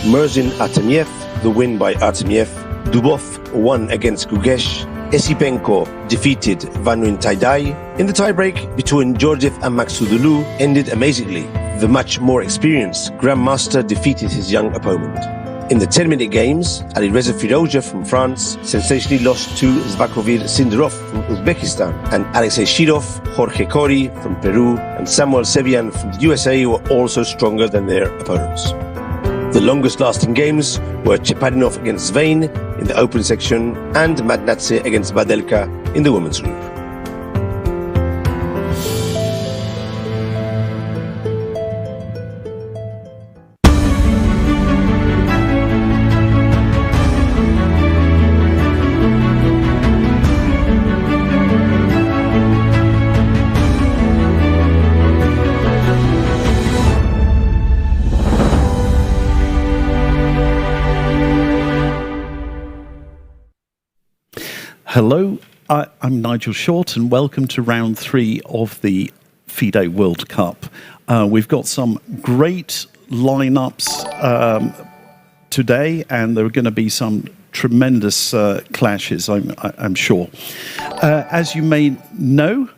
Merzin Artemiev, the win by Artemiev. Dubov won against Gugesh. Esipenko defeated Vanuin Taidai. In the tiebreak between Georgiev and Maksudulu ended amazingly. The much more experienced Grandmaster defeated his young opponent. In the 10-minute games, Alireza Firouzja from France sensationally lost to Zvakovir Sindarov from Uzbekistan, and Alexei Shirov, Jorge Cori from Peru, and Samuel Sevian from the USA were also stronger than their opponents. The longest-lasting games were Chepadinov against Svein in the open section and Madnatse against Badelka in the women's group. Hello, I'm Nigel Short and welcome to round 3 of the FIDE World Cup. We've got some great lineups today, and there are going to be some tremendous clashes, I'm sure. As you may know,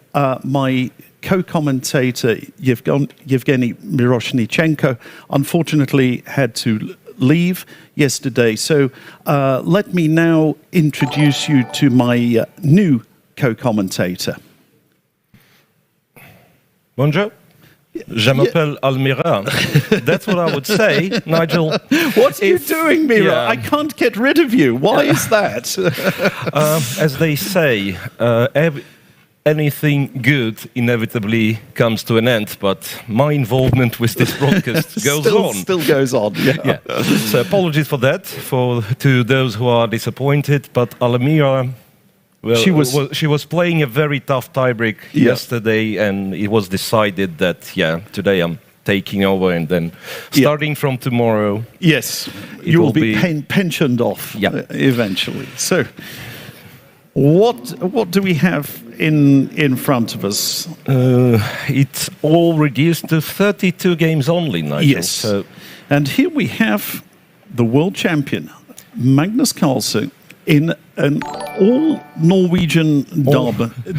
my co-commentator Yevgeny Miroshnichenko unfortunately had to leave yesterday. So let me now introduce you to my new co-commentator. Bonjour. Je m'appelle Almira. That's what I would say, Nigel. What are you doing, Mira? Yeah. I can't get rid of you. Why is that? As they say, anything good inevitably comes to an end, but my involvement with this broadcast goes on. Still goes on, yeah. So apologies for that, to those who are disappointed, but Almira, well, she was playing a very tough tiebreak yesterday, and it was decided that, today I'm taking over, and then starting from tomorrow... Yes, you will be pensioned off eventually. So... What do we have in front of us? It's all reduced to 32 games only, Nigel. Yes. So. And here we have the world champion, Magnus Carlsen, in an all-Norwegian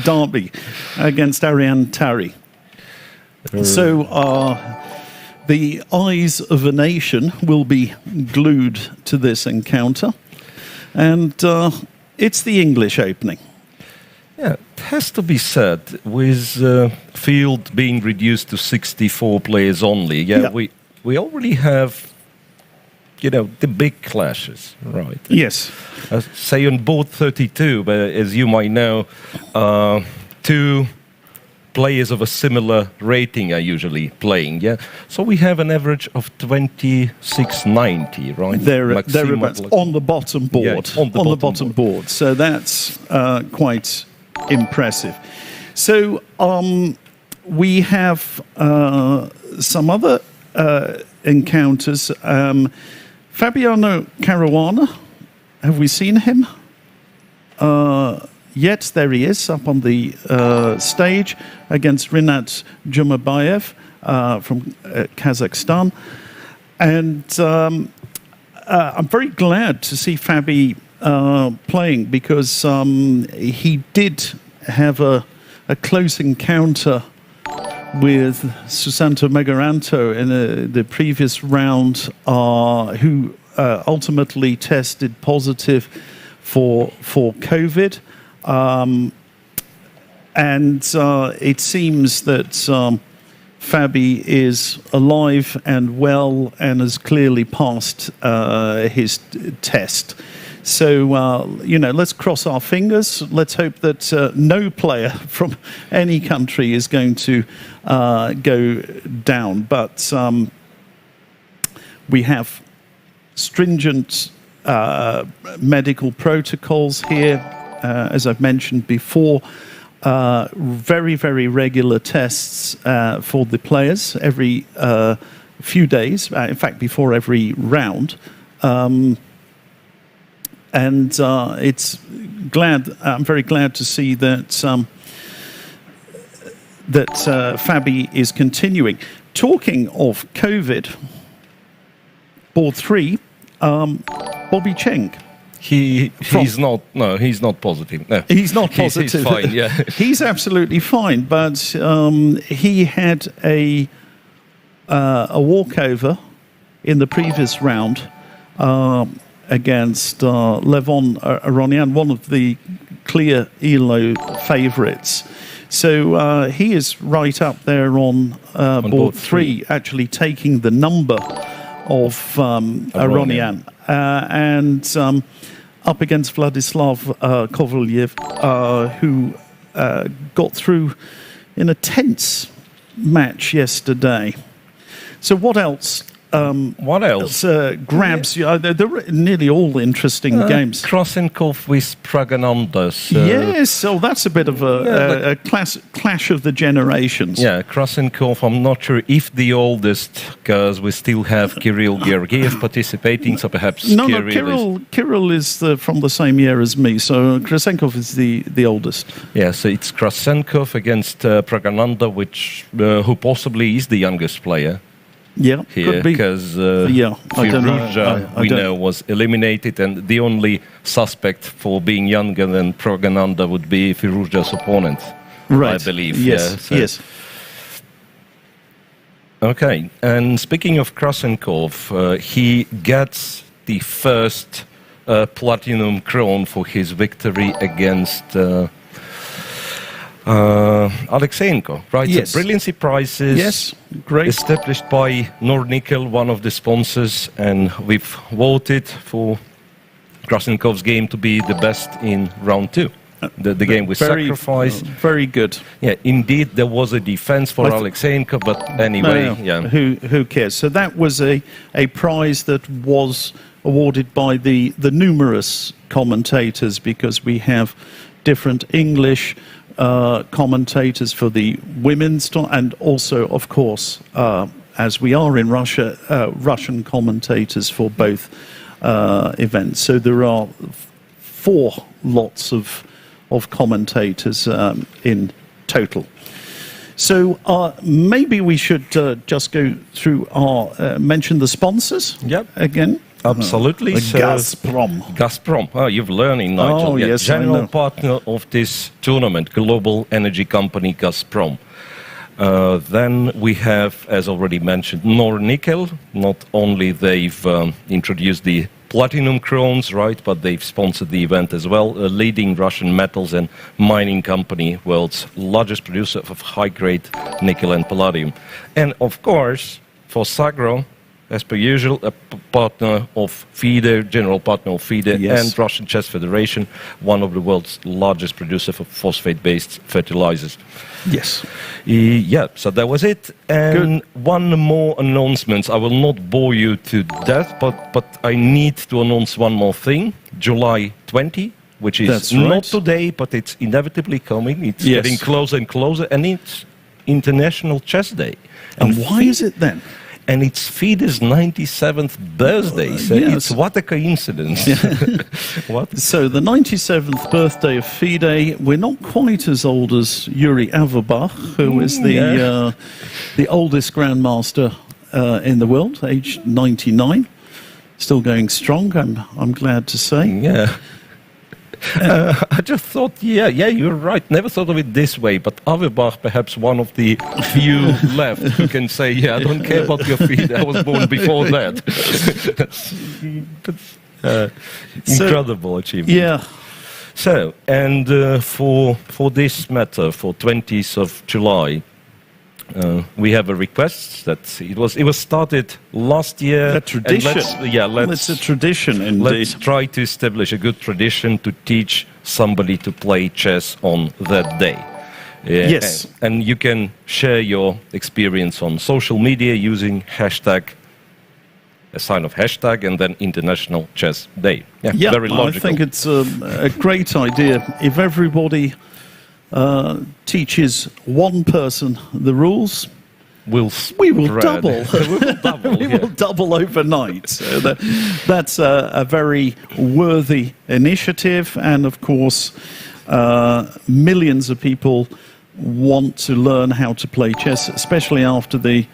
derby against Ariane Tari. So the eyes of a nation will be glued to this encounter. And... it's the English opening. Yeah, it has to be said, with field being reduced to 64 players only. We already have, the big clashes, right? Yes. Say on board 32, but as you might know, 2 players of a similar rating are usually playing, So we have an average of 2690, right? Thereabouts on the bottom board. On the bottom board. So that's quite impressive. So we have some other encounters. Fabiano Caruana, have we seen him? Yet there he is up on the stage against Rinat Jumabayev from Kazakhstan. And I'm very glad to see Fabi playing, because he did have a close encounter with Susanto Megaranto in the previous round, who ultimately tested positive for COVID. And it seems that Fabi is alive and well and has clearly passed his test. So, let's cross our fingers. Let's hope that no player from any country is going to go down. But we have stringent medical protocols here. As I've mentioned before, very, very regular tests for the players every few days, in fact, before every round. I'm very glad to see that Fabi is continuing. Talking of COVID, board 3, Bobby Cheng. He's not positive. No. He's not positive. He's fine, yeah. He's absolutely fine, but he had a walkover in the previous round against Levon Aronian, one of the clear ELO favourites. So he is right up there on board 3, actually taking the number of Aronian. And up against Vladislav Kovalyev, who got through in a tense match yesterday. So what else? Grabs you? They're nearly all interesting games. Krasenkov with Praganandas. Yes, so that's a bit of a clash of the generations. Yeah, Krasenkov, I'm not sure if the oldest, because we still have Kirill Georgiev participating, so perhaps Kirill is from the same year as me, so Krasenkov is the oldest. Yeah, so it's Krasenkov against Pragananda, who possibly is the youngest player. Yeah, here, because Firouzja, we know, was eliminated, and the only suspect for being younger than Pragananda would be Firouzja's opponent, right. I believe. Yes, yes. Okay, and speaking of Krasenkov, he gets the first platinum crown for his victory against Alexeyenko, right? Yes. So brilliancy prizes. Yes, great. Established by Nornickel, one of the sponsors, and we've voted for Krasenkov's game to be the best in round 2. The game with sacrifice. Very good. Yeah, indeed, there was a defense for Alexeyenko, but anyway, yeah. Who cares? So that was a prize that was awarded by the numerous commentators, because we have different English commentators for the women's, and also, of course, as we are in Russia, Russian commentators for both events. So there are 4 lots of commentators in total. So maybe we should just go through mention the sponsors again. Absolutely. Gazprom. Oh, you've learning, Nigel. Oh, yes, General partner of this tournament, global energy company Gazprom. Then we have, as already mentioned, Nornickel. Not only they've introduced the platinum crowns, right, but they've sponsored the event as well. A leading Russian metals and mining company, world's largest producer of high-grade nickel and palladium. And of course, for Sagro, as per usual, a partner of FIDE, general partner of FIDE, yes, and Russian Chess Federation, one of the world's largest producers of phosphate-based fertilizers. Yes. Yeah, so that was it. And one more announcement. I will not bore you to death, but I need to announce one more thing. July 20, which is not today, but it's inevitably coming. It's getting closer and closer, and it's International Chess Day. And why is it then? And it's FIDE's 97th birthday, so it's what a coincidence. What? So the 97th birthday of FIDE, we're not quite as old as Yuri Averbach, who is the oldest grandmaster in the world, aged 99. Still going strong, I'm glad to say. Yeah. I just thought, you're right. Never thought of it this way, but Averbach, perhaps one of the few left who can say, I don't care about your feet, I was born before that. Incredible achievement. Yeah. So, and for this matter, for 20th of July, we have a request that it was started last year. A tradition. It's a tradition indeed. Let's try to establish a good tradition to teach somebody to play chess on that day. Yes. And you can share your experience on social media using hashtag, a sign of hashtag, and then International Chess Day. Yeah, very logical. I think it's a great idea. If everybody teaches one person the rules, we will double. We will double overnight. So that's a very worthy initiative, and of course, millions of people want to learn how to play chess, especially after the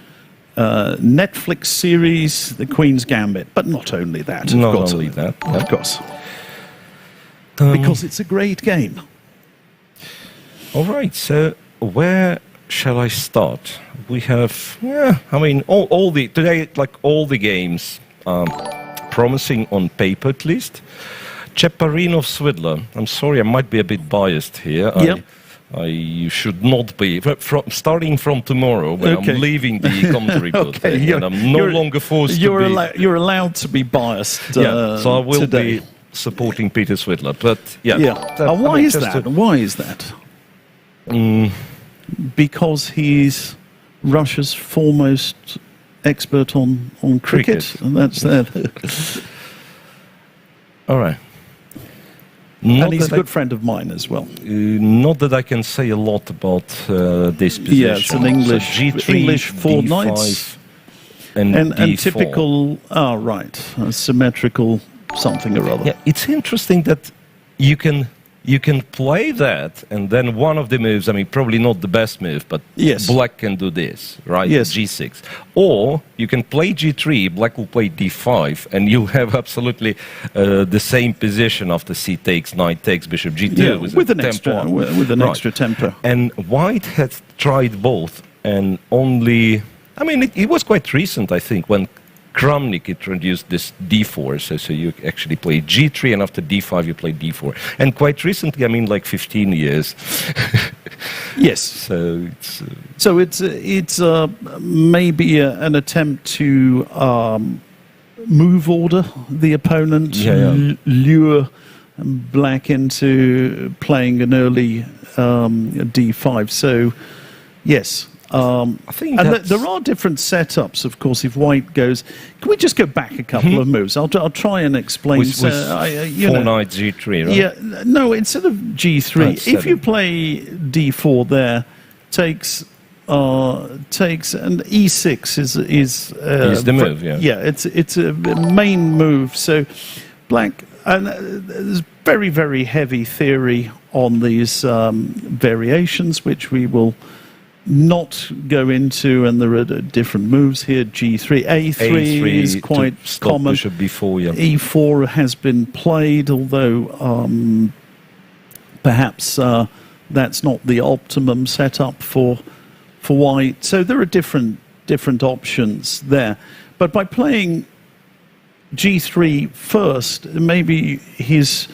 Netflix series, The Queen's Gambit. But not only that, Not only that, of course. Because it's a great game. All right, so where shall I start? We have, all the today, like all the games, promising on paper at least. Cheparinov Swidler. I'm sorry, I might be a bit biased here. Yep. You should not be. Starting from tomorrow, when I'm leaving the commentary booth, and I'm no longer forced to be. You're allowed to be biased. So I will today. be supporting Peter Swidler. But why is that? Why is that? Because he's Russia's foremost expert on cricket, and that's that. All right. And he's a good friend of mine as well. Not that I can say a lot about this position. Yeah, it's an English, so G3, English four D5, knights. and D4. Typical, symmetrical something or other. Yeah, it's interesting that you can play that, and then one of the moves, I mean, probably not the best move, but black can do this, right? Yes. G6. Or you can play G3, black will play D5, and you have absolutely the same position after C takes, knight takes, bishop G2 with an extra tempo. And white had tried both, and only, I mean, it was quite recent, I think, when Kramnik introduced this D4, so you actually play G3, and after D5 you play D4. And quite recently, I mean like 15 years. Yes. So it's maybe an attempt to move order the opponent, lure black into playing an early D5. So, yes. I think there are different setups, of course. If white goes, can we just go back a couple of moves? I'll try and explain. With 4 knight G3, right? Yeah, no. Instead of G3, if you play D4, there takes and E6 is the move. Yeah, it's a main move. So black, and there's very, very heavy theory on these variations, which we will not go into, and there are different moves here. G3, A3 is quite common. Bishop B4, E4 has been played, although perhaps that's not the optimum setup for white. So there are different options there. But by playing G3 first, maybe he's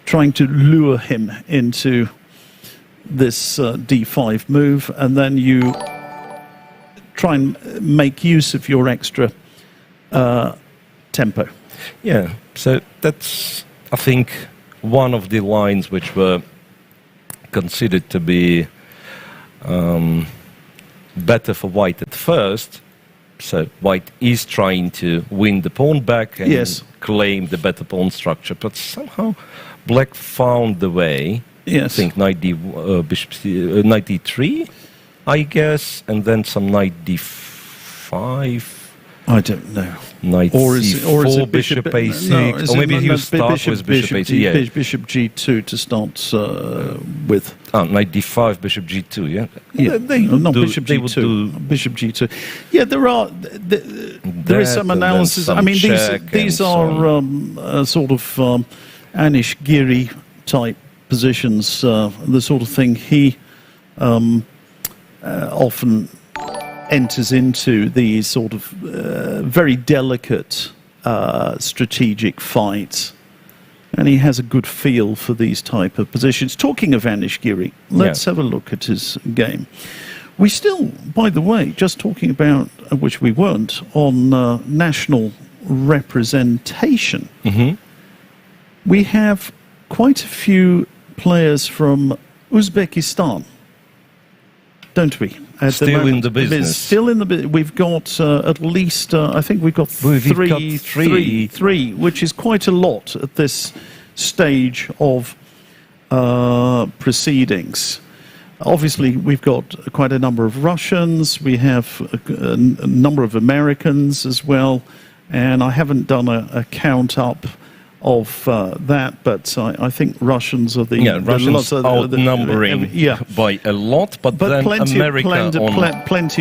trying to lure him into this D5 move, and then you try and make use of your extra tempo. Yeah, so that's, I think, one of the lines which were considered to be better for white at first. So white is trying to win the pawn back and claim the better pawn structure, but somehow black found the way. Yes. I think knight knight D3, I guess, and then some knight D5. I don't know. Knight C4, bishop A6, or maybe you start with bishop A6. Bishop G2 to start with. Knight D5, bishop G2, yeah? Bishop G2. Bishop G2. Yeah, there is some analysis. I mean, these are sort of Anish Giri type positions, the sort of thing he often enters into, these sort of very delicate strategic fights, and he has a good feel for these type of positions. Talking of Anish Giri, let's have a look at his game. We still, by the way, just talking about, which we weren't, on national representation. We have quite a few players from Uzbekistan, don't we? Still in the business. Still in the business. We've got at least, I think we've got three, which is quite a lot at this stage of proceedings. Obviously, we've got quite a number of Russians. We have a number of Americans as well, and I haven't done a count up of that, but I think Russians are Russians outnumbering by a lot, but then plenty America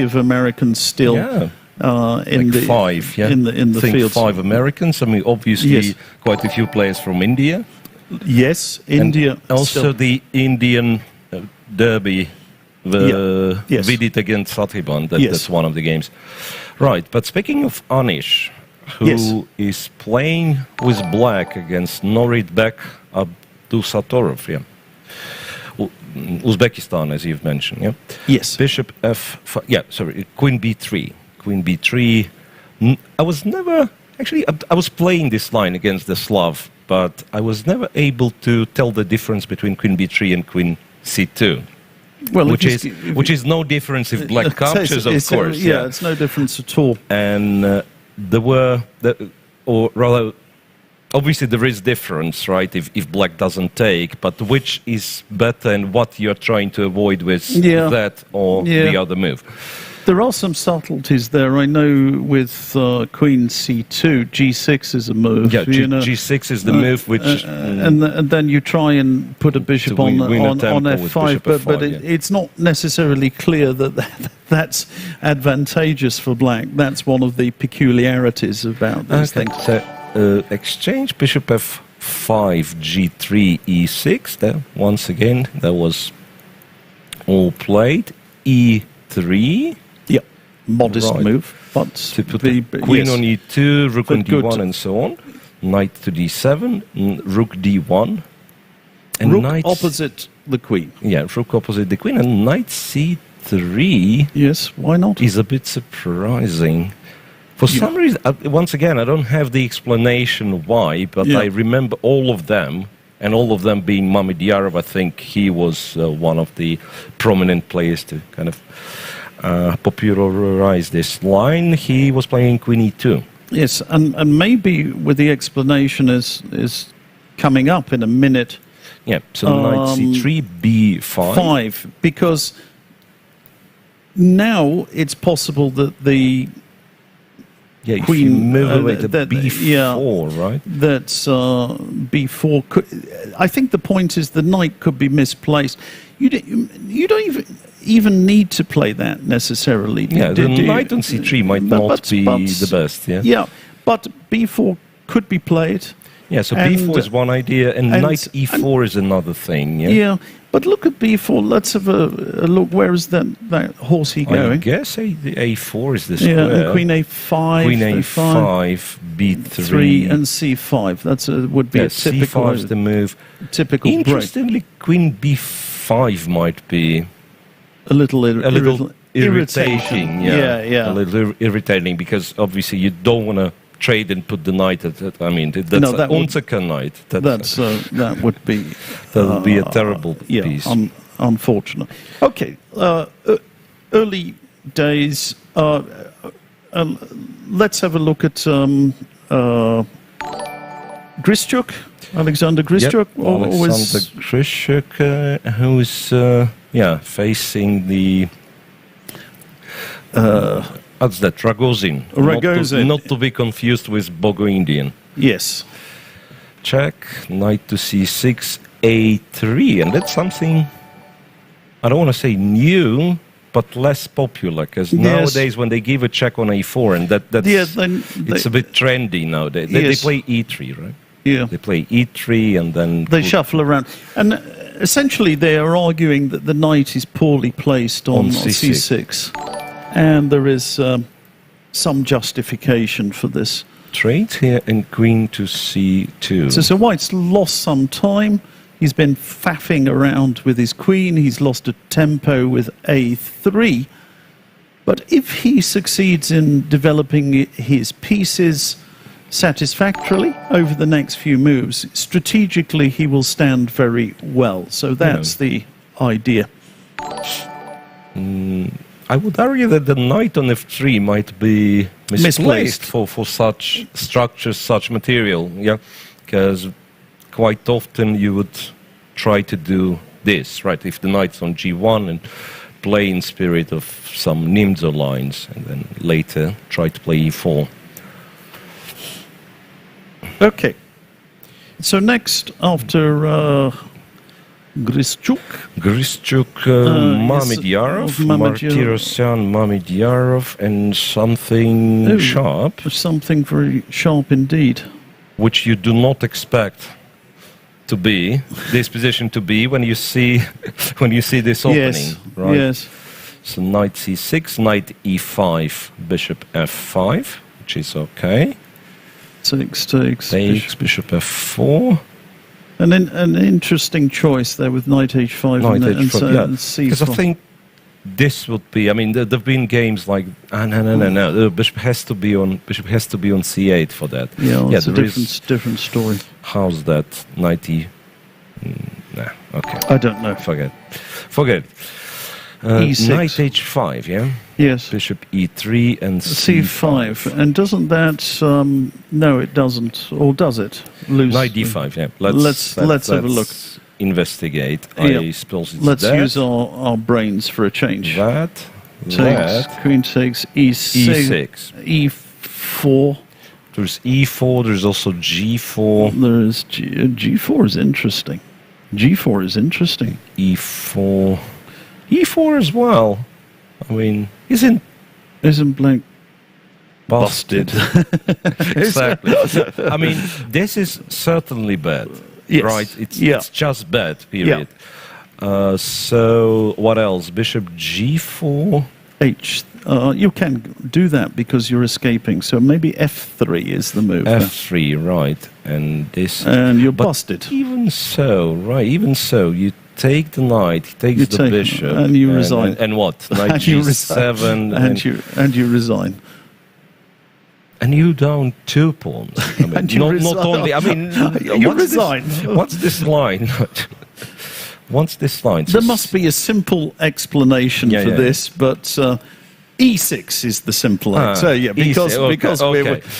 of Americans still in like 5, yeah. in the think fields. 5 Americans. I mean, obviously, Yes. quite a few players from India. Yes, India. And also still. the Indian derby, the Yes. FIDE against Sathiban. Yes. That's one of the games. Right, but speaking of Anish, who Yes. is playing with black against Noridbek Abdusatorov, yeah. Uzbekistan, as you've mentioned, yeah? Yes. Bishop F5, yeah, sorry, Queen B3. Queen B3. I was never, actually, I was playing this line against the Slav, but I was never able to tell the difference between Queen B3 and Queen C2. Well, Which is no difference if black captures, of course. Yeah, it's no difference at all. And there were, or rather, obviously there is difference, right, if black doesn't take, but which is better and what you're trying to avoid with that or the other move? There are some subtleties there. I know with Queen C2, G6 is a move. Yeah, you know. G6 is the move which... and then you try and put a bishop on F5, but it's not necessarily clear that that's advantageous for black. That's one of the peculiarities about these things. So, exchange bishop F5, G3, E6. There, once again, that was all played. E3. Yeah, modest move. But to put the queen on E2, rook on D1, and so on. Knight to D7, rook D1. And rook opposite the queen. Yeah, rook opposite the queen. And knight C3. Yes, why not? Is a bit surprising. For some reason, once again, I don't have the explanation why, but I remember all of them, and all of them being Mamediyarov. I think he was one of the prominent players to kind of popularize this line. He was playing Queen E2. Yes, and maybe with the explanation is coming up in a minute. Yeah, so knight C3, B5. Because now it's possible that the if queen you move away to B4, right? That's B4. I think the point is the knight could be misplaced. You don't even need to play that necessarily. Yeah, the knight on C3 might not be the best. Yeah. Yeah, but B4 could be played. Yeah, so B4 is one idea, and knight E4 is another thing. Yeah. Yeah. But look at B4. Let's have a look. Where is that horsey going? I guess A4 is the square. Yeah, and Queen A5. Queen A5, B3. And C5. That's would be a typical... C5 is the move. Typical Interestingly, break. Queen B5 might be... A little irritating. Yeah. A little irritating, because obviously you don't want to trade and put the knight at it. I mean, that's an Unzaka knight. That would be... That would be a terrible piece. Unfortunate. Okay, early days. Let's have a look at Grischuk, Alexander Grischuk. Yep. Alexander Grischuk, who's facing the... What's that? Ragozin. Not to be confused with Bogo Indian. Yes. Check, knight to C6, A3. And that's something, I don't want to say new, but less popular. Because nowadays when they give a check on A4, and it's a bit trendy nowadays. They play E3, right? Yeah. They play E3 and then... They shuffle around. And essentially they are arguing that the knight is poorly placed on C6. And there is some justification for this. Trade here and queen to C2. So White's lost some time. He's been faffing around with his queen. He's lost a tempo with A3. But if he succeeds in developing his pieces satisfactorily over the next few moves, strategically he will stand very well. So that's the idea. I would argue that the knight on F3 might be misplaced for such structures, such material. Yeah, because quite often you would try to do this, right? If the knight's on G1 and play in spirit of some Nimzo lines, and then later try to play E4. Okay. So next, after Grischuk, Mamedjarov, Martirosyan, Mamedjarov, and something sharp. Something very sharp indeed. Which you do not expect to be this position to be when you see this opening, right? Yes. So knight c6, knight e5, bishop f5, which is okay. Takes. Bishop f4. And then an interesting choice there with knight h5 Knight and h5, yeah. c4. Because I think this would be. I mean, there've been games like no. The bishop has to be on c8 for that. Yeah, it's a different story. How's that? Knight e. Nah. Okay. I don't know. Forget. E6. Knight h5. Yeah. Yes. Bishop e3 and c5. And doesn't that? No, it doesn't. Or does it? Lose. Knight d5. Yeah. Let's have a look. Investigate. Yeah. I suppose it's Let's that. use our brains for a change. Queen takes e6, e4. There's e4. There's also g4. There is g4 is interesting. G4 is interesting. E4 as well. I mean, isn't Blank busted? Exactly. I mean, this is certainly bad. Yes. Right? It's just bad, period. Yeah. So, what else? Bishop g4. You can do that because you're escaping. So maybe f3 is the move. F3, right. And this... And you're busted. Even so, you take the knight, he takes the bishop. And you resign. And what? Knight g7. And you resign. And you down 2 pawns. I mean, not only. I mean, you resign. What's this line? What's this line? There must be a simple explanation for this, but e6 is the simple answer. Yeah, because we're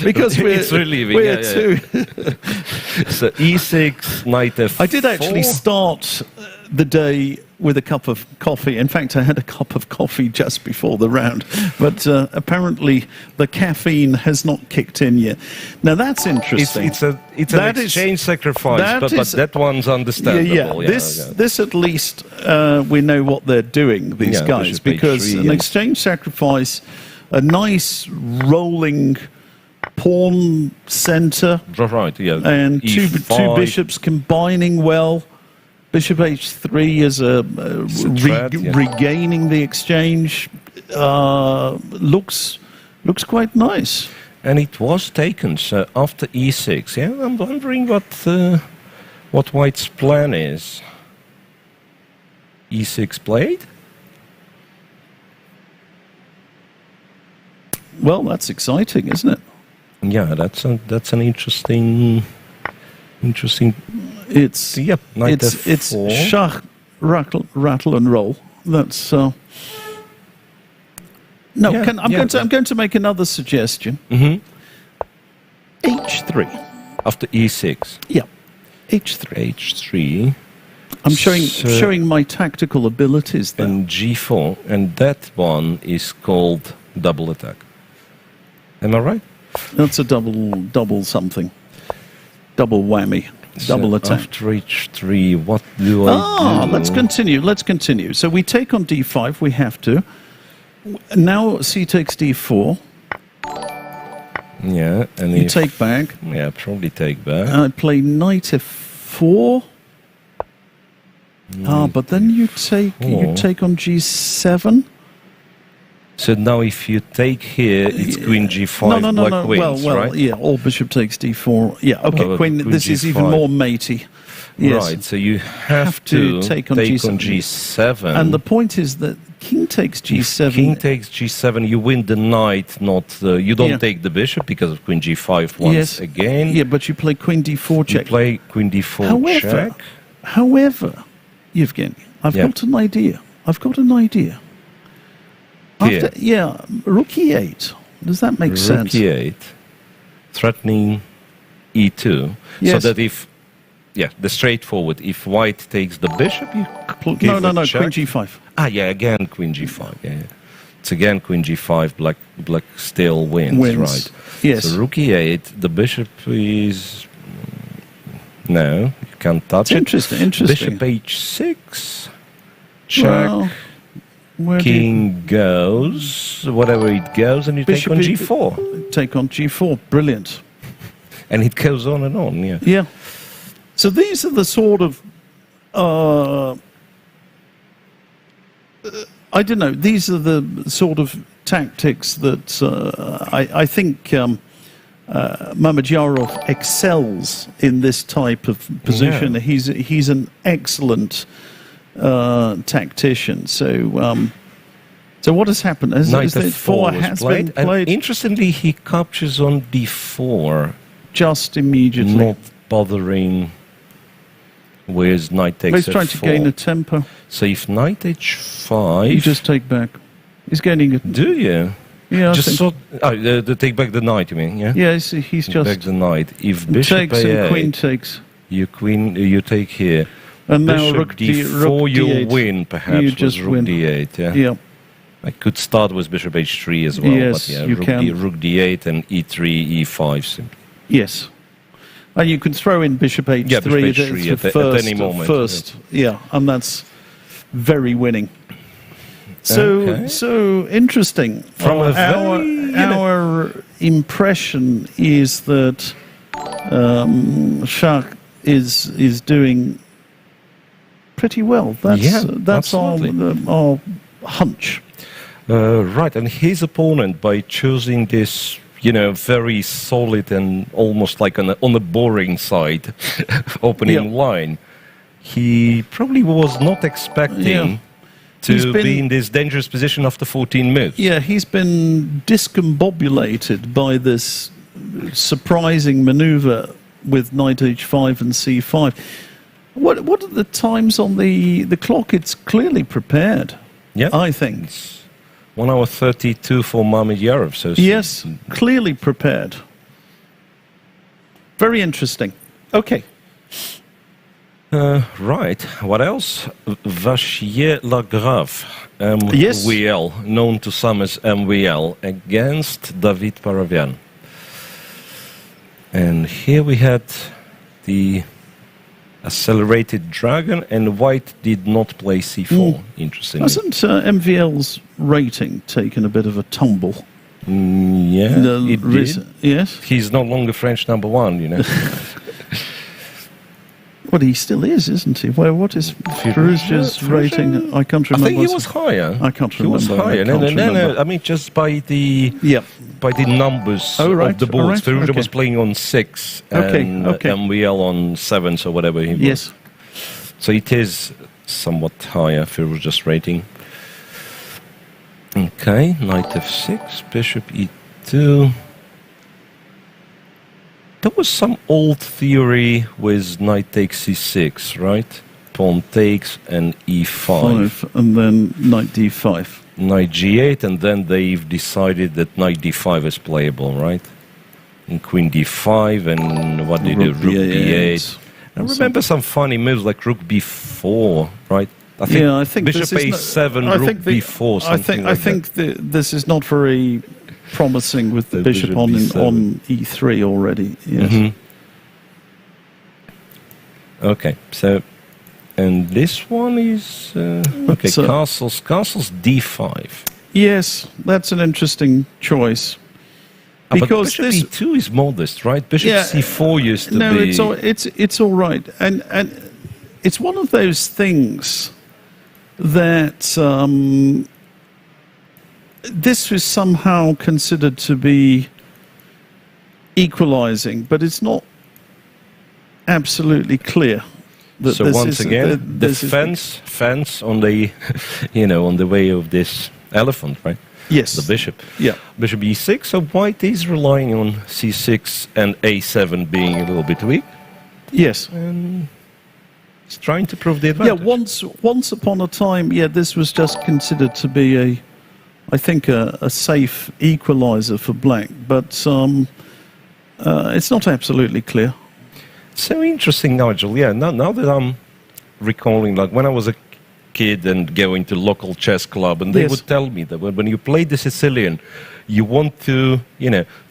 it's relieving. We're too. So e6, knight f4. I did actually start the day with a cup of coffee. In fact, I had a cup of coffee just before the round, but apparently the caffeine has not kicked in yet. Now that's interesting. It's an exchange sacrifice, but that one's understandable. This at least we know what they're doing, these guys, because an exchange sacrifice, a nice rolling pawn center, right? Yeah, and two bishops combining well. Bishop h3 is regaining the exchange. Looks quite nice. And it was taken so after e6. Yeah, I'm wondering what White's plan is. e6 played. Well, that's exciting, isn't it? Yeah, that's an interesting. It's shach, rattle and roll. That's I'm going to make another suggestion. H3 after e6. Yeah, H3. H3. I'm showing my tactical abilities there. And g4, and that one is called double attack. Am I right? That's a double something. Double whammy. Double attack. After h3, what do I do? Let's continue. So we take on d5, we have to. Now c takes d4. Yeah, and you take back. Yeah, probably take back. I play knight f4. But then you take on g7. So now if you take here, it's queen g5, black wins, right? Yeah, or bishop takes d4. Yeah, okay, queen this g5. is even more matey. Yes. Right, so you have to take on g7. And the point is that king takes g7. If king takes g7, you win the knight, you don't take the bishop because of queen g5 once again. Yeah, but you play queen d4 check. You play queen d4 check. However, Yevgeny, I've got an idea. Rook e8. Does that make sense? Rook e8, threatening e2. Yes. So that the straightforward, if white takes the bishop, you give queen g5. Again queen g5. Yeah. It's again queen g5, black still wins, right? Yes. So rook e8, the bishop is... No, you can't touch it. Interesting. Bishop h6. Check. Well, where do King goes, whatever it goes, and you take Bishop on e- g4. take on g4. Brilliant. And it goes on and on, yeah. Yeah. So these are the sort of, I don't know, these are the sort of tactics that I think Mamedyarov excels in this type of position. Yeah. He's an excellent tactician. So what has happened? Knight Is it f4 was has played. been played And interestingly, he captures on d4, just immediately. not bothering with knight takes He's trying to f4. gain a tempo. So if knight h5... You just take back. He's gaining a... Do you? Yeah, I Just think, the take back the knight, you mean, yeah? yeah, he's Take back just the knight. If bishop takes and a8, queen takes. you take here. And now Bishop rook d4, rook you'll d8. win, perhaps, You with just rook win. d8, yeah? Yeah. I could start with bishop h3 as well, Yes, but yeah, you can. rook d8 and e3, e5 simply. Yes. And you can throw in bishop h3. Yeah, bishop that's h3 the at any moment, First, yeah, and that's very winning. So, Okay. so interesting. From a our very, our impression is that Shah is doing pretty well. That's our hunch. Right, and his opponent, by choosing this, very solid and almost like on the boring side opening line, he probably was not expecting to be in this dangerous position after 14 moves. Yeah, he's been discombobulated by this surprising maneuver with knight h5 and c5. What are the times on the clock? It's clearly prepared, Yeah, I think. It's 1 hour 32 for Mamedyarov. So Yes, clearly prepared. Very interesting. Okay. Right. What else? Vachier-Lagrave, Yes. MVL, known to some as MVL, against David Paravian. And here we had the accelerated dragon, and white did not play c4, interestingly. Hasn't MVL's rating taken a bit of a tumble? Yeah, it did. Yes. He's no longer French number one, Well, he still is, isn't he? Well, what is Firouzja's rating? I can't I remember. think he was higher. I can't remember. He was higher. I can't remember. No. I mean, just by the numbers Oh, right, of the boards. all right, Firouzja okay. was playing on 6 Okay, and okay. MVL on 7, so whatever he was. Yes. So it is somewhat higher, Firouzja's rating. Okay, knight f6, bishop e2. There was some old theory with knight takes c6, right? Pawn takes and e5. And then knight d5. Knight g8, and then they've decided that knight d5 is playable, right? And queen d5, and what did they do? Rook d8. I remember some funny moves like rook b4, right? I think bishop a7, rook b4, something I think this is not very promising with the bishop on e3 already. Yes. Mm-hmm. Okay, so, and this one is castles d5. Yes, that's an interesting choice. But Because bishop e2 is modest, right? Bishop c4 used to be. No, it's all right, and it's one of those things that this is somehow considered to be equalizing, but it's not absolutely clear. That So this once is, again, that the this is fence on the, on the way of this elephant, right? yes, The bishop. yeah. Bishop e6, so white is relying on c6 and a7 being a little bit weak. Yes. And it's trying to prove the Yeah, advantage. once upon a time, this was just considered to be I think a safe equalizer for black, but it's not absolutely clear. So interesting, Nigel. Yeah, now that I'm recalling, like when I was a kid and going to local chess club, and they would tell me that when you play the Sicilian, you want to,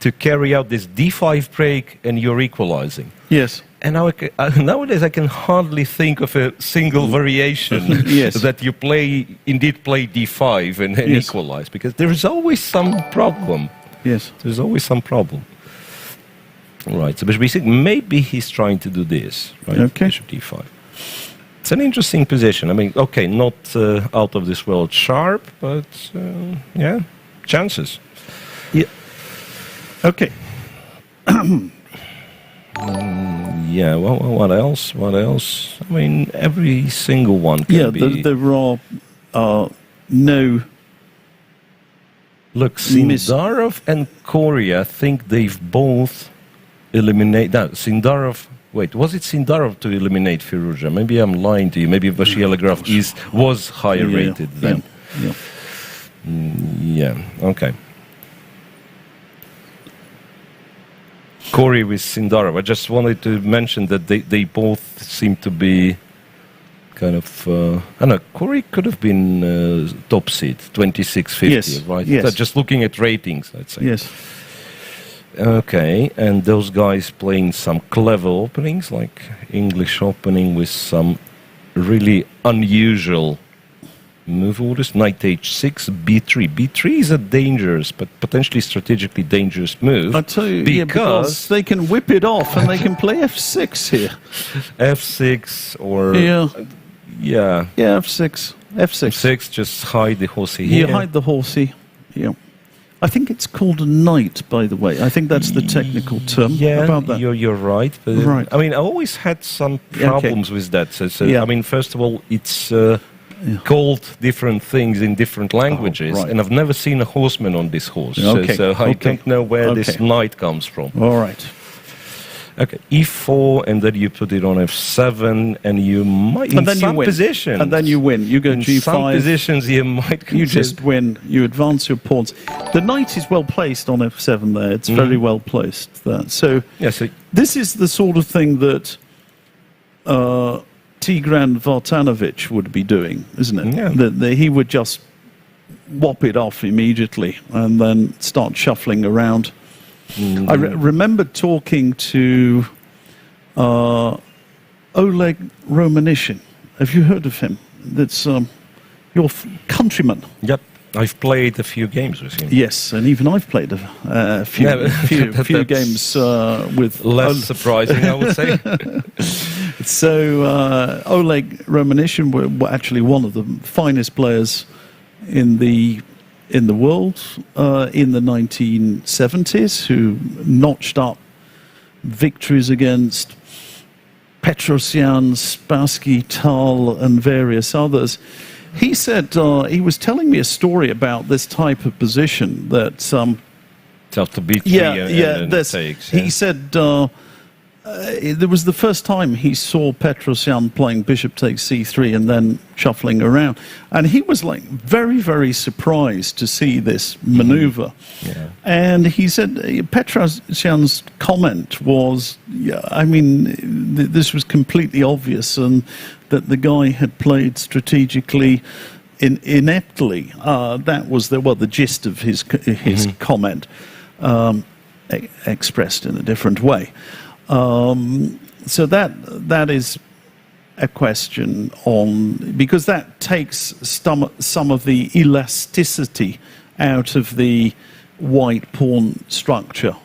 to carry out this d5 break and you're equalizing. Yes. And nowadays I can hardly think of a single variation that you indeed play d5 and equalize, because there is always some problem. Yes. There's always some problem. Right, so bishop b6, maybe he's trying to do this, right? Okay. Bishop d5. It's an interesting position. I mean, okay, not out of this world sharp, but yeah, chances. Yeah. Okay. Yeah, well, what else? What else? I mean, every single one can be... there are no... Look, Sindarov and Korea, I think they've both eliminated... No, Sindarov... Wait, was it Sindarov to eliminate Firouzja? Maybe I'm lying to you. Maybe Vashilegraf was higher rated than... Yeah, okay. Corey with Sindarov. I just wanted to mention that they both seem to be kind of... I don't know, Corey could have been top seed, 2650, right? Yes. Just looking at ratings, I'd say. Yes. Okay, and those guys playing some clever openings, like English opening with some really unusual move orders. Knight h6, b3. b3 is a dangerous, but potentially strategically dangerous move. I tell you, because they can whip it off and they can play f6 here. f6 or... Yeah, f6. f6, just hide the horsey here. You hide the horsey, yeah. I think it's called a knight, by the way. I think that's the technical term about that. You're right. But right. I mean, I always had some problems with that. So I mean, first of all, it's called different things in different languages, and I've never seen a horseman on this horse. So I don't know where this knight comes from. All right. Okay, e4, and then you put it on f7, and you might, in some positions... And then you win. You go g5. In some positions, you might... You just win. You advance your pawns. The knight is well placed on f7 there. It's very well placed there. So, this is the sort of thing that Tigran Vartanovic would be doing, isn't it? Yeah. He would just whop it off immediately and then start shuffling around. I remember talking to Oleg Romanishin. Have you heard of him? That's your countryman. Yep, I've played a few games with him. Yes, and even I've played a few games with... Less surprising, I would say. So Oleg Romanishin were actually one of the finest players in the world in the 1970s, who notched up victories against Petrosyan, Spassky, Tal, and various others. He said, he was telling me a story about this type of position that... to beat He said... it was the first time he saw Petrosyan playing bishop takes c3 and then shuffling around. And he was like very, very surprised to see this maneuver. And he said Petrosyan's comment was, I mean, this was completely obvious, and that the guy had played strategically ineptly. That was the gist of his comment, expressed in a different way. So that is a question on, because that takes some of the elasticity out of the white pawn structure.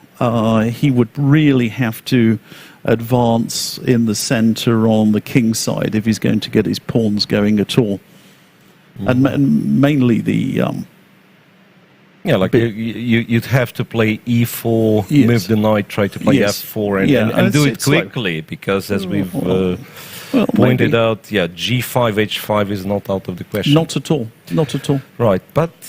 He would really have to advance in the center on the king side if he's going to get his pawns going at all. And mainly the... you'd have to play e4, move the knight, try to play f4, and do it quickly, because as we've pointed out, g5, h5 is not out of the question. Not at all. Not at all. Right, but,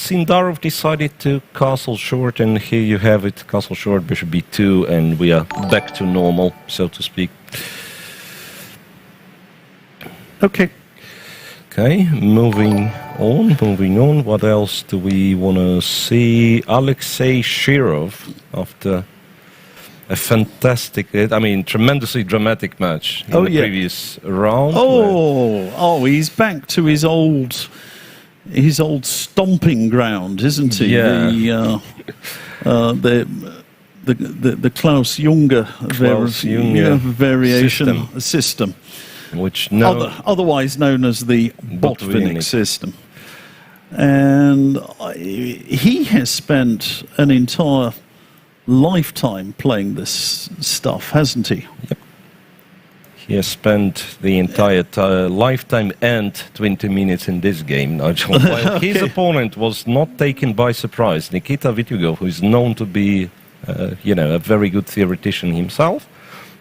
Sindarov decided to castle short, and here you have it, castle short, bishop b2, and we are back to normal, so to speak. Okay. Okay, moving on. What else do we want to see? Alexei Shirov, after a fantastic, tremendously dramatic match in the previous round. He's back to his old stomping ground, isn't he? Yeah. the Klaus Junger variation system, which otherwise known as the Botvinnik system. And he has spent an entire lifetime playing this stuff, hasn't he? Yep. He has spent the entire lifetime and 20 minutes in this game, Nigel. While his opponent was not taken by surprise, Nikita Vitugov, who is known to be, a very good theoretician himself,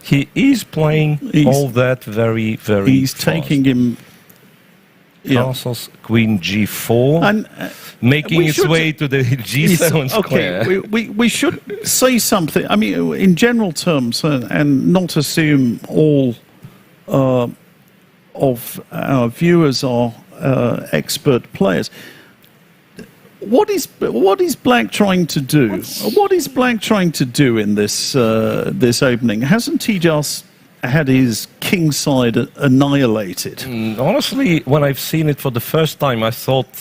he is playing all that very, very He's fast. Taking him... Castles, Queen G4, and making its way to the G7 square. Okay, we should say something. I mean, in general terms, and not assume all of our viewers are expert players. What is Black trying to do? What is Black trying to do in this this opening? Hasn't he just had his king side annihilated? Honestly, when I've seen it for the first time, I thought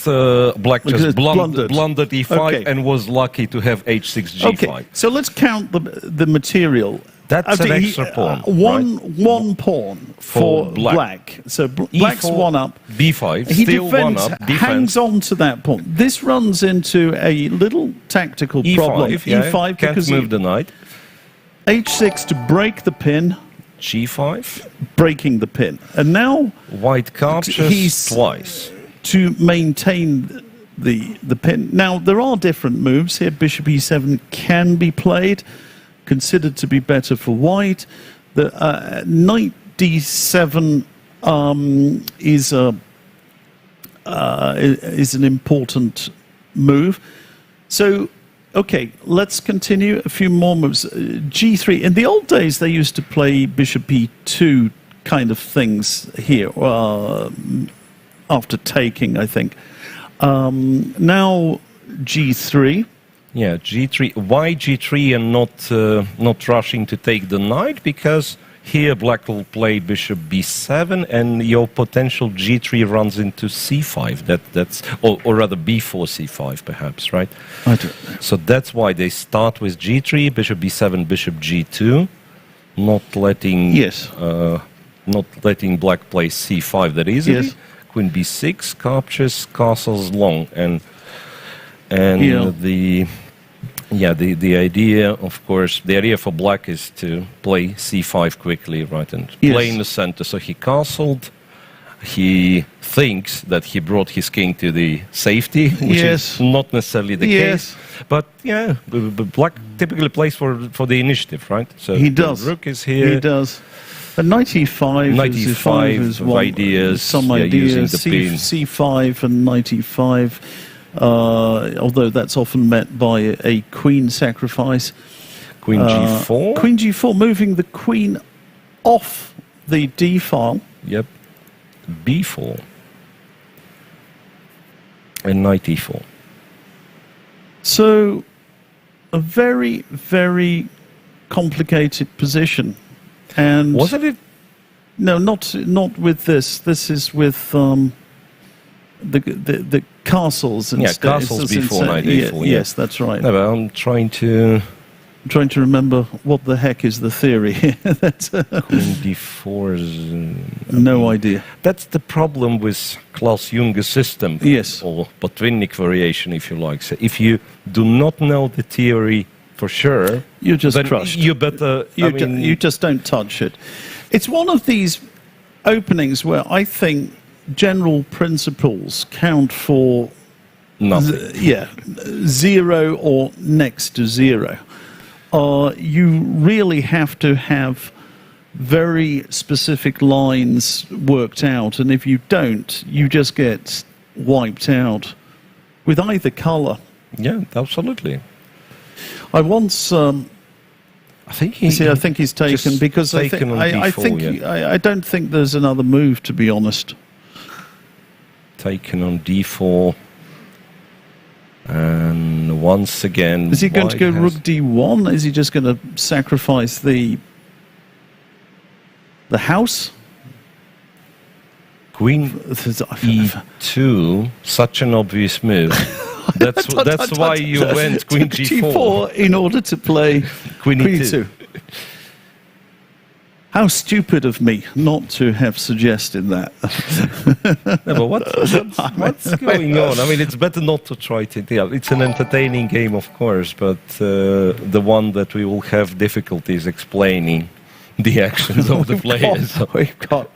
Black just blundered e5 and was lucky to have h6 g5. Okay, so let's count the material. That's an extra pawn. One pawn for Black. So Black's E4, one up. B5, he still defends, one up. Defense. Hangs on to that pawn. This runs into a little tactical problem. E5, because can't move the knight. H6 to break the pin. G5, breaking the pin, and now white captures twice to maintain the pin. Now there are different moves here. Bishop E7 can be played, considered to be better for white. The knight D7 is an important move. So. Okay, let's continue. A few more moves. G3. In the old days, they used to play Bishop E2 kind of things here after taking, I think. Now G3. Yeah, G3. Why G3 and not rushing to take the knight? Because here Black will play Bishop B7, and your potential G3 runs into C5. That's or rather B4 C5, perhaps, right? I don't know. So that's why they start with G3, Bishop B7, Bishop G2, not letting Black play C5 that easily. Yes. Queen B6 captures, castles long, and the idea, of course, the idea for Black is to play C5 quickly, right, and play in the center. So he castled. He thinks that he brought his king to the safety, which is not necessarily the case. But yeah, Black typically plays for the initiative, right? So he does. The rook is here. He does. But knight E5 is one, ideas. Some ideas. C5 and knight E5. Although that's often met by a queen sacrifice. Queen G4? Queen G4, moving the queen off the D file. Yep. B4. And knight E4. So, a very, very complicated position. And wasn't it? No, not with this. This is with the castles instead. Yeah, castles before knight E4. Yes, that's right. No, but I'm trying to remember what the heck is the theory here. Queen D4 is... no idea. That's the problem with Klaus Junger's system. Yes. Or Botvinnik variation, if you like. So if you do not know the theory for sure... You're just crushed. You better... You just don't touch it. It's one of these openings where I think general principles count for... nothing. Zero or next to zero. You really have to have very specific lines worked out, and if you don't, you just get wiped out with either color. Yeah, absolutely. I once... I think he's taken because I don't think there's another move, to be honest. Taken on D4. And once again... Is he going to go rook D1? Is he just going to sacrifice the house? Queen E2, such an obvious move. That's why you went Queen G4 in order to play Queen E2. How stupid of me not to have suggested that. No, but what's going on? I mean, it's better not to try it. Yeah, it's an entertaining game, of course, but the one that we will have difficulties explaining the actions of the players. We've got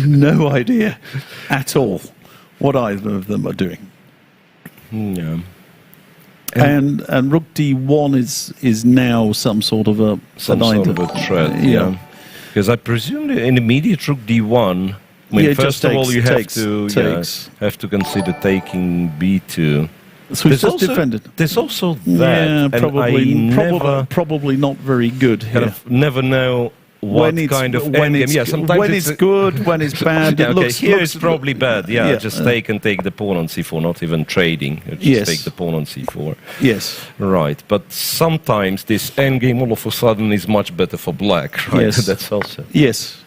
no idea at all what either of them are doing. Yeah. And Rook D1 is now some sort of a sort of a threat. Yeah. Because I presume in immediate Rook D1, I mean, first of all, you have to consider taking B2. So it's just defended. There's also that. Yeah, probably not very good here. Kind of never know what kind of endgame. Yeah, sometimes when it's good, when it's bad. Yeah, here it's probably bad. Yeah, just take the pawn on C4, not even trading. Just take the pawn on C4. Yes. Right, but sometimes this endgame all of a sudden is much better for black, right? Yes. That's also. Yes.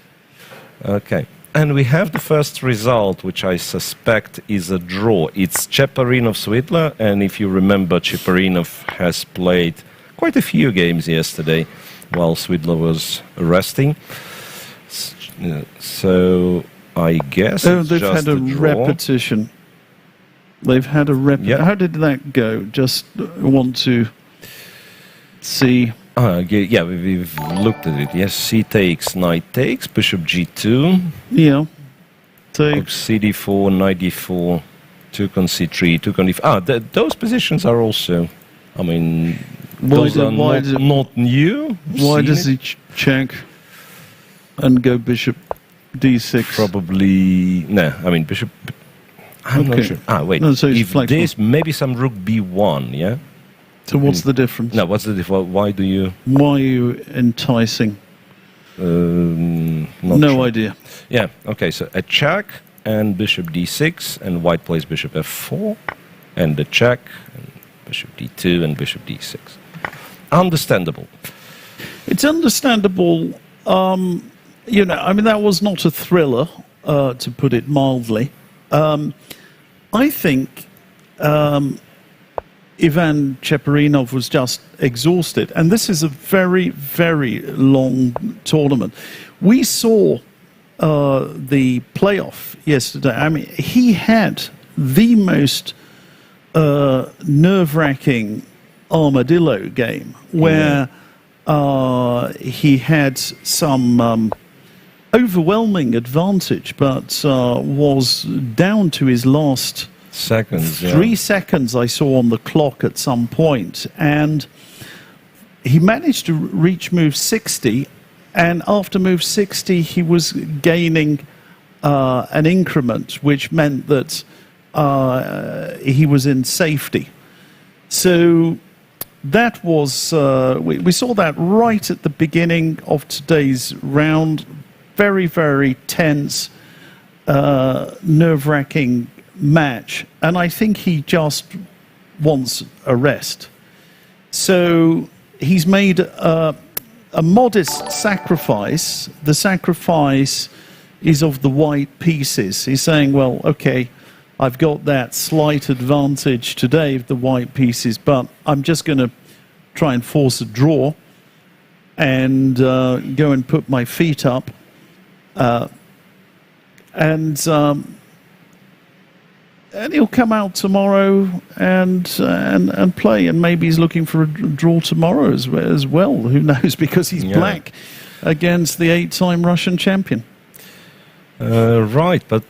Okay. And we have the first result, which I suspect is a draw. It's Cheparinov-Svidler, and if you remember, Cheparinov has played quite a few games yesterday while Svidler was resting. So I guess they've had a repetition. They've had a repetition. How did that go? Just want to see. Yeah, we've looked at it. Yes, C takes, knight takes, bishop G2. Yeah. Take CD4, knight D4, took on C3, took on D4. Those positions are also, I mean, those are not new. Why does he check and go bishop D6? Probably, no, I mean, bishop, I'm not sure. Wait, no, so if this, maybe some rook B1, yeah? So what's the difference? No, what's the difference? Why do you... Why are you enticing? No idea. Yeah, okay, so a check and bishop D6, and white plays bishop F4, and the check, and bishop D2, and bishop D6. Understandable. It's understandable. You know, I mean, that was not a thriller, to put it mildly. I think... Ivan Cheparinov was just exhausted. And this is a very, very long tournament. We saw the playoff yesterday. I mean, he had the most nerve-wracking armadillo game where he had some overwhelming advantage, but was down to his last... seconds. 3 seconds I saw on the clock at some point, and he managed to reach move 60, and after move 60 he was gaining an increment, which meant that he was in safety. So that was we saw that right at the beginning of today's round. Very, very tense, nerve-wracking match, and I think he just wants a rest. So he's made a modest sacrifice. The sacrifice is of the white pieces. He's saying, well, okay, I've got that slight advantage today of the white pieces, but I'm just going to try and force a draw and go and put my feet up and he'll come out tomorrow and play, and maybe he's looking for a draw tomorrow as well. Who knows? Because he's black against the 8-time Russian champion. Right, but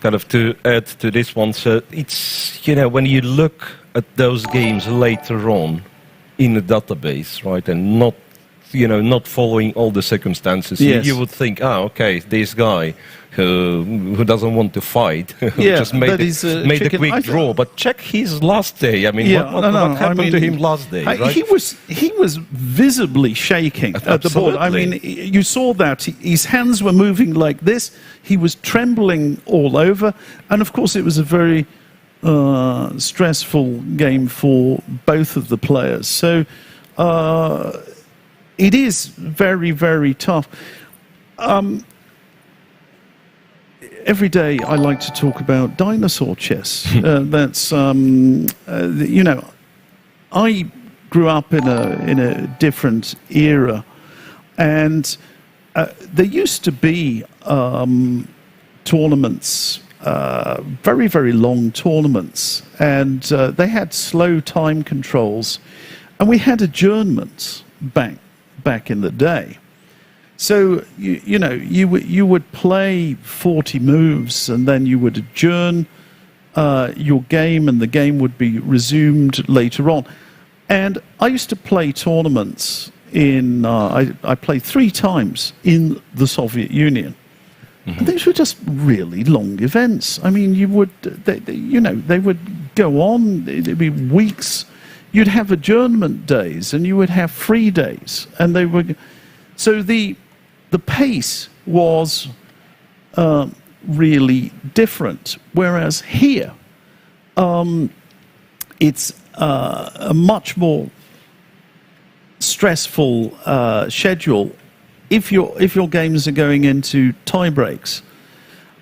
kind of to add to this one, so it's, you know, when you look at those games later on in the database, right, and not following all the circumstances, you would think, okay, this guy who doesn't want to fight, just made a quick draw. But check his last day. I mean, what happened to him last day? Right? He was visibly shaking at the board. I mean, you saw that his hands were moving like this. He was trembling all over, and of course, it was a very stressful game for both of the players. So it is very, very tough. every day I like to talk about dinosaur chess. You know, I grew up in a different era, and there used to be tournaments, very, very long tournaments, and they had slow time controls, and we had adjournments back in the day. So you know, you would play 40 moves, and then you would adjourn your game, and the game would be resumed later on. And I used to play tournaments in. I played 3 times in the Soviet Union. Mm-hmm. And these were just really long events. I mean, you know, they would go on. It'd be weeks. You'd have adjournment days, and you would have free days, and they were. So the pace was really different. Whereas here, it's a much more stressful schedule if your games are going into tie breaks.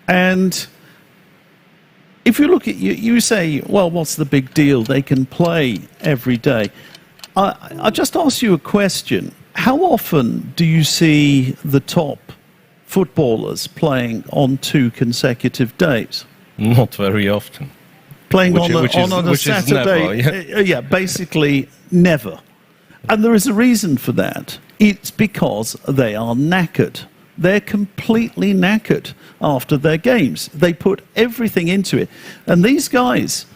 And if you look at you say, well, what's the big deal? They can play every day. I just ask you a question. How often do you see the top footballers playing on 2 consecutive days? Not very often. Playing on a Saturday, never, yeah, basically never. And there is a reason for that. It's because they are knackered. They're completely knackered after their games. They put everything into it. And these guys,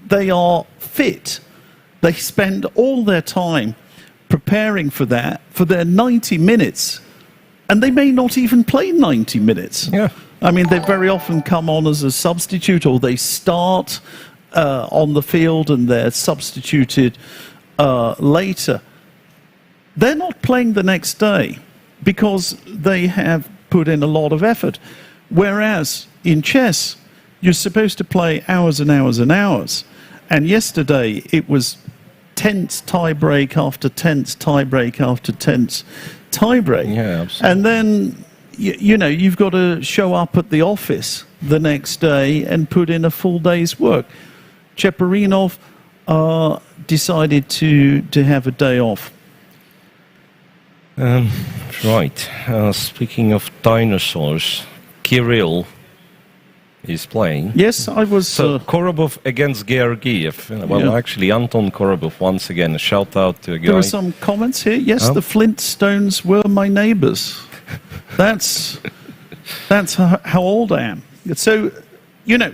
they are fit. They spend all their time preparing for that, for their 90 minutes. And they may not even play 90 minutes. Yeah. I mean, they very often come on as a substitute, or they start on the field and they're substituted later. They're not playing the next day because they have put in a lot of effort. Whereas in chess, you're supposed to play hours and hours and hours. And yesterday, it was tense tie-break after tense tie-break after tense tie-break. Yeah, absolutely. And then, you know, you've got to show up at the office the next day and put in a full day's work. Cheparinov decided to have a day off. Right. Speaking of dinosaurs, Kirill is playing. Yes, I was... So Korobov against Georgiev. Well, Yeah. actually, Anton Korobov, once again, a shout-out to a guy. There are some comments here. Yes, Oh. the Flintstones were my neighbours. That's how old I am. So, you know,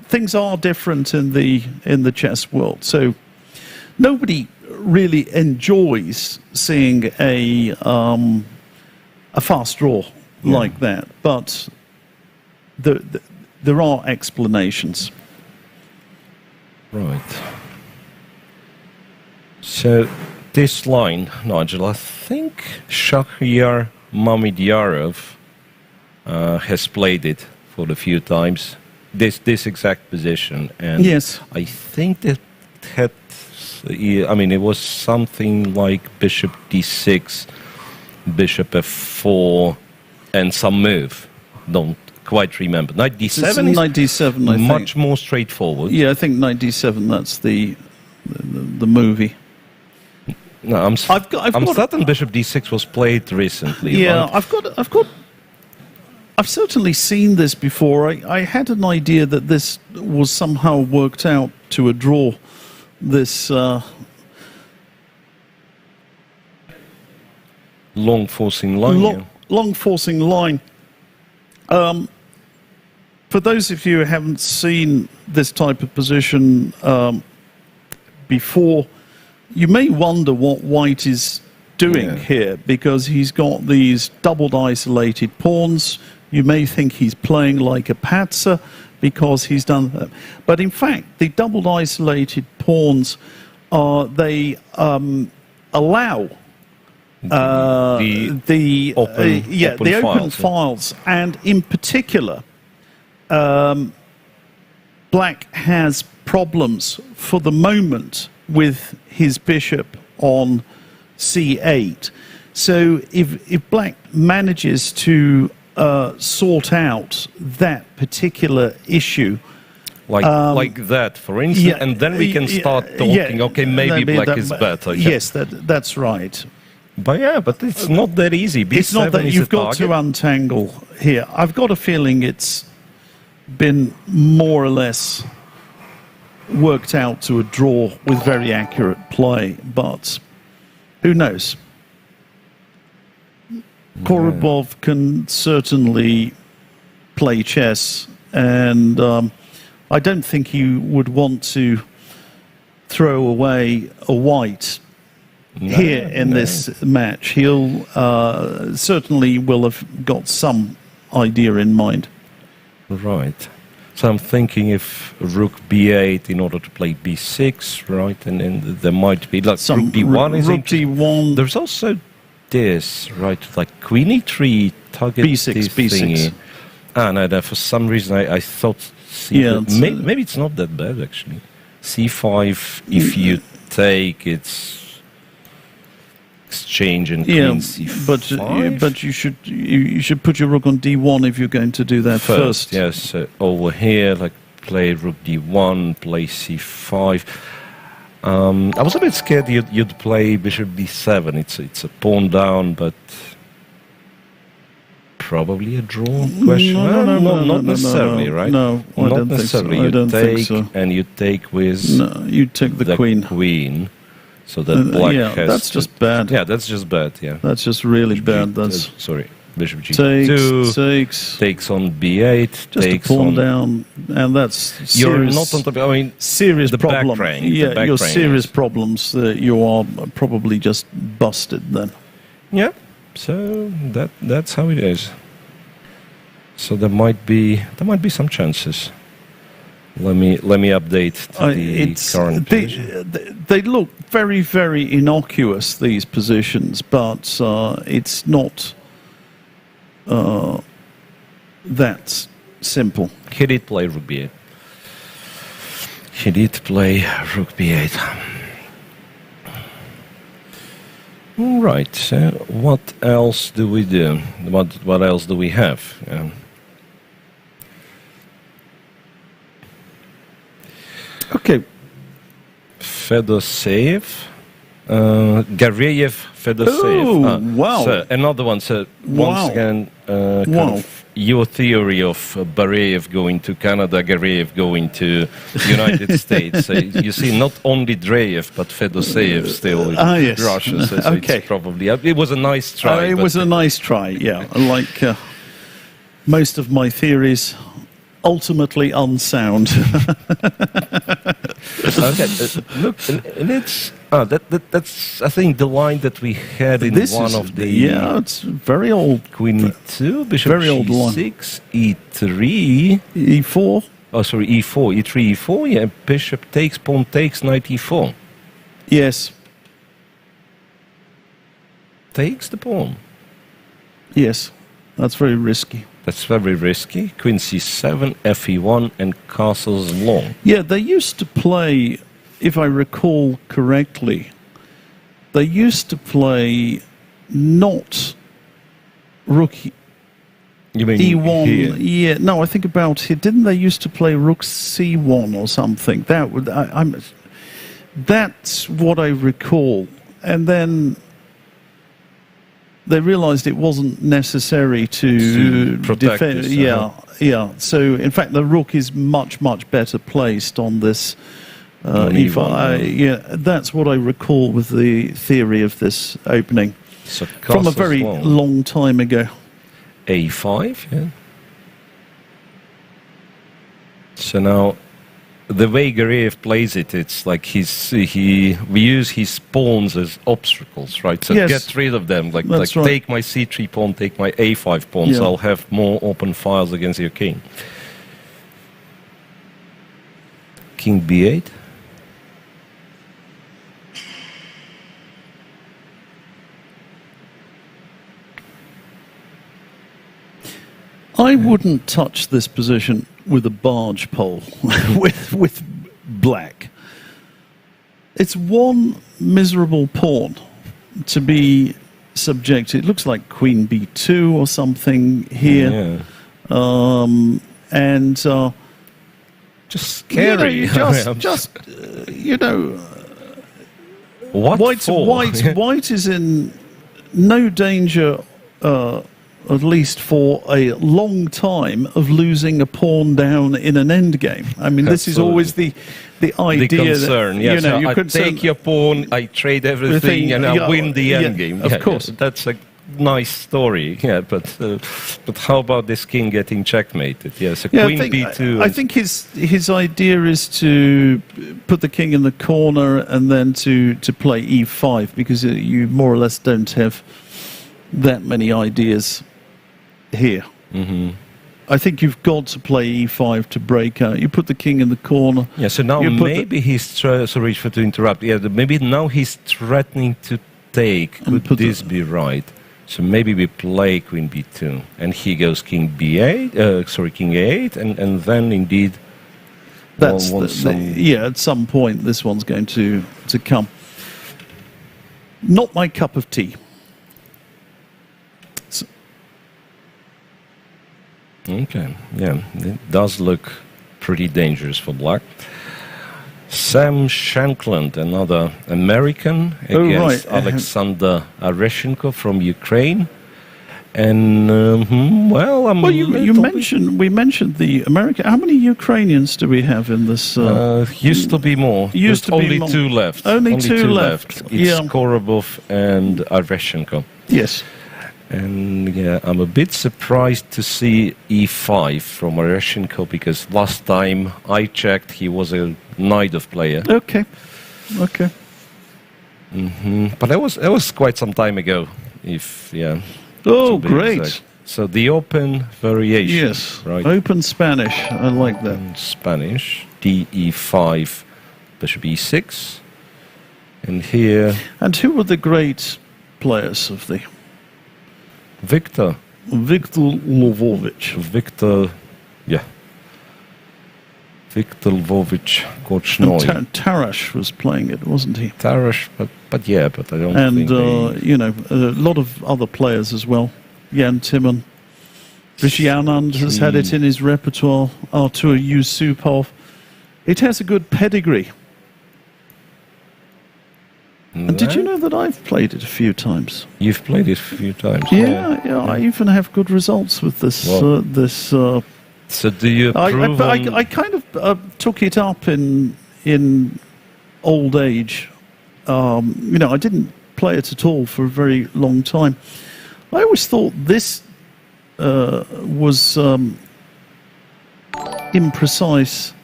things are different in the chess world. So nobody really enjoys seeing a fast draw like that, but there are explanations. Right. So this line, Nigel, I think Shahryar Mamedyarov has played it for a few times. This exact position, and Yes. I think that had. I mean, it was something like bishop d6, bishop f4, and some move. Don't quite remember. Knight d7 It's is knight d7, I think. much more straightforward. Yeah, I think knight d7. That's the movie. No, I'm I've got- certain bishop d6 was played recently. Yeah, right? I've certainly seen this before. I had an idea that this was somehow worked out to a draw. This Long forcing line. yeah. long forcing line. For those of you who haven't seen this type of position before, you may wonder what White is doing here, because he's got these doubled isolated pawns. You may think he's playing like a patzer because he's done that. But in fact, the doubled isolated pawns, they allow the open files, and in particular, Black has problems for the moment with his bishop on c8. So if Black manages to sort out that particular issue. Like that, for instance, yeah, and then we can start talking. Okay, maybe black is better. Yes, that's right. But it's not that easy. B7 it's not that is you've a got target. to untangle here. I've got a feeling it's been more or less worked out to a draw with very accurate play, but who knows? Korobov can certainly play chess, and I don't think he would want to throw away a white here in this match. He'll certainly will have got some idea in mind. Right. So I'm thinking if rook b8 in order to play b6, right, and then there might be like Some rook d1 is rook interesting. d1. There's also this, right, like queen e3 target B6, this B6. thingy. No, for some reason I thought maybe it's not that bad actually. C5 if you take it's exchange and queen c5. But you should put your rook on d1 if you're going to do that first. Yes, over here, like play rook d1, play c5. I was a bit scared you'd play bishop d7. It's a pawn down, but probably a draw question. No, not necessarily, right? No, I not don't necessarily. think so. You take and you take with you take the queen. So that black has that's just bad. Yeah, that's just bad. Yeah, that's just really bad. That's sorry. Bishop g2 takes on b8, just takes a pawn on down, and that's serious, you're not on top. I mean, serious the problem. Back Your serious problems that you are probably just busted then. Yeah, so that's how it is. So there might be some chances. Let me update to the current position. They look very, very innocuous, these positions, but it's not that simple. He did play rook b8. He did play rook b8. Right. So what else do we do? What else do we have? Okay. Fedoseev, Gareev, Fedoseev. Oh, wow. So another one. So once again, kind of your theory of Bareev going to Canada, Gareev going to United States. So you see, not only Dreyev, but Fedoseev still in Russia. So okay. It's probably, it was a nice try. It was a nice try, yeah. Like most of my theories, ultimately unsound. Okay, look, and it's that's I think the line that we had in one of the it's very old. Queen e2, bishop very old line. e6, e3, e4. Oh, sorry, e4, e3, e4. Yeah, bishop takes, pawn takes, knight e4. Yes. Takes the pawn. Yes, that's very risky. That's very risky. Queen c7, fe1, and castles long. Yeah, they used to play, if I recall correctly, they used to play not rook You mean e1. here? Yeah, no, I think about it. Didn't they used to play rook c1 or something? That would that's what I recall. And then they realized it wasn't necessary to protect defend. this, Yeah. So, in fact, the rook is much, much better placed on this e5. Yeah, that's what I recall with the theory of this opening So from a very long time ago. a5, yeah. So now, the way Gareev plays it, it's like we use his pawns as obstacles, right? So get rid of them, like right. Take my c3 pawn, take my a5 pawn, so I'll have more open files against your king. King b8. I wouldn't touch this position with a barge pole with black. It's one miserable pawn to be subject. It looks like Queen B2 or something here. Yeah. And Just scary. You know, What White is in no danger, at least for a long time, of losing a pawn down in an endgame. I mean, this is always the idea. The concern, that, yes. you know, I take your pawn, I trade everything, and I win the endgame. Of course. That's a nice story. Yeah, but how about this king getting checkmated? Yes, queen b2. I think his idea is to put the king in the corner and then to play e5, because you more or less don't have that many ideas here. Mm-hmm. I think you've got to play e5 to break out. You put the king in the corner. Yeah, so now maybe he's sorry to interrupt. Yeah, maybe now he's threatening to take. Could this be right? So maybe we play queen b2, and he goes king b8. King a8, and then indeed. That's at some point this one's going to come. Not my cup of tea. Okay, yeah, it does look pretty dangerous for black. Sam Shankland, another American, against Alexander Areshenko from Ukraine. And we mentioned the American. How many Ukrainians do we have in this? Used to be more. Only two left. Only two left. It's Korobov and Areshenko. Yes. And yeah, I'm a bit surprised to see e5 from Areshenko, because last time I checked, he was a knight of player. Okay. But that was quite some time ago. Oh, great! Exact. So the open variation. Yes, right. Open Spanish. I like that. Spanish. D-e5, bishop e6, and here. And who were the great players of the? Victor Lvovich. Victor Lvovich Korchnoi. Tarash was playing it, wasn't he? Tarash, but I don't think. And a lot of other players as well. Jan Timman, Vishy Anand has had it in his repertoire. Artur Yusupov. It has a good pedigree. And did you know that I've played it a few times? You've played it a few times. Yeah. I even have good results with this. So do you approve? I kind of took it up in old age. I didn't play it at all for a very long time. I always thought this was imprecise.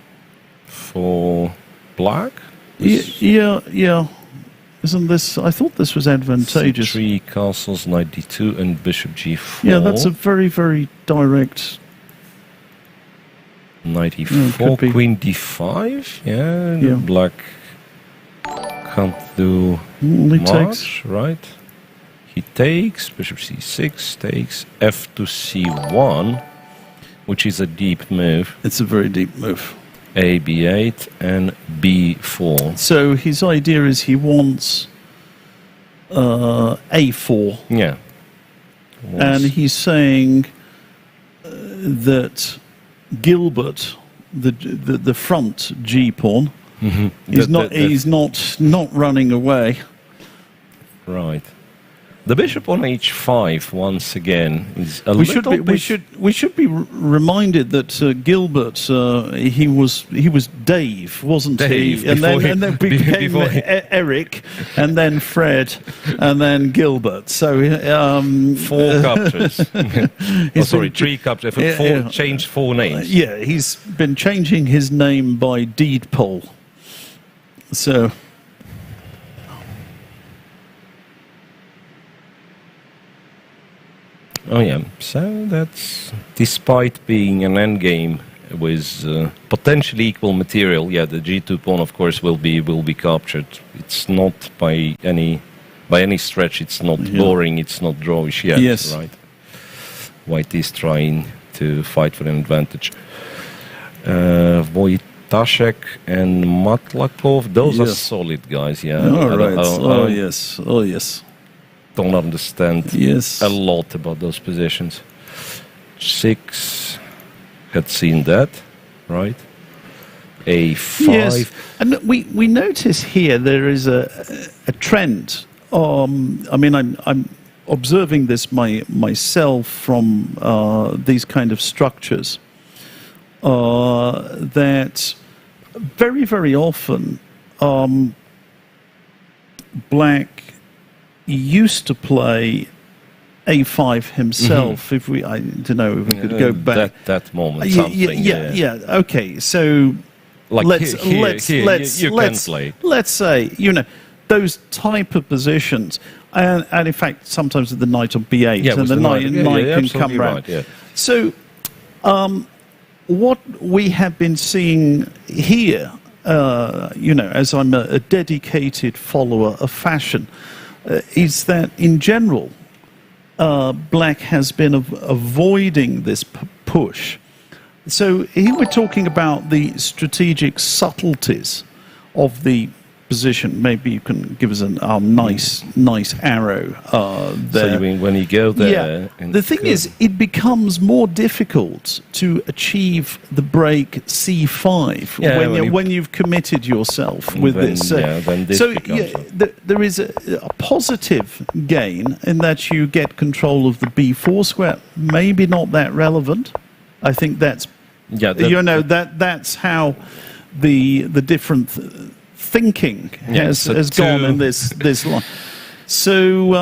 For black? Yeah. Isn't this? I thought this was advantageous. C3 castles, knight d2, and bishop g4. Yeah, that's a very, very direct. Knight e4, queen d5. Yeah. Black can't do much, right? He takes, bishop c6 takes, f to c1, which is a deep move. It's a very deep move. A, b8, and b4. So his idea is he wants a4. Yeah. And he's saying that Gilbert, the front G pawn, he's not running away. Right. The bishop on h5 once again is a we should be reminded that Gilbert he was Dave, wasn't Dave, he? And then became Eric, and then Fred, and then Gilbert. So 4 captures. Three captures. Changed 4 names. Yeah, he's been changing his name by deed poll. So. Oh yeah, so that's, despite being an endgame with potentially equal material, yeah, the g2 pawn of course will be captured. It's not by any stretch, it's not boring, it's not drawish yet, yes. Right? White is trying to fight for an advantage. Wojtaszek and Matlakov, those are solid guys, yeah. All right. Oh yes. don't understand Yes. a lot about those positions. 6 had seen that, right? A5. Yes, and we notice here there is a trend. I mean, I'm observing this myself from these kind of structures, that very, very often Black used to play A5 himself. If I don't know if we could go back that moment, something. Yeah. Okay, so Like let's play. let's say those type of positions, and in fact sometimes the knight on B8 and the knight can come round. Right, yeah. So what we have been seeing here, as I'm a dedicated follower of fashion, is that in general, Black has been avoiding this push. So here we're talking about the strategic subtleties of the position. Maybe you can give us a nice arrow there. So you mean when you go there? Yeah. The thing is, it becomes more difficult to achieve the break C5 when you've committed yourself with this. Then this becomes there is a positive gain in that you get control of the B4 square. Maybe not that relevant. I think that's that's how the different thinking has gone in this line. So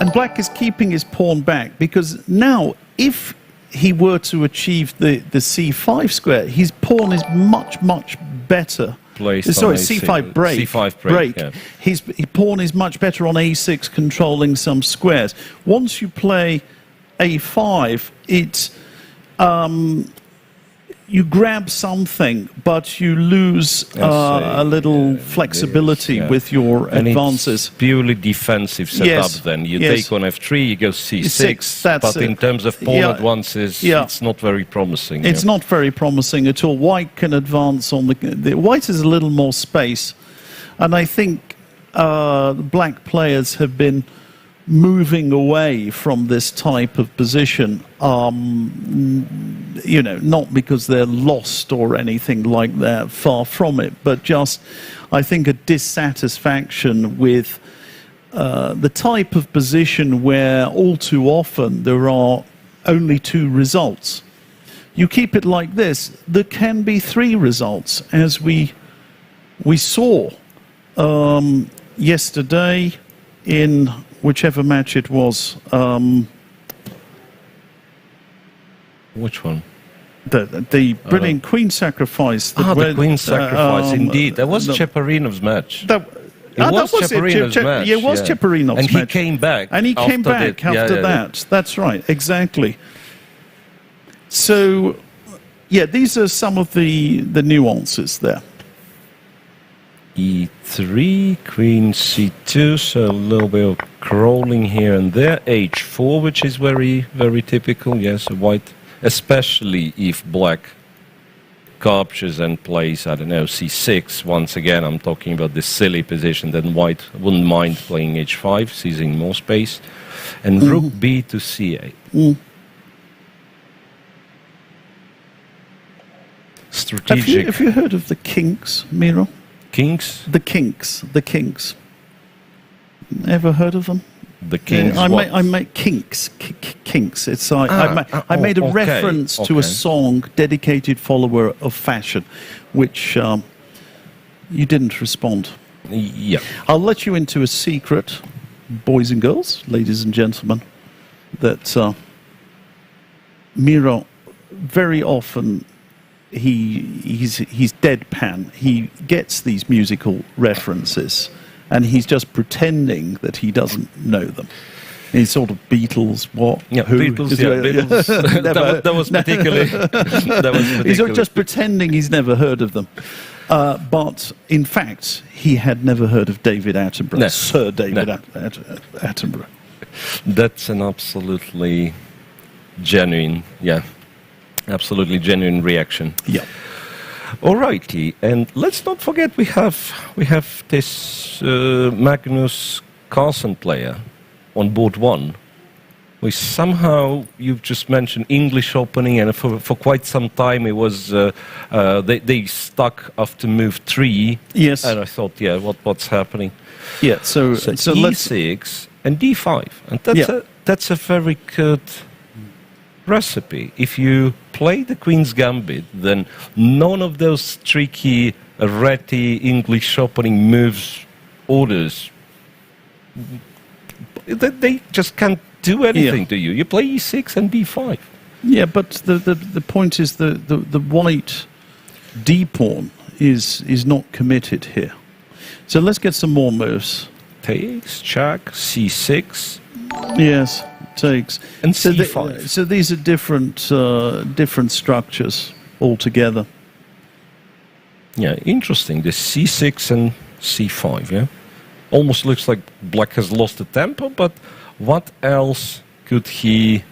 and Black is keeping his pawn back, because now if he were to achieve the C5 square, his pawn is much better. Sorry, C5 break. C5 break. Yeah. His pawn is much better on A6, controlling some squares. Once you play A5, it's you grab something, but you lose a little flexibility with your advances. It's purely defensive setup. Then you take on F3, you go C6. But in terms of pawn advances, it's not very promising. It's not very promising at all. White can advance on the white is a little more space, and I think Black players have been moving away from this type of position, not because they're lost or anything like that, far from it, but just, I think, a dissatisfaction with the type of position where all too often there are only 2 results. You keep it like this, there can be 3 results, as we saw yesterday in whichever match it was. Which one? The brilliant queen sacrifice. The queen sacrifice, indeed. That was Cheparinov's match. It was Cheparinov's match. Yeah, it was Cheparinov's match. And he came back. And he came back after that. That's right, exactly. So, these are some of the nuances there. E3, queen C2, so a little bit of crawling here and there. H4, which is very, very typical. Yes, white, especially if Black captures and plays, I don't know, C6. Once again, I'm talking about this silly position. Then White wouldn't mind playing H5, seizing more space. And Rook B to C8. Strategic. Have you heard of the kinks, Miro? Kinks? The kinks. Ever heard of them? The kinks. I make kinks. It's I made a reference to a song, dedicated follower of fashion, which you didn't respond. Yeah. I'll let you into a secret, boys and girls, ladies and gentlemen, that Miro very often. He's deadpan. He gets these musical references, and he's just pretending that he doesn't know them. He's sort of Beatles. What? Yeah, who? Beatles. That was particularly. He's just pretending he's never heard of them. But in fact, he had never heard of David Attenborough, Sir David Attenborough. That's an absolutely genuine, absolutely genuine reaction. Yeah. All righty, and let's not forget we have this Magnus Carlsen player on board one, we somehow, you've just mentioned English opening, and for quite some time it was, they stuck after move 3. Yes. And I thought, yeah, what's happening? Yeah, so E6 and D5. And that's a very good recipe. If you play the Queen's Gambit, then none of those tricky, ratty English opening moves, orders, they just can't do anything to you. You play E6 and D5. Yeah, but the point is the white D pawn is not committed here. So let's get some more moves. Takes, check, C6. Yes, takes. And C5. So these are different structures altogether. Yeah, interesting. The C6 and C5, yeah? Almost looks like black has lost the tempo, but what else could he...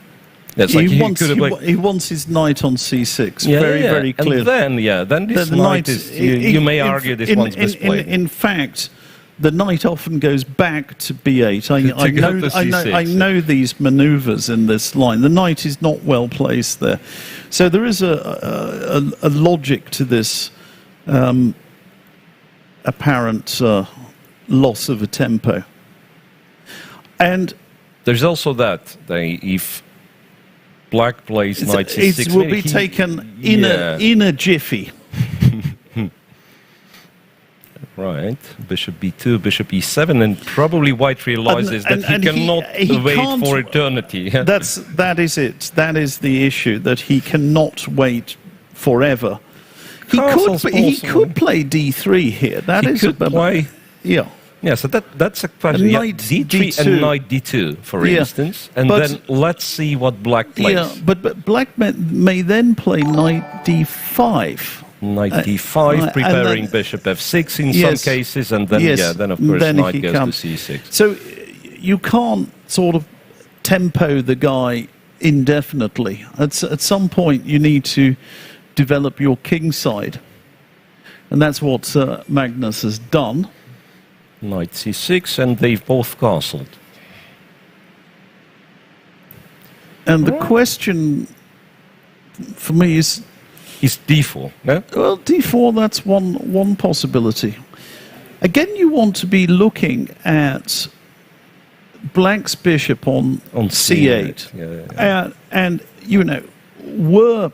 He wants his knight on C6, very clear. And then this knight is... You may argue this one's misplayed. In fact, the knight often goes back to B8. I know these maneuvers in this line. The knight is not well placed there. So there is a logic to this apparent loss of a tempo. And there's also that if black plays knight C6, it will be taken in a jiffy. Right, bishop b2, bishop e7, and probably white realizes that he cannot wait for eternity. That is it. That is the issue, that he cannot wait forever. He could play d3 here. That is a play. Yeah. Yeah, so that's a question. Knight d3 d2. and knight d2, for instance, and then let's see what black plays. Yeah, but black may then play knight d5. Knight d5, preparing bishop f6 in some cases, and then then of course knight goes to c6. So you can't sort of tempo the guy indefinitely. At some point, you need to develop your king side, and that's what Magnus has done. Knight c6, and they've both castled. And the question for me is d4, no? Well, d4, that's one possibility. Again, you want to be looking at black's bishop on c8. And, you know, were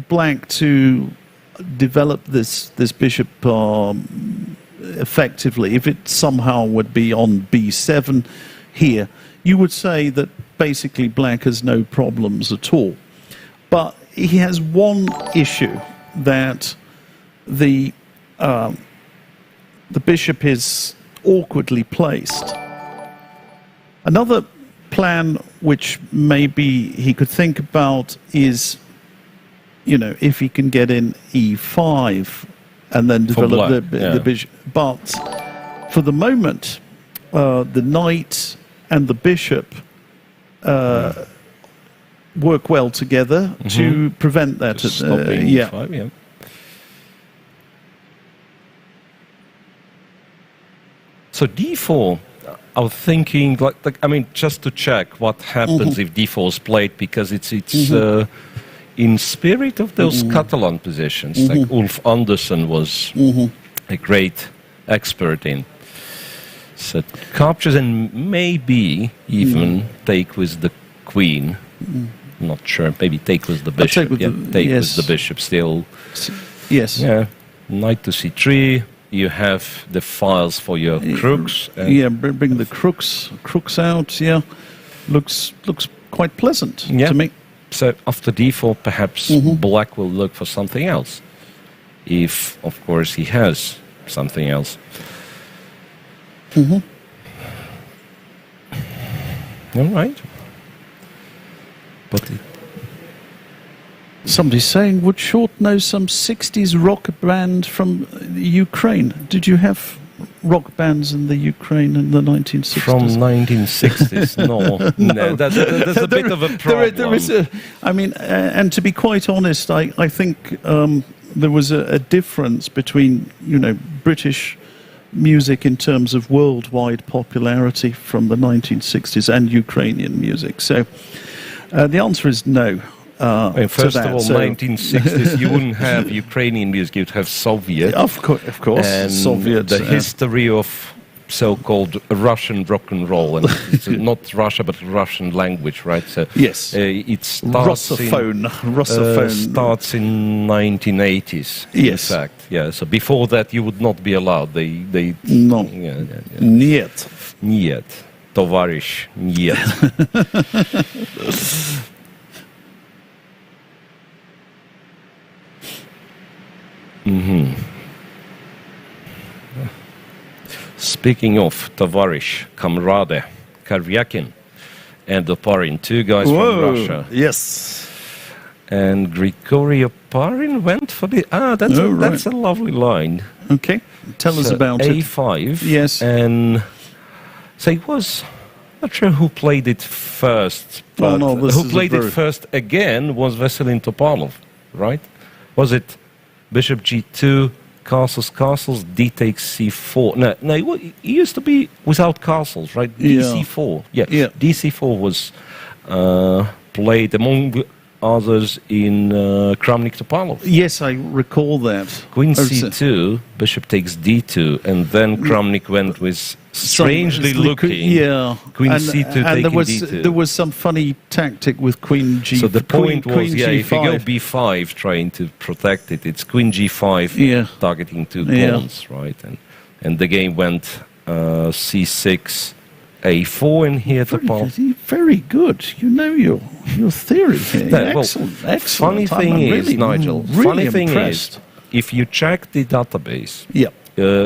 black to develop this bishop effectively, if it somehow would be on b7 here, you would say that basically black has no problems at all. But he has one issue, that the bishop is awkwardly placed. Another plan which maybe he could think about is, you know, if he can get in e5 and then develop the bishop. But for the moment, the knight and the bishop work well together to prevent that. E5, So d4, I was thinking, like I mean, just to check what happens if d4 is played, because it's in spirit of those Catalan positions, like Ulf Andersson was a great expert in. So captures and maybe even take with the queen. Not sure. Maybe take with the bishop. With the bishop still. Yes. Yeah. Knight to c3. You have the files for your crooks. Bring the crooks out. Yeah, looks quite pleasant to me. So after d4, perhaps black will look for something else, if of course he has something else. All right. But somebody's saying, would Short know some 60s rock band from Ukraine? Did you have rock bands in the Ukraine in the 1960s? From 1960s? No. There's a bit of a problem. There is and to be quite honest, I think there was a difference between, you know, British music in terms of worldwide popularity from the 1960s and Ukrainian music? So the answer is no. First of all, 1960s, you wouldn't have Ukrainian music, you'd have Soviet. Of course, and Soviet. The history of so-called Russian rock and roll, and it's not Russia but Russian language, right? So yes, it starts Russophone starts in 1980s. Yes, in fact, yeah. So before that, you would not be allowed. They no, Niet, товарищ, нет. Speaking of товарищ, comrade, Karyakin and Oparin, two guys from Russia. Yes. And Grigory Oparin went for the... that's a lovely line. Okay, tell us about A5, it. A5. Yes. And so it was... Not sure who played it first, but who played it first again was Vasilin Topalov, right? Was it Bishop G2, castles, D takes C4? No, it used to be without castles, right? DC4. Yeah. DC4 was played among others in Kramnik Topalov. Yes, I recall that. Queen C2, Bishop takes D2, and then Kramnik went with strangely looking. Queen C2 taking D2. There was some funny tactic with Queen G5. So the point was, if you go B5 trying to protect it, it's Queen G5 targeting two pawns, right? And the game went C6, A4, and here very good. You know your theory here. Excellent. Funny thing is, Nigel, funny thing is, if you check the database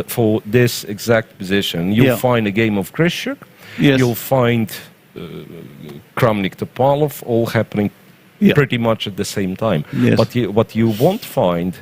for this exact position, you'll find a game of Kryshchuk, you'll find Kramnik Topalov all happening pretty much at the same time. But what you won't find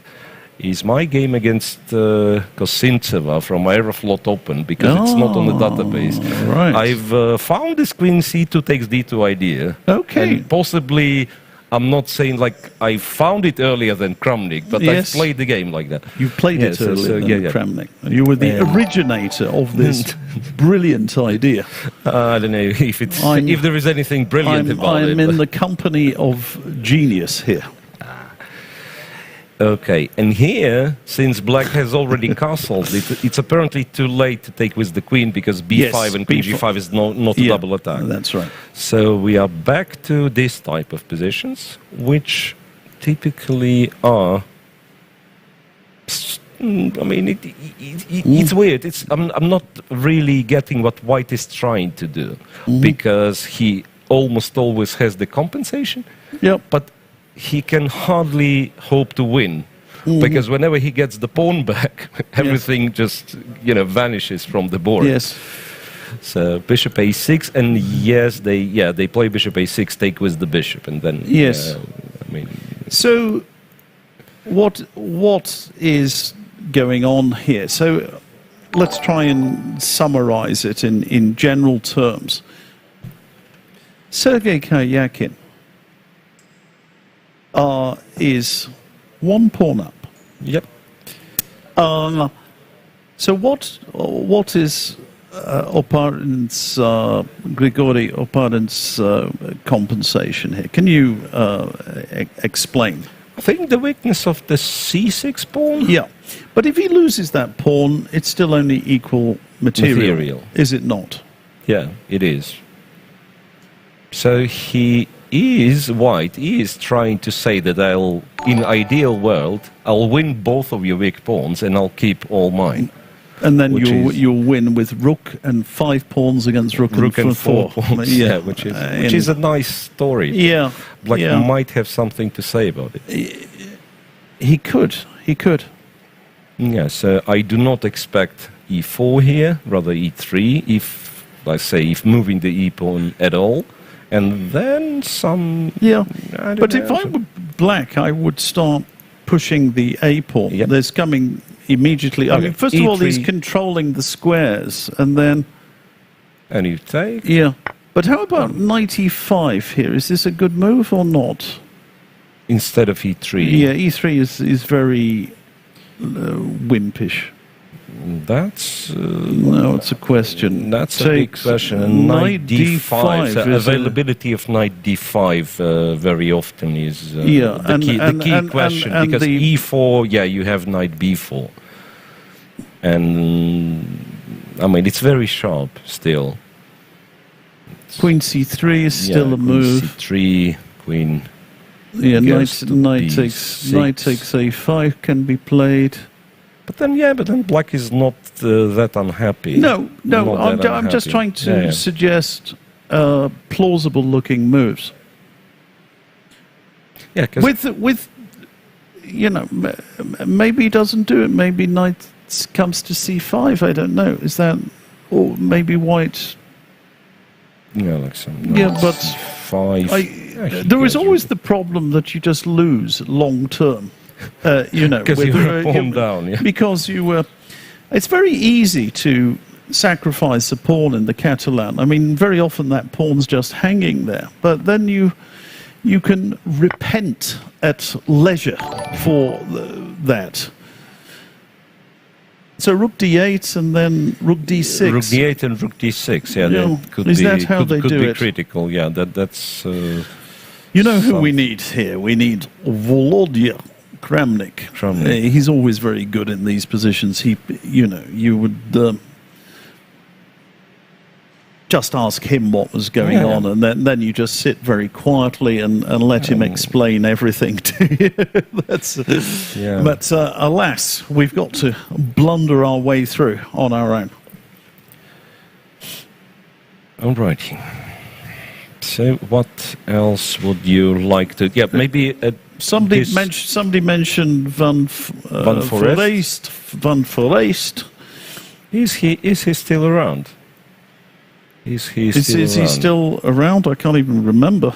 is my game against Kosintseva from Aeroflot Open, because it's not on the database. Right. I've found this Queen C2 takes D2 idea. Okay. And possibly, I'm not saying like I found it earlier than Kramnik, but I've played the game like that. You played it earlier than Kramnik. You were the originator of this brilliant idea. I don't know if there is anything brilliant about it. I'm in the company of genius here. Okay, and here, since black has already castled, it's apparently too late to take with the queen, because b5 and queen g5 is not a double attack. That's right. So we are back to this type of positions, which typically are... I mean, it's weird. I'm not really getting what white is trying to do, because he almost always has the compensation, but he can hardly hope to win, because whenever he gets the pawn back, everything just vanishes from the board. Yes. So bishop a6, and they play bishop a6, take with the bishop, and then So what is going on here? So let's try and summarize it in general terms. Sergei Karyakin is one pawn up. Yep. So what is Grigory Oparin's compensation here? Can you explain? I think the weakness of the c6 pawn. Yeah, but if he loses that pawn, it's still only equal material. Is it not? Yeah, it is. So he is trying to say that in ideal world, I'll win both of your weak pawns and I'll keep all mine. And then you'll win with rook and 5 pawns against rook and 4 pawns. Yeah, which is a nice story. Yeah, Black might have something to say about it. He could. Yeah, so I do not expect e4 here, rather e3. If moving the e pawn at all. And then some... Yeah, but if I were black, I would start pushing the A pawn. Yep. There's coming immediately... I mean, first of all, he's controlling the squares, and then... And you take... Yeah. But how about knight e5 here? Is this a good move or not? Instead of e3? Yeah, e3 is very wimpish. That's No, it's a question. That's a big question. And knight d5, the availability of knight d5 very often is the key question. Because e4, you have knight b4. And, I mean, it's very sharp still. Queen c3 is still a move. c3, queen... Yeah, knight takes a5 can be played. But then black is not that unhappy. No, I'm just trying to suggest plausible-looking moves. Yeah, with maybe he doesn't do it. Maybe knight comes to c5. I don't know. Is that, or maybe white? Like some. But c5. there is always the problem that you just lose long term. Because you were pawn down. Yeah. Because you were. It's very easy to sacrifice a pawn in the Catalan. I mean, very often that pawn's just hanging there. But then you can repent at leisure for that. So rook d8 and then rook d6. Rook d8 and rook d6. Yeah, that could is be, that how they could do be it? critical. Yeah, that's. You know who we need here? We need Volodya Kramnik. He's always very good in these positions. You would just ask him what was going on, and then you just sit very quietly and let him explain everything to you. But alas, we've got to blunder our way through on our own. All right. So, what else would you like to? Yeah, maybe somebody mentioned Van Foreest. Van Foreest. Is he still around? Is he still around? I can't even remember.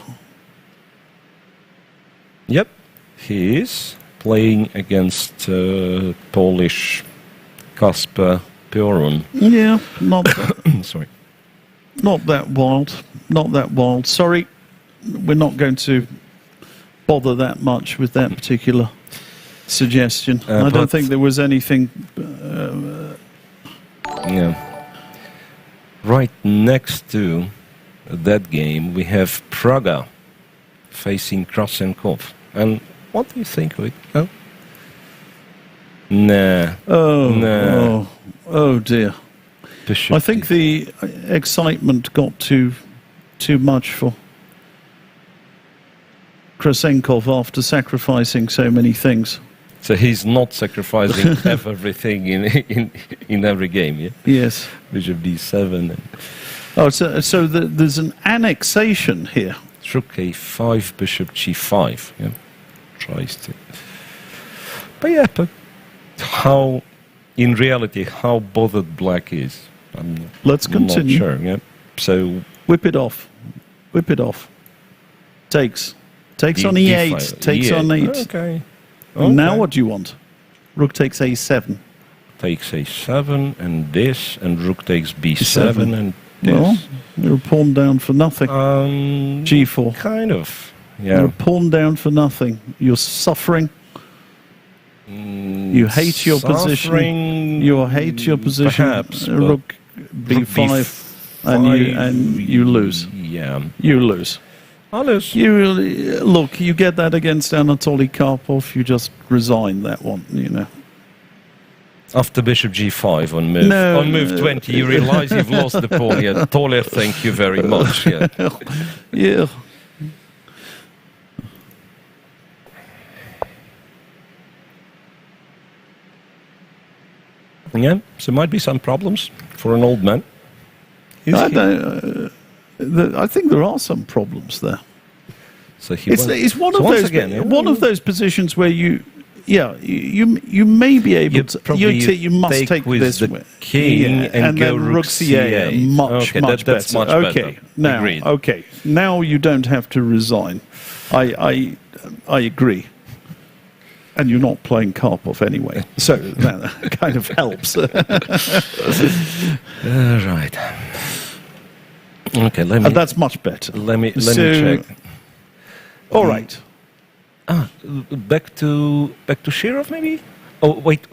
Yep, he is playing against Polish Kasper Piorun. Yeah, not sorry. Not that wild. Not that wild. Sorry, we're not going to bother that much with that particular suggestion. I don't think there was anything. Right next to that game, we have Praga facing Krasenkov. And what do you think of it? Oh? Nah. Oh dear. I think the excitement got too much for Krasenkov after sacrificing so many things. So he's not sacrificing everything in every game, yeah? Yes. Bishop d7. So there's an annexation here. Rook a5, bishop g5. Yeah, tries to. But how, in reality, how bothered black is, Let's continue. Not sure. Yeah. So whip it off. Takes on e8. D5. Takes E8. on e8. Okay. Now what do you want? Rook takes a7. Takes a7 and this, and rook takes b7 and this. Well, you're a pawn down for nothing. G4. Kind of. Yeah. You're a pawn down for nothing. You're suffering. You hate your position. You hate your position. Perhaps. Rook b5, and you lose. Yeah. You lose. I lose. You get that against Anatoly Karpov, you just resign that one, After bishop g5 on move 20, you realize you've lost the pawn. Yeah, Toller, thank you very much. Yeah. Yeah. Yeah, so there might be some problems for an old man. I think there are some problems there. So it's one of those one of those positions where you may be able to. You must take with this the king and go then rook c8. Much that's better. much okay, better. now Agreed. okay, now you don't have to resign. I agree. And you're not playing Karpov anyway, so that kind of helps. Right. Okay, that's much better. Let me check. All right. Back to Shirov maybe. Oh wait.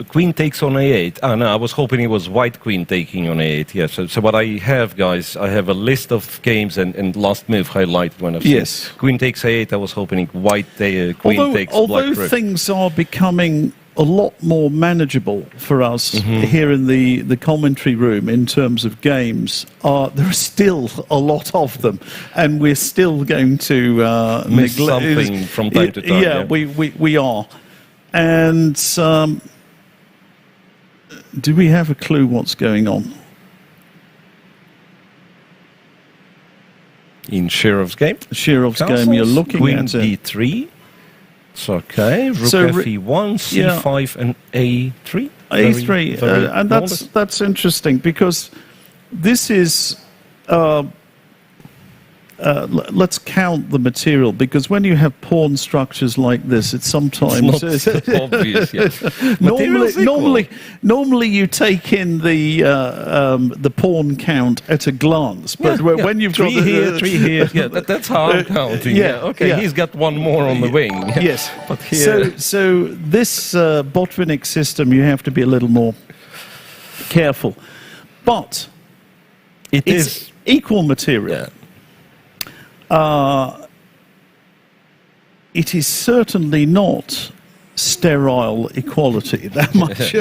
queen takes on a8. Ah, no, I was hoping it was white queen taking on a8. Yeah, so what I have, guys, I have a list of games and last move highlighted when I've seen queen takes a8. I was hoping white queen takes black. Although things are becoming a lot more manageable for us here in the commentary room in terms of games, there are still a lot of them, and we're still going to miss something from time to time. Yeah, we are. And do we have a clue what's going on? In Shirov's game? Shirov's game, you're looking Queen at it. d3. It's okay. Rook f1, c5, and a3. A3, and that's interesting because this is. Let's count the material, because when you have pawn structures like this, it's sometimes it's not so obvious. Yeah. normally you take in the pawn count at a glance, but when you've three got here, three here, yeah, that's how I'm counting. He's got one more on the wing. Yes, but here, so this Botvinnik system, you have to be a little more careful, but it's equal material. Yeah. It is certainly not sterile equality, that much.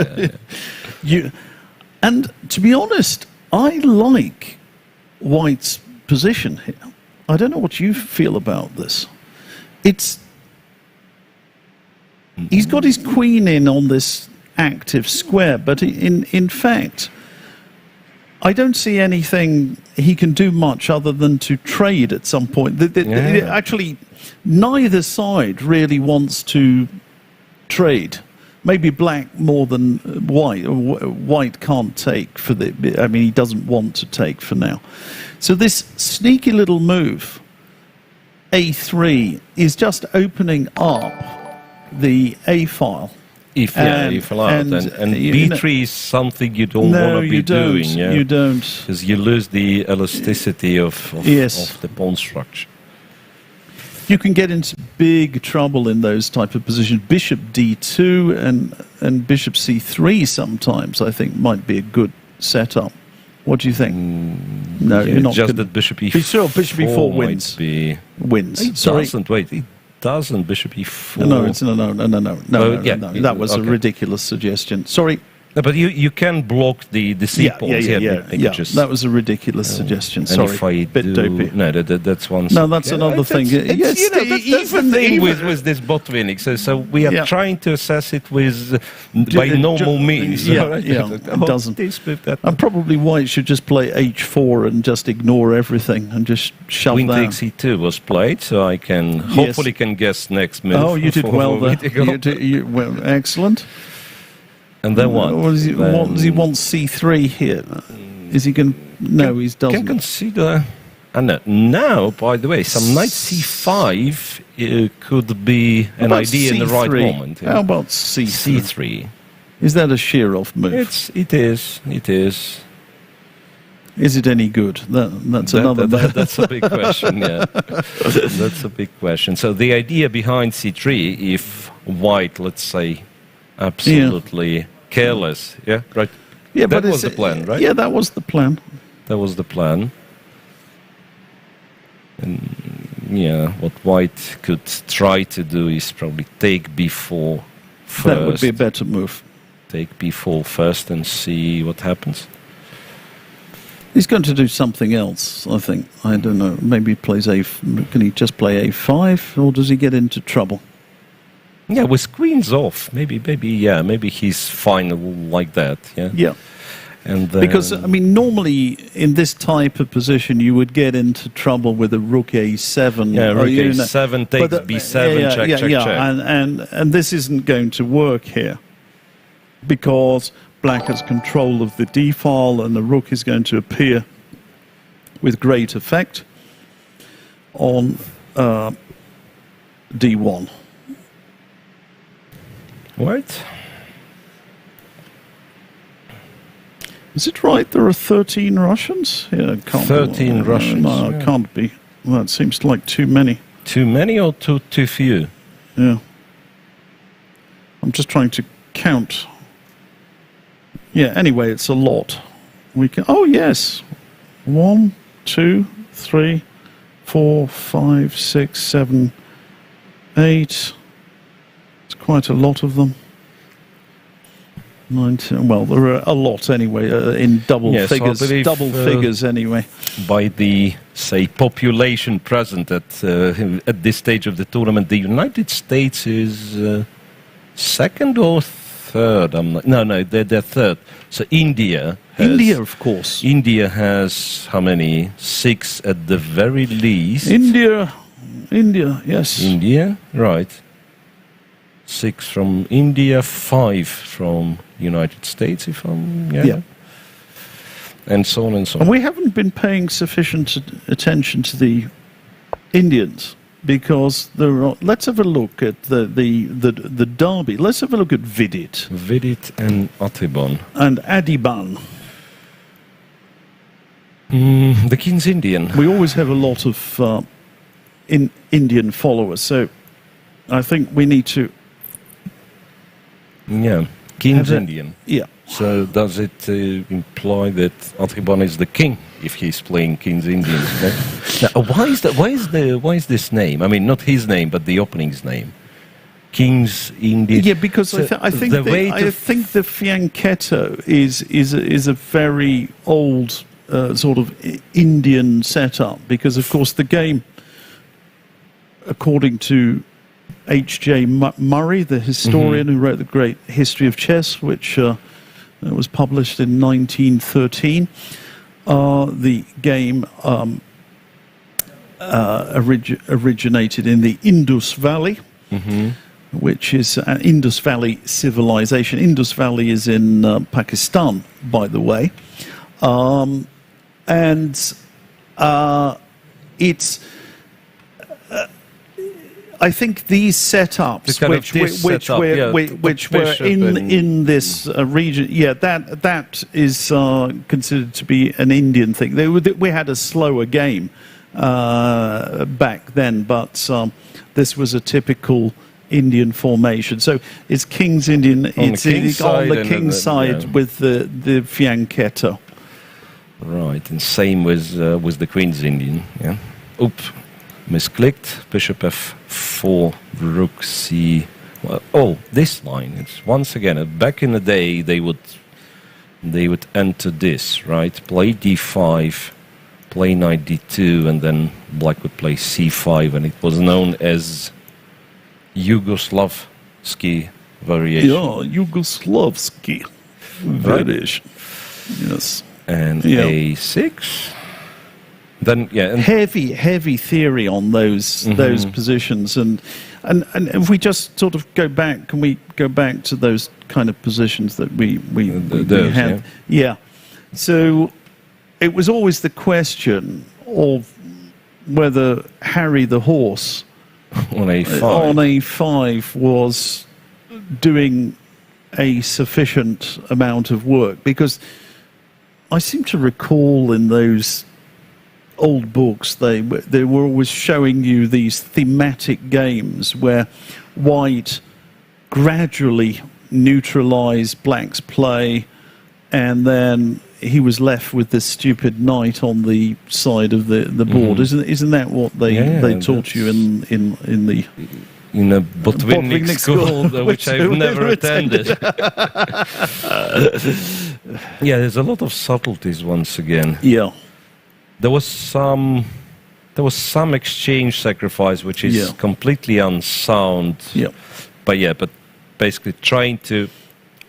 And to be honest, I like White's position here. I don't know what you feel about this. He's got his queen in on this active square, but in fact, I don't see anything he can do much other than to trade at some point. Actually, neither side really wants to trade. Maybe black more than white. White can't take for I mean, he doesn't want to take for now. So this sneaky little move, a3, is just opening up the A file. If allowed, and b3 is something you don't want to be doing. Yeah? You don't, because you lose the elasticity of the pawn structure. You can get into big trouble in those type of positions. Bishop d2 and bishop c3 sometimes, I think, might be a good setup. What do you think? No, you're not. Just that bishop e4. Bishop e4 wins. Wins. It doesn't. Wait. Doesn't bishop e4? No. That was a ridiculous suggestion. Sorry. No, but you can block the c pawns. That was a ridiculous suggestion. Sorry, bit dopey. No, that's one. No, that's another thing. Yes, that's the thing with this Botvinnik. So we are trying to assess it by normal means. It doesn't. And probably White should just play h4 and just ignore everything and just shove Queen down. takes e2 was played, so I can hopefully can guess next move. Oh, you did well there. Well, excellent. And then what? Does he want c3 here? Is he going? No, he doesn't. Can consider. And now, by the way, some knight c5 could be an idea in the right moment. How about c3? C3. Is that a Shirov move? It is. Is it any good? That's another. That's a big question. Yeah, that's a big question. So the idea behind c3, if White, let's say, absolutely careless. Yeah, right. Yeah, that was the plan, right? Yeah, that was the plan. That was the plan. And what White could try to do is probably take b4 first. That would be a better move. Take b4 first and see what happens. He's going to do something else, I think. I don't know. Maybe he plays can he just play a5, or does he get into trouble? Yeah, with queens off, maybe he's fine like that. Yeah. And then, because I mean, normally in this type of position, you would get into trouble with a rook a7. Yeah, rook a7 takes b7, check. And this isn't going to work here because black has control of the d file, and the rook is going to appear with great effect on d1. Right. Is it right there are 13 Russians? Yeah, it can't 13 be. Russians? No, it can't be. Well, it seems like too many. Too many or too few? Yeah. I'm just trying to count. Yeah, anyway, it's a lot. We can. Oh, yes. 1, 2, 3, 4, 5, 6, 7, 8. It's quite a lot of them. 19. Well, there are a lot anyway, in double figures. Double figures anyway. By the, say, population present at this stage of the tournament, the United States is second or third? No, they're third. So India, of course. India has how many? 6 at the very least. India, yes. India, right. 6 from India, 5 from United States, if I'm... Yeah. And so on and so on. And we haven't been paying sufficient attention to the Indians because there are... Let's have a look at the derby. Let's have a look at Vidit. Vidit and Atibon. And Adiban. The King's Indian. We always have a lot of Indian followers, so I think we need to... Yeah, King's Indian. Yeah. So does it imply that Atibon is the king if he's playing King's Indian? Now, why is this name? I mean, not his name, but the opening's name. King's Indian. Yeah, because so I think the fianchetto is a very old sort of Indian setup because, of course, the game, according to H.J. Murray, the historian who wrote the great history of chess, which was published in 1913. The game originated in the Indus Valley, which is an Indus Valley civilization. Indus Valley is in Pakistan, by the way. It's... I think these setups, which were in this region, that is considered to be an Indian thing. We had a slower game back then, but this was a typical Indian formation. So it's King's Indian. It's on the king's side with the fianchetto. Right, and same with the Queen's Indian. Yeah. Oops. Misclicked, bishop f4, rook c. Well, this line. It's once again back in the day they would enter this, right? Play d5, play knight d2, and then black would play c5, and it was known as Yugoslavsky variation. Yeah, Yugoslavsky variation. Yes. And a6. Then and heavy theory on those positions, and if we just sort of go back, can we go back to those kind of positions that we had? Yeah. So it was always the question of whether Harry the horse on A5 was doing a sufficient amount of work, because I seem to recall in those old books they were always showing you these thematic games where white gradually neutralized black's play, and then he was left with this stupid knight on the side of the board. Isn't that what they taught you in a Botvinnik school, which I've never attended? Yeah, there's a lot of subtleties once again. Yeah. There was some exchange sacrifice which is completely unsound. Yeah. But basically trying to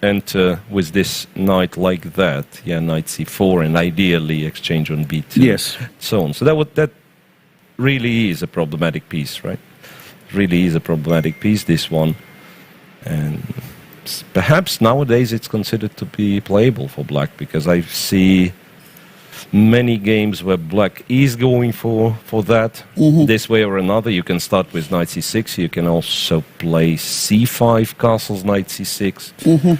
enter with this knight like that, knight c4, and ideally exchange on b2. Yes. So on. So that really is a problematic piece, right? Really is a problematic piece, this one. And perhaps nowadays it's considered to be playable for black, because I see many games where black is going for that this way or another. You can start with knight c6. You can also play c5 castles, knight c6.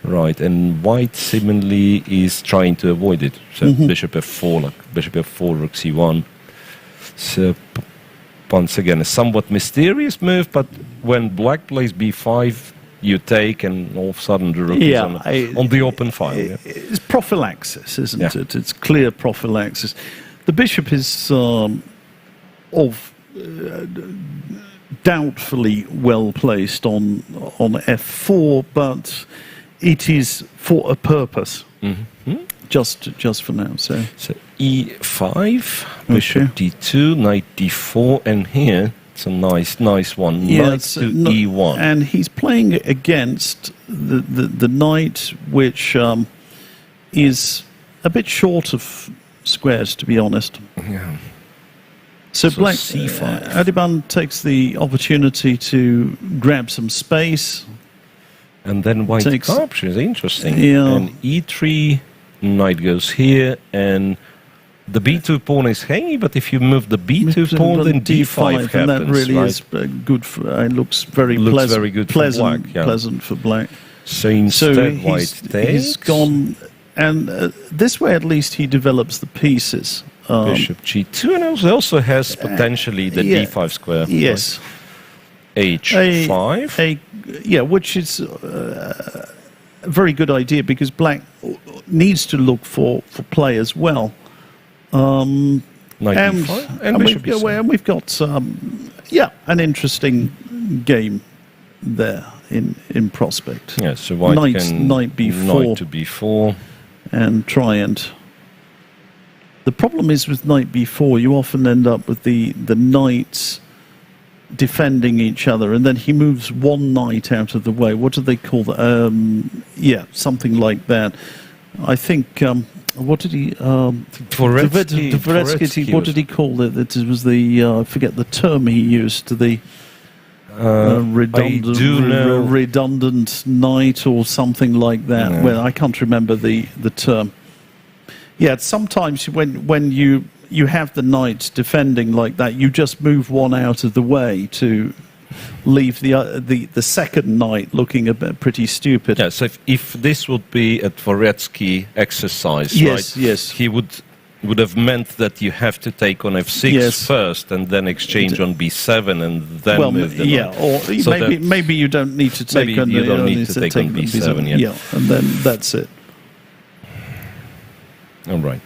Right, and white seemingly is trying to avoid it. So bishop f4, rook c1. So once again, a somewhat mysterious move, but when black plays b5, you take, and all of a sudden the rook is on the open file. Yeah. It's prophylaxis, isn't Yeah. it? It's clear prophylaxis. The bishop is doubtfully well placed on f4, but it is for a purpose. Just for now. So e5, bishop d2, knight d4, and here it's a nice one. Knight to e1, and he's playing against the knight, which is a bit short of squares, to be honest. Yeah. So black c5. Adiban takes the opportunity to grab some space, And then white captures. Interesting. Yeah. And e3, knight goes here, and the b2 pawn is hanging. But if you move the b2 pawn, then d5 happens. And that really right? is good. Looks very Looks pleasant. very good for pleasant, black, yeah. pleasant for black. So instead, white takes. He's gone, and this way at least he develops the pieces. Bishop g2, and also has potentially the d5 square. Yes. h5. Which is a very good idea, because black needs to look for play as well. Knight d5 and bishop b7. And we've got an interesting game there in prospect. Yeah, so white can knight b4, knight to b4, and try and. The problem is with knight b4, you often end up with the knights defending each other, and then he moves one knight out of the way. What do they call that? Something like that. I think. What did he? Dvoretsky. What did he call it? It was the I forget the term he used to the redundant knight or something like that. Yeah. Well, I can't remember the term. Yeah, sometimes when you have the knight defending like that, you just move one out of the way to leave the second knight looking a bit pretty stupid. Yeah, so if this would be a Dvoretsky exercise, yes, right? Yes. He would have meant that you have to take on f6 first, and then exchange on b7, and then move the knight. Or so maybe you don't need to take on b7. Yeah, and then that's it. All right.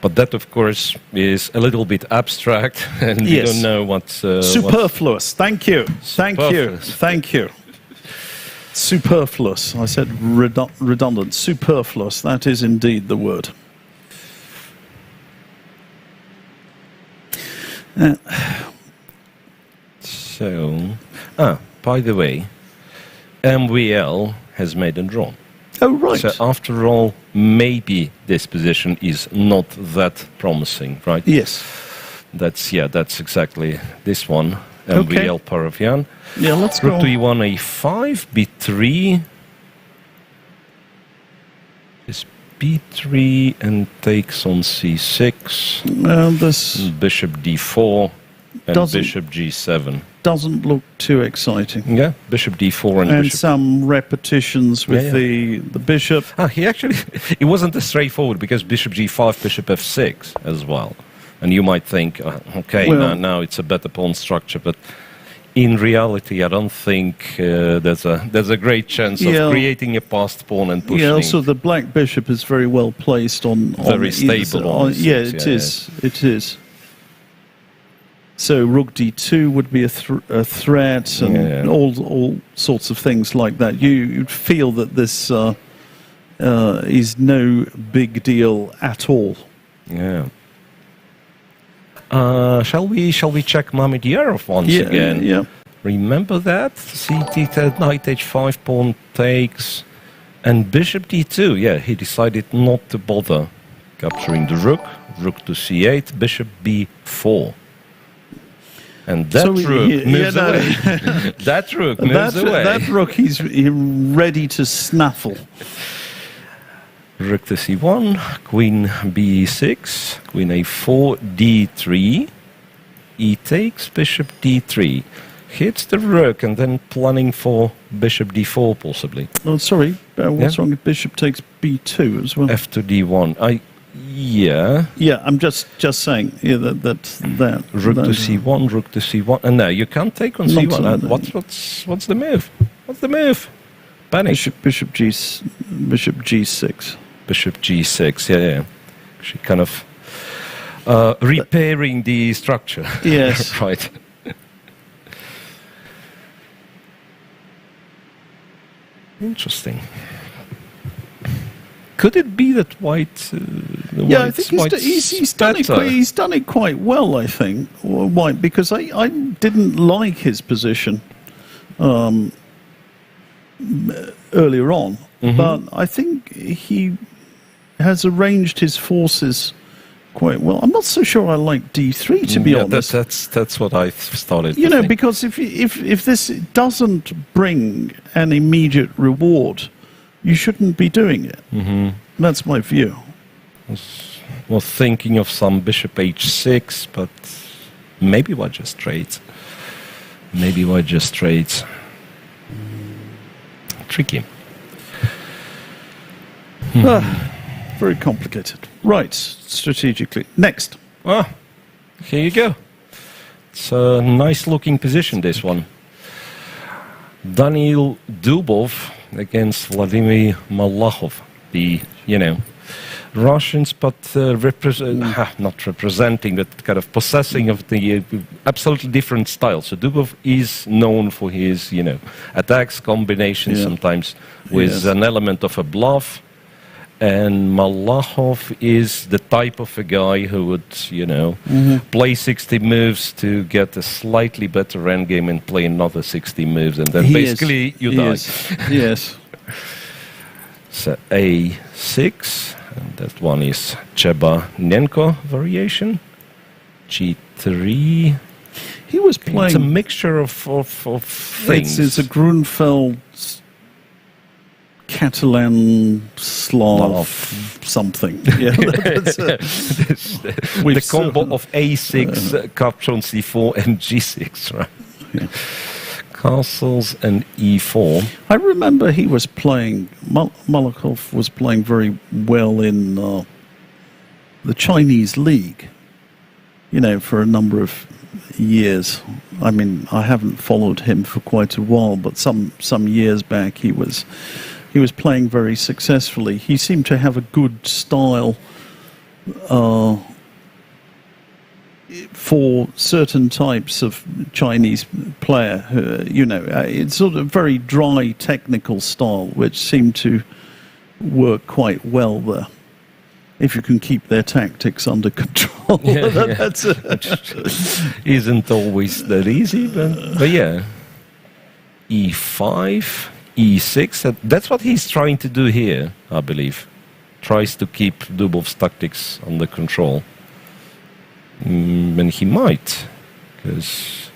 But that, of course, is a little bit abstract, and we don't know what... superfluous. Thank you. Thank you. Superfluous. I said redundant. Superfluous. That is indeed the word. By the way, MVL has made a draw. Oh, right. So after all, maybe this position is not that promising, right? Yes. That's exactly this one. MVL Paravian. Yeah, let's go. Rook to e1, a5, b3. Is b3 and takes on c6. This bishop d4 and bishop g7. Doesn't look too exciting. Yeah, bishop d4 and bishop. Some repetitions with the bishop. It wasn't as straightforward, because bishop g5, bishop f6 as well. And you might think, now it's a better pawn structure, but in reality, I don't think there's a great chance of creating a passed pawn and pushing. Yeah, also the black bishop is very well placed on very stable. It is. So rook d2 would be a threat, and all sorts of things like that. You'd feel that this is no big deal at all. Yeah. Shall we check Mamedierov once again? Yeah. Remember that? CT knight h5, pawn takes, and bishop d2. Yeah, he decided not to bother capturing the rook. Rook to c8, bishop b4. And that rook moves away. That rook moves away. That rook, he's ready to snaffle. Rook to c1, queen b6, queen a4, d3, e takes, bishop d3. Hits the rook, and then planning for bishop d4 possibly. Oh, sorry, what's wrong if bishop takes b2 as well? F to d1. Yeah, I'm just saying that. Rook to c1, rook to c1, and no, you can't take on c1. What's the move? What's the move? Panic. Bishop G6. Bishop G6, yeah. She kind of repairing the structure. Yes. Right. Interesting. Could it be that white? Yeah, I think he's done it quite well. I think white, because I didn't like his position earlier on, but I think he has arranged his forces quite well. I'm not so sure I like D3, to be honest. That's what I started. You know, because if this doesn't bring an immediate reward, you shouldn't be doing it. That's my view. Was thinking of some bishop h6, but maybe white just trades. Tricky. Very complicated. Right, strategically. Next. Here you go. It's a nice looking position, this one. Daniil Dubov against Vladimir Malachov. The, Russians, but not representing, but kind of possessing of the absolutely different style. So Dubov is known for his, attacks, combinations, sometimes with an element of a bluff. And Malachov is the type of a guy who would, play 60 moves to get a slightly better endgame and play another 60 moves, and then you die. Yes. So A6, and that one is Chebanenko variation. G3. He was playing. It's a mixture of things. It's a Grunfeld, Catalan, Slav, something. Yeah, the combo of A6, Captron C4, and G6, right? Yeah. Castles and E4. I remember he was playing, Malachov was playing very well in the Chinese league, for a number of years. I mean, I haven't followed him for quite a while, but some years back he was playing very successfully. He seemed to have a good style for certain types of Chinese player. It's sort of very dry technical style, which seemed to work quite well there. If you can keep their tactics under control. That's isn't always that easy, but yeah. E5, E6, that's what he's trying to do here, I believe. Tries to keep Dubov's tactics under control. And he might, because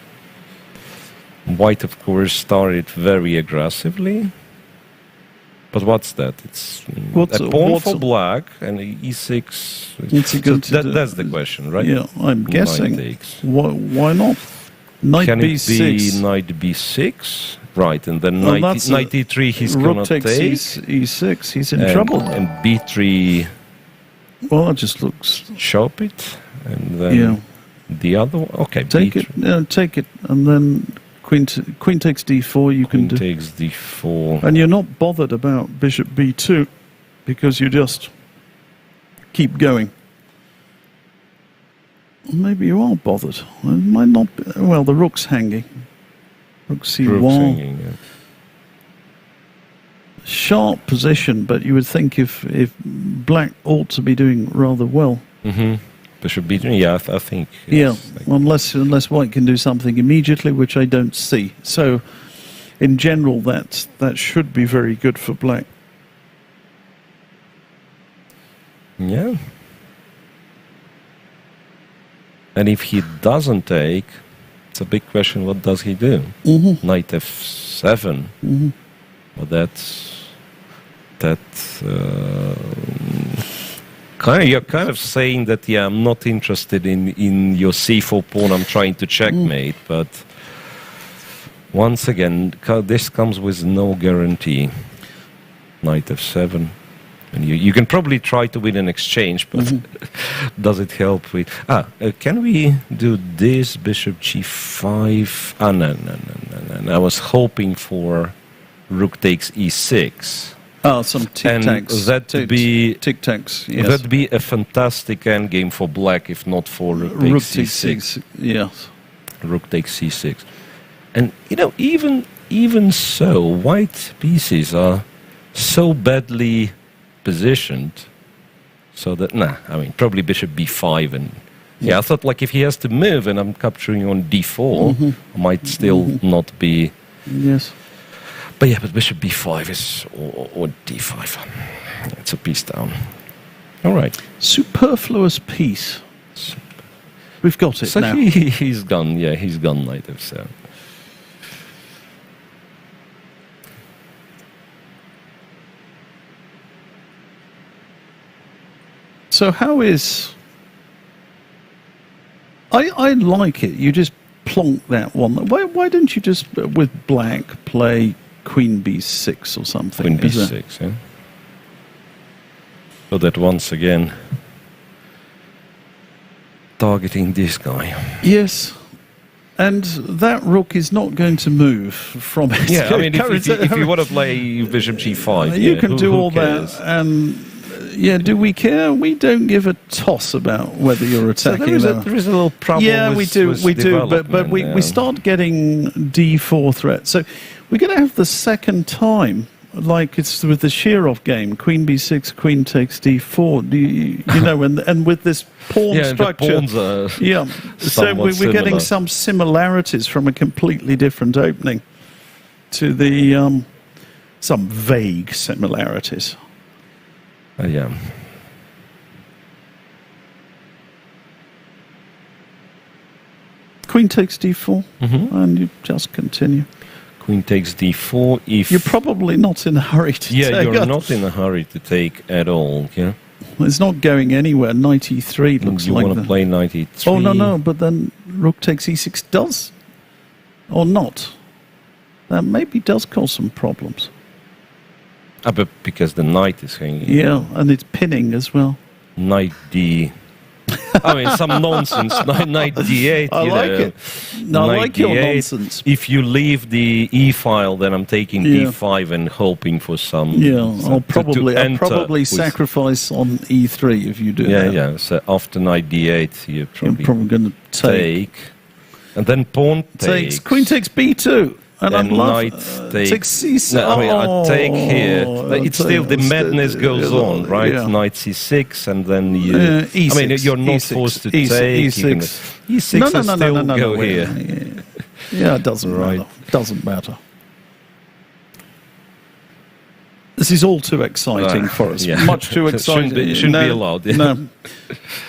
white, of course, started very aggressively. But what's that? It's a pawn for black and E6. That's the question, right? Yeah, I'm guessing. Why not? Knight Can B6. It be knight B6? Right, and then knight E3 he's going to take. E6, he's in trouble. And B3... Well, that just looks... Chop it, and then the other one. Okay, take it, and then queen takes D4. Queen takes D4, and you're not bothered about bishop B2 because you just keep going. Maybe you are bothered. It might not be. Well, the rook's hanging. Rook C1. Rook's hanging, yeah. Sharp position, but you would think if black ought to be doing rather well. Bishop B3, yeah, I think. Unless white can do something immediately, which I don't see. So, in general, that should be very good for black. Yeah. And if he doesn't take, it's a big question. What does he do? Knight F7. Well, you're kind of saying that, I'm not interested in your C4 pawn, I'm trying to checkmate, but once again, this comes with no guarantee. Knight F7. And you can probably try to win an exchange, but does it help with... can we do this? Bishop G5? No. I was hoping for rook takes e6. Some tic-tacs. And that would be tic-tacs, yes. That'd be a fantastic endgame for black, if not for rook takes c6. Yes. Rook takes c6. And, even so, white pieces are so badly positioned so that, probably bishop b5 and... Yeah, I thought like if he has to move and I'm capturing on d4, I might still not be... Yes. But bishop b5 is, or d5. It's a piece down. All right. Superfluous piece. We've got it so now. He's gone, he's gone knight f7. So how is... I like it. You just plonk that one. Why don't you just, with black, play queen b6 or something? Queen b6, yeah. So that once again, targeting this guy. Yes. And that rook is not going to move from its... Yeah, I mean, if you want to play bishop g5... you can do all cares? that, and... Yeah, do we care? We don't give a toss about whether you're attacking. So there is a little problem. Yeah, with, we do. But we start getting d4 threats. So we're going to have the second time, like it's with the Shirov game, queen b6, queen takes d4. And with this pawn structure. The pawns are So we're getting some similarities from a completely different opening to the some vague similarities. Yeah. Queen takes d4, and you just continue. Queen takes d4. If you're probably not in a hurry to take. Yeah, you're not in a hurry to take at all. Yeah. It's not going anywhere. Knight e3 looks you like. You want to play knight e3? Oh no, but then rook takes e6 does, or not. That maybe does cause some problems. But because the knight is hanging. Yeah, and it's pinning as well. Knight d... I mean, some nonsense. Knight d8. I like it. No, I like your nonsense. If you leave the e file, then I'm taking d5 and hoping for some... Yeah, I'll probably sacrifice on e3 if you do that. Yeah. So after knight d8, you're probably going to take. And then pawn takes. Queen takes b2. And knight takes c6. No, I mean, I take here. It's still the madness goes on, right? Yeah. Knight c6, and then you. E6, I mean, you're not forced to take. E6. E6 no, go here. Yeah, it doesn't matter. Doesn't matter. This is all too exciting for us. Yeah. Much too exciting. It shouldn't be allowed. Yeah. No,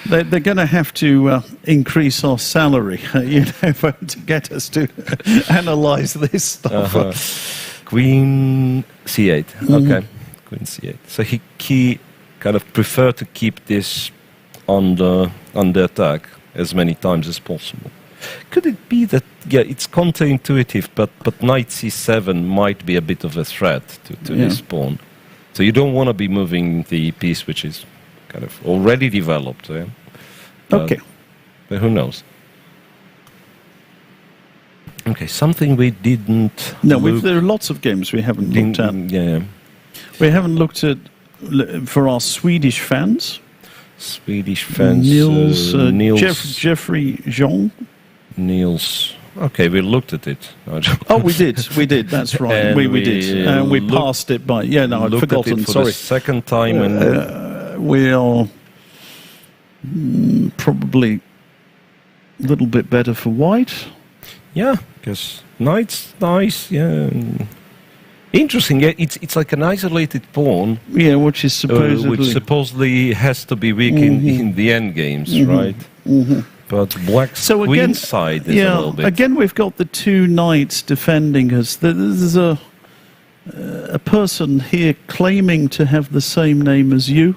they're going to have to increase our salary, to get us to analyse this stuff. Queen c8. Okay, Queen c8. So he kind of preferred to keep this under attack as many times as possible. Could it be that, it's counterintuitive, but knight c7 might be a bit of a threat to this pawn. So you don't want to be moving the piece which is kind of already developed. Yeah? Okay. But who knows? Okay, something we didn't... No, there are lots of games we haven't looked at. Yeah. We haven't looked at, for our Swedish fans. Niels. Jeffrey Jean. Niels. Okay, we looked at it. Oh, we did. That's right. We did. And we passed it by. Yeah, no, I'd forgotten. For Sorry. The second time. We are probably a little bit better for white. Yeah, because knight's nice. Yeah. Interesting. Yeah, it's like an isolated pawn. Yeah, which supposedly has to be weak in the end games, right? But black's queen side is a little bit. Again, we've got the two knights defending us. There's a person here claiming to have the same name as you,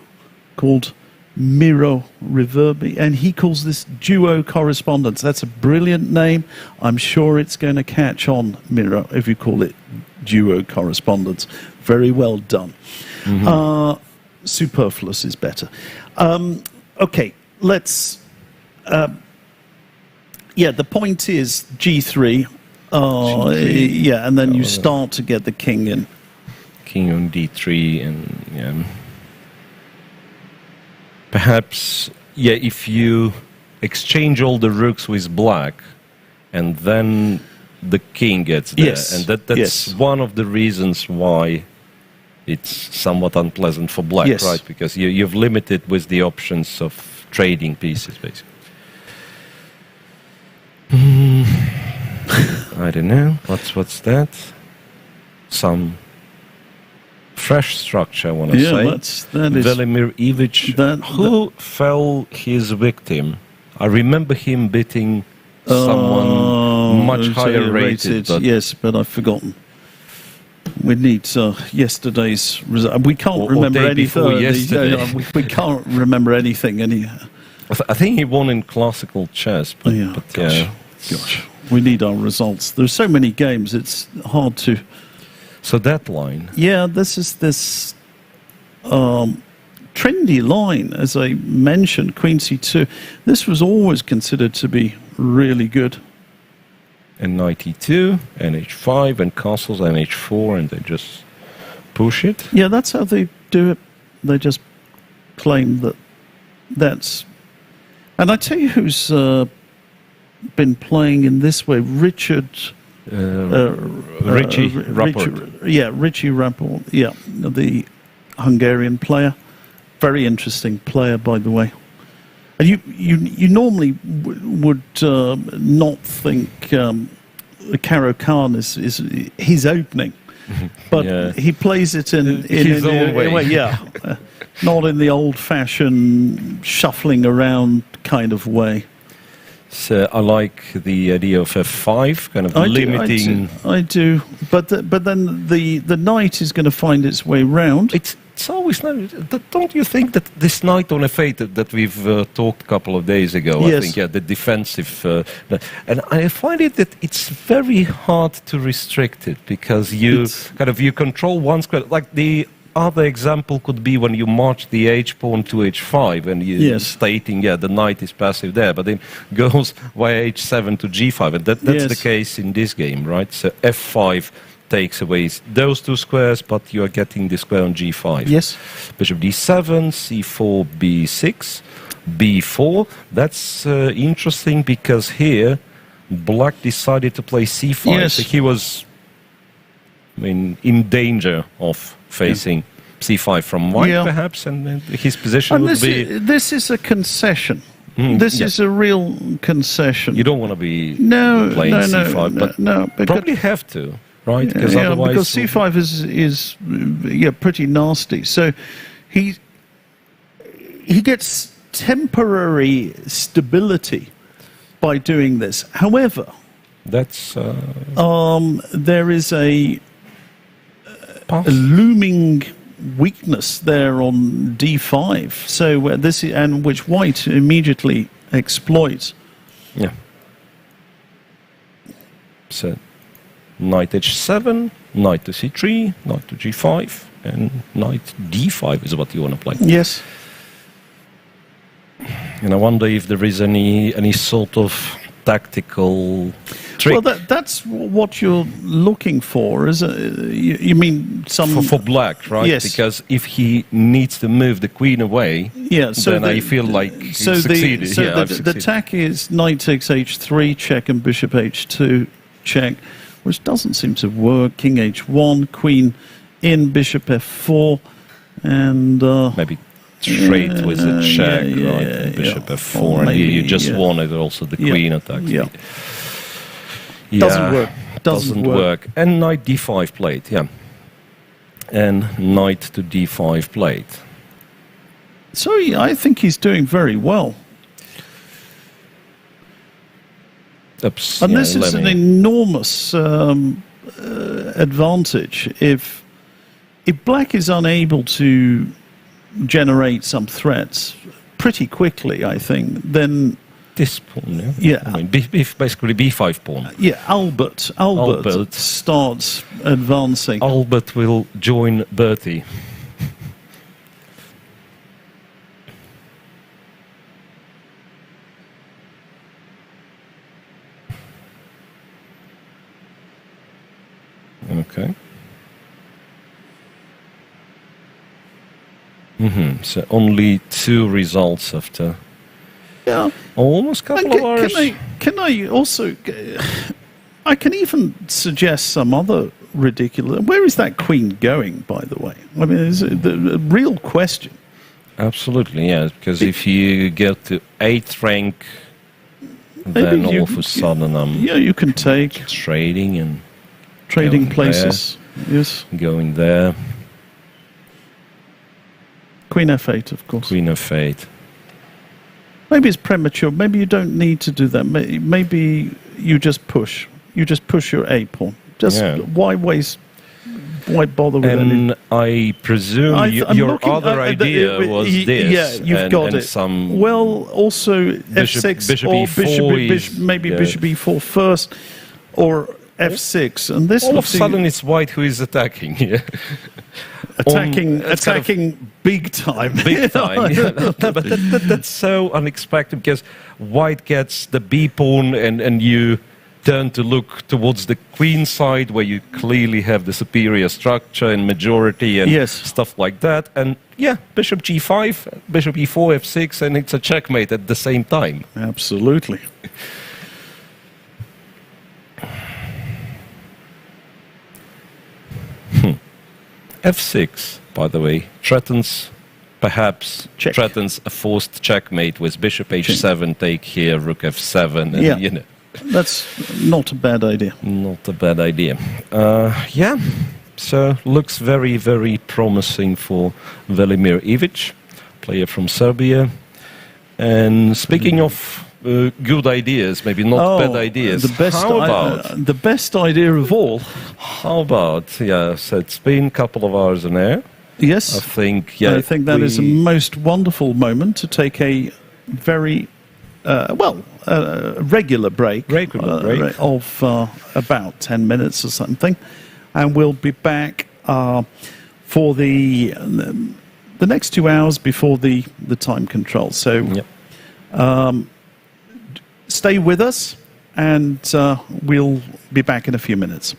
called Miro Reverbi, and he calls this duo correspondence. That's a brilliant name. I'm sure it's going to catch on, Miro, if you call it duo correspondence. Very well done. Superfluous is better. Okay, let's... the point is G3. And then you start to get the king in. king on d3, and perhaps if you exchange all the rooks with black, and then the king gets there, and that's one of the reasons why it's somewhat unpleasant for black, right? Because you've limited with the options of trading pieces, basically. I don't know. What's that? Some fresh structure, I want to say. That is Velimir Ivic. Who fell his victim? I remember him beating someone much higher rated. Yes, but I've forgotten. We need yesterday's result. We can't remember anything. We can't remember anything. I think he won in classical chess. But, gosh, we need our results. There's so many games. It's hard to. So that line. Yeah, this is this trendy line, as I mentioned, Queen C2. This was always considered to be really good. And knight e2, and h5, and castles, and h4, and they just push it. Yeah, that's how they do it. They just claim that that's... And I tell you who's been playing in this way, Richie Rapport. Richie Rapport. Yeah, the Hungarian player. Very interesting player, by the way. And you normally would not think Caro Khan is his opening, but he plays it in his own way. Not in the old-fashioned shuffling around kind of way. So I like the idea of f5, kind of limiting. I do, but then the knight is going to find its way round. It's always nice. Don't you think that this knight on f8 that we've talked a couple of days ago? Yes. I think the defensive, and I find it that it's very hard to restrict it because you control one square. Like the other example could be when you march the h pawn to h5 and you're stating the knight is passive there, but then goes via h7 to g5, and that's the case in this game, right? So f5 takes away those two squares, but you are getting the square on g5. Yes. Bishop d7, c4, b6, b4. That's interesting because here black decided to play c5. Yes. So he was, in danger of facing c5 from white, perhaps, and his position would be... This is a concession. This is a real concession. You don't want to be playing c5, but probably have to. Right, because otherwise, because c5 is pretty nasty. So he gets temporary stability by doing this. However, that's there is a looming weakness there on d5. So which white immediately exploits. Yeah. So knight h7, knight to c3, knight to g5, and knight d5 is what you want to play. Yes. And I wonder if there is any sort of tactical trick. Well, that's what you're looking for, is you mean some... For black, right? Yes. Because if he needs to move the queen away, then I feel like he succeeded. The attack is knight takes h3, check, and bishop h2, check, which doesn't seem to work. King h1, queen in, bishop f4, and... maybe straight with a check, right? Bishop f4, and you just wanted also the queen attack. Doesn't work. Doesn't work. And knight d5 played, and knight to d5 played. So I think he's doing very well. And this is an enormous advantage. If black is unable to generate some threats pretty quickly, I think, then... This pawn, basically b5 pawn. Yeah, Albert starts advancing. Albert will join Bertie. Okay. So only 2 results after almost a couple of hours. Can I also... I can even suggest some other ridiculous... Where is that queen going, by the way? I mean, it's the real question. Absolutely, yeah, because if you get to 8th rank, then all of a sudden you can take... Trading and... Trading places, yes. Going there. Queen F8, of course. Queen F8. Maybe it's premature. Maybe you don't need to do that. Maybe you just push. You just push your A pawn. Why waste? Why bother with it? And I presume your other idea was this. Yeah, you've got it. Well, also F6 Bishop or E4 maybe Bishop E4 first, or F6. And this all of a sudden it's white who is attacking here. Attacking big time. Big time, yeah. But that's so unexpected, because white gets the B pawn and you turn to look towards the queen side, where you clearly have the superior structure and majority and stuff like that. And bishop G5, bishop E4, F6, and it's a checkmate at the same time. Absolutely. F6, by the way, threatens a forced checkmate with bishop H7, take here, rook F7, and that's not a bad idea. Not a bad idea. So looks very, very promising for Velimir Ivic, player from Serbia. And speaking of good ideas, maybe not bad ideas. The best idea of all. How about, so it's been a couple of hours in air. Yes. I think that is a most wonderful moment to take a very, regular break. Of about 10 minutes or something. And we'll be back for the next 2 hours before the time control. So... stay with us, and we'll be back in a few minutes.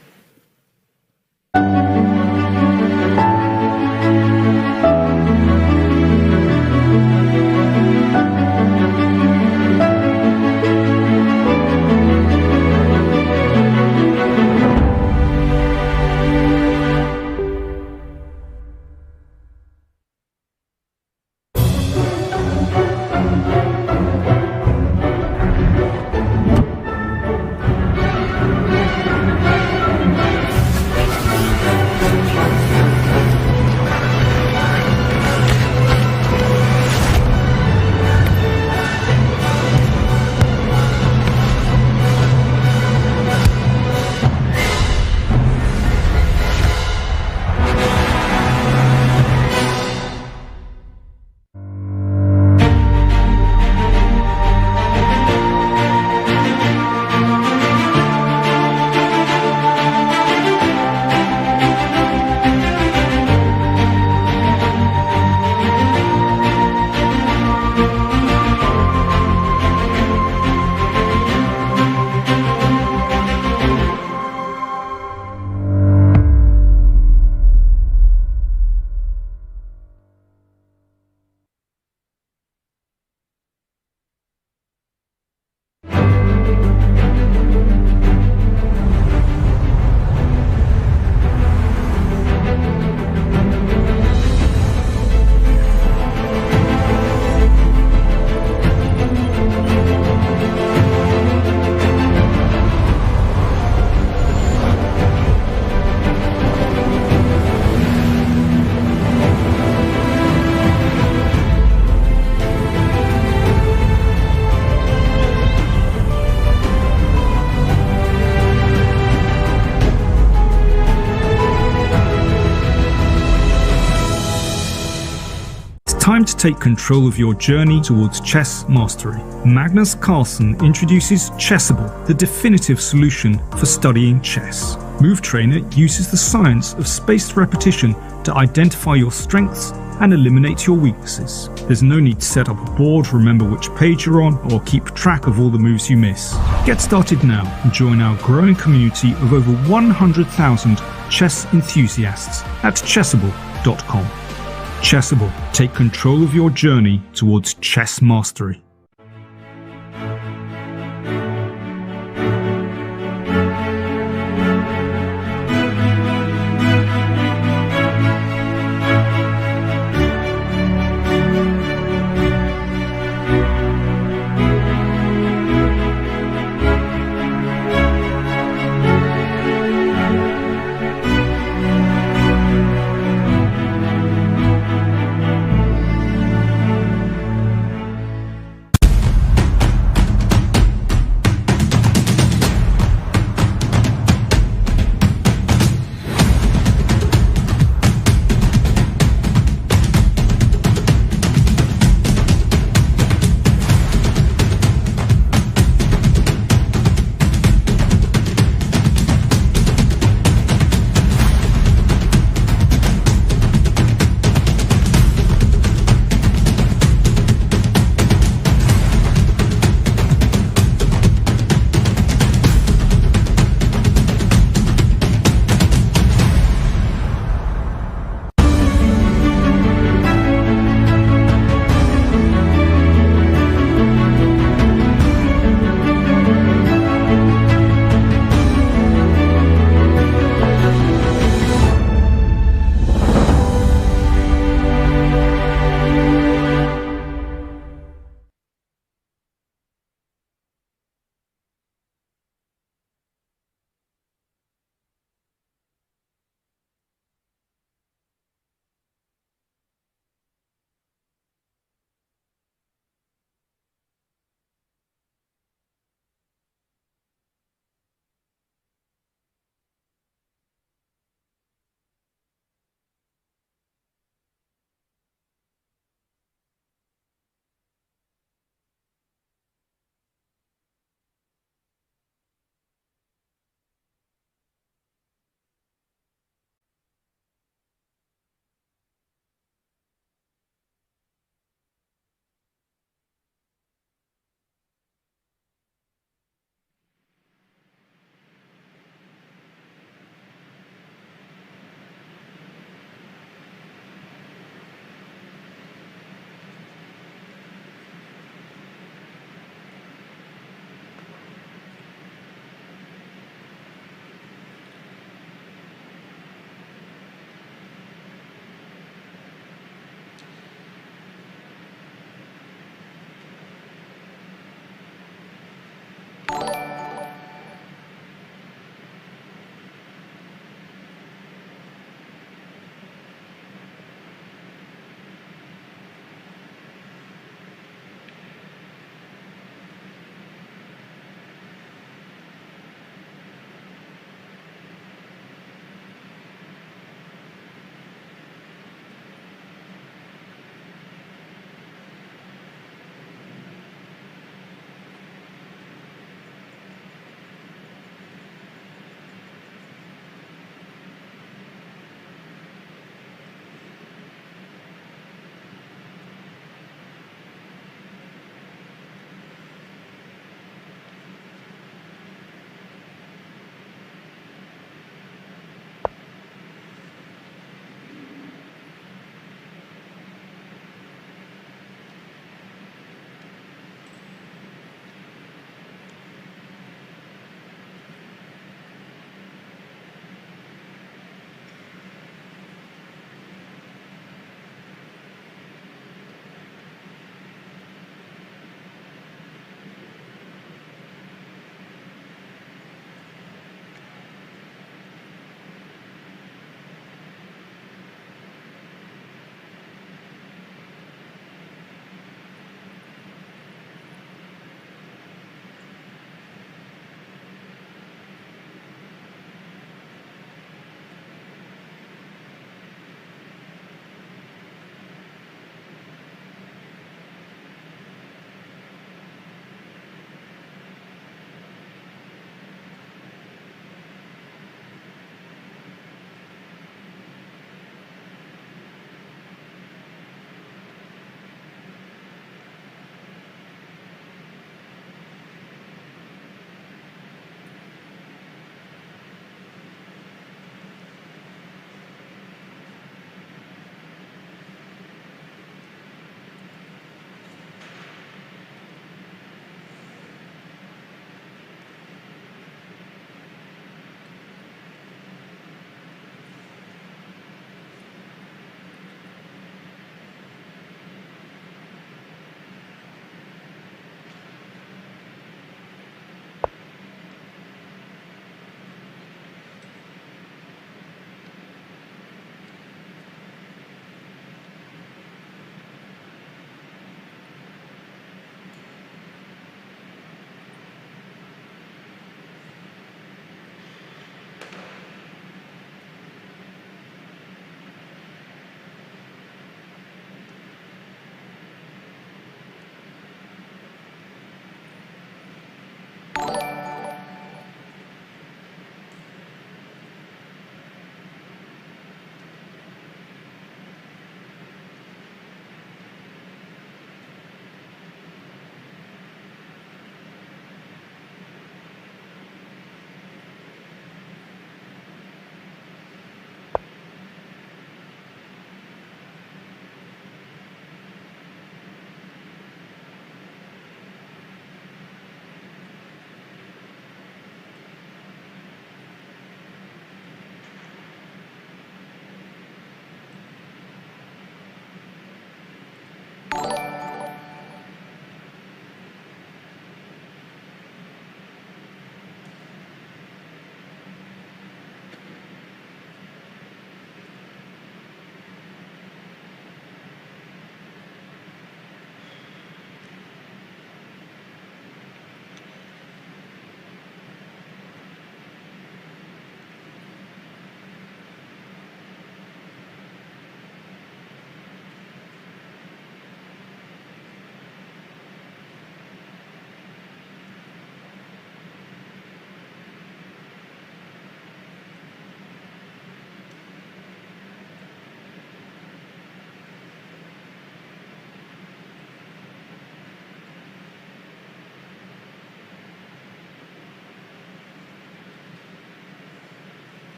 Time to take control of your journey towards chess mastery. Magnus Carlsen introduces Chessable, the definitive solution for studying chess. Move Trainer uses the science of spaced repetition to identify your strengths and eliminate your weaknesses. There's no need to set up a board, remember which page you're on, or keep track of all the moves you miss. Get started now and join our growing community of over 100,000 chess enthusiasts at chessable.com. Chessable. Take control of your journey towards chess mastery.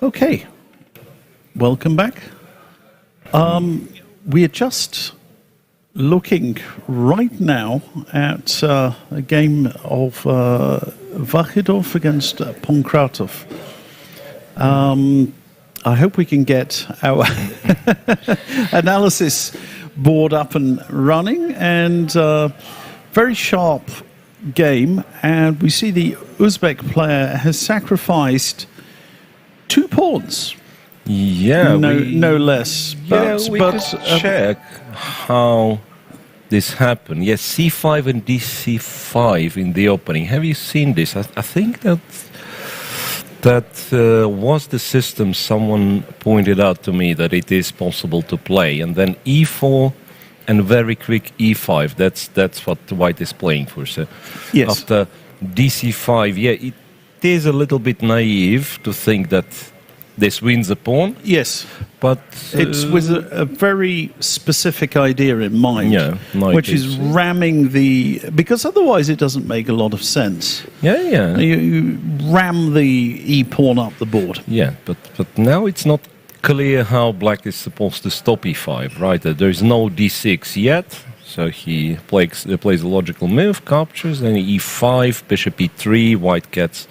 Okay, welcome back. We are just looking right now at a game of Vachidov against Pankratov. I hope we can get our analysis board up and running, and very sharp game, and we see the Uzbek player has sacrificed 2 pawns. Yeah, no less. We could check how this happened. Yes, c5 and dc5 in the opening. Have you seen this? I think that was the system. Someone pointed out to me that it is possible to play, and then e4 and very quick e5. That's what white is playing for. So yes. After dc5, yeah, it is a little bit naive to think that this wins a pawn. Yes, but it's with a very specific idea in mind, which is ramming because otherwise it doesn't make a lot of sense. Yeah. You ram the e-pawn up the board. Yeah, but now it's not clear how black is supposed to stop e5, right? There's no d6 yet, so he plays a logical move, captures, then e5, bishop e3, white gets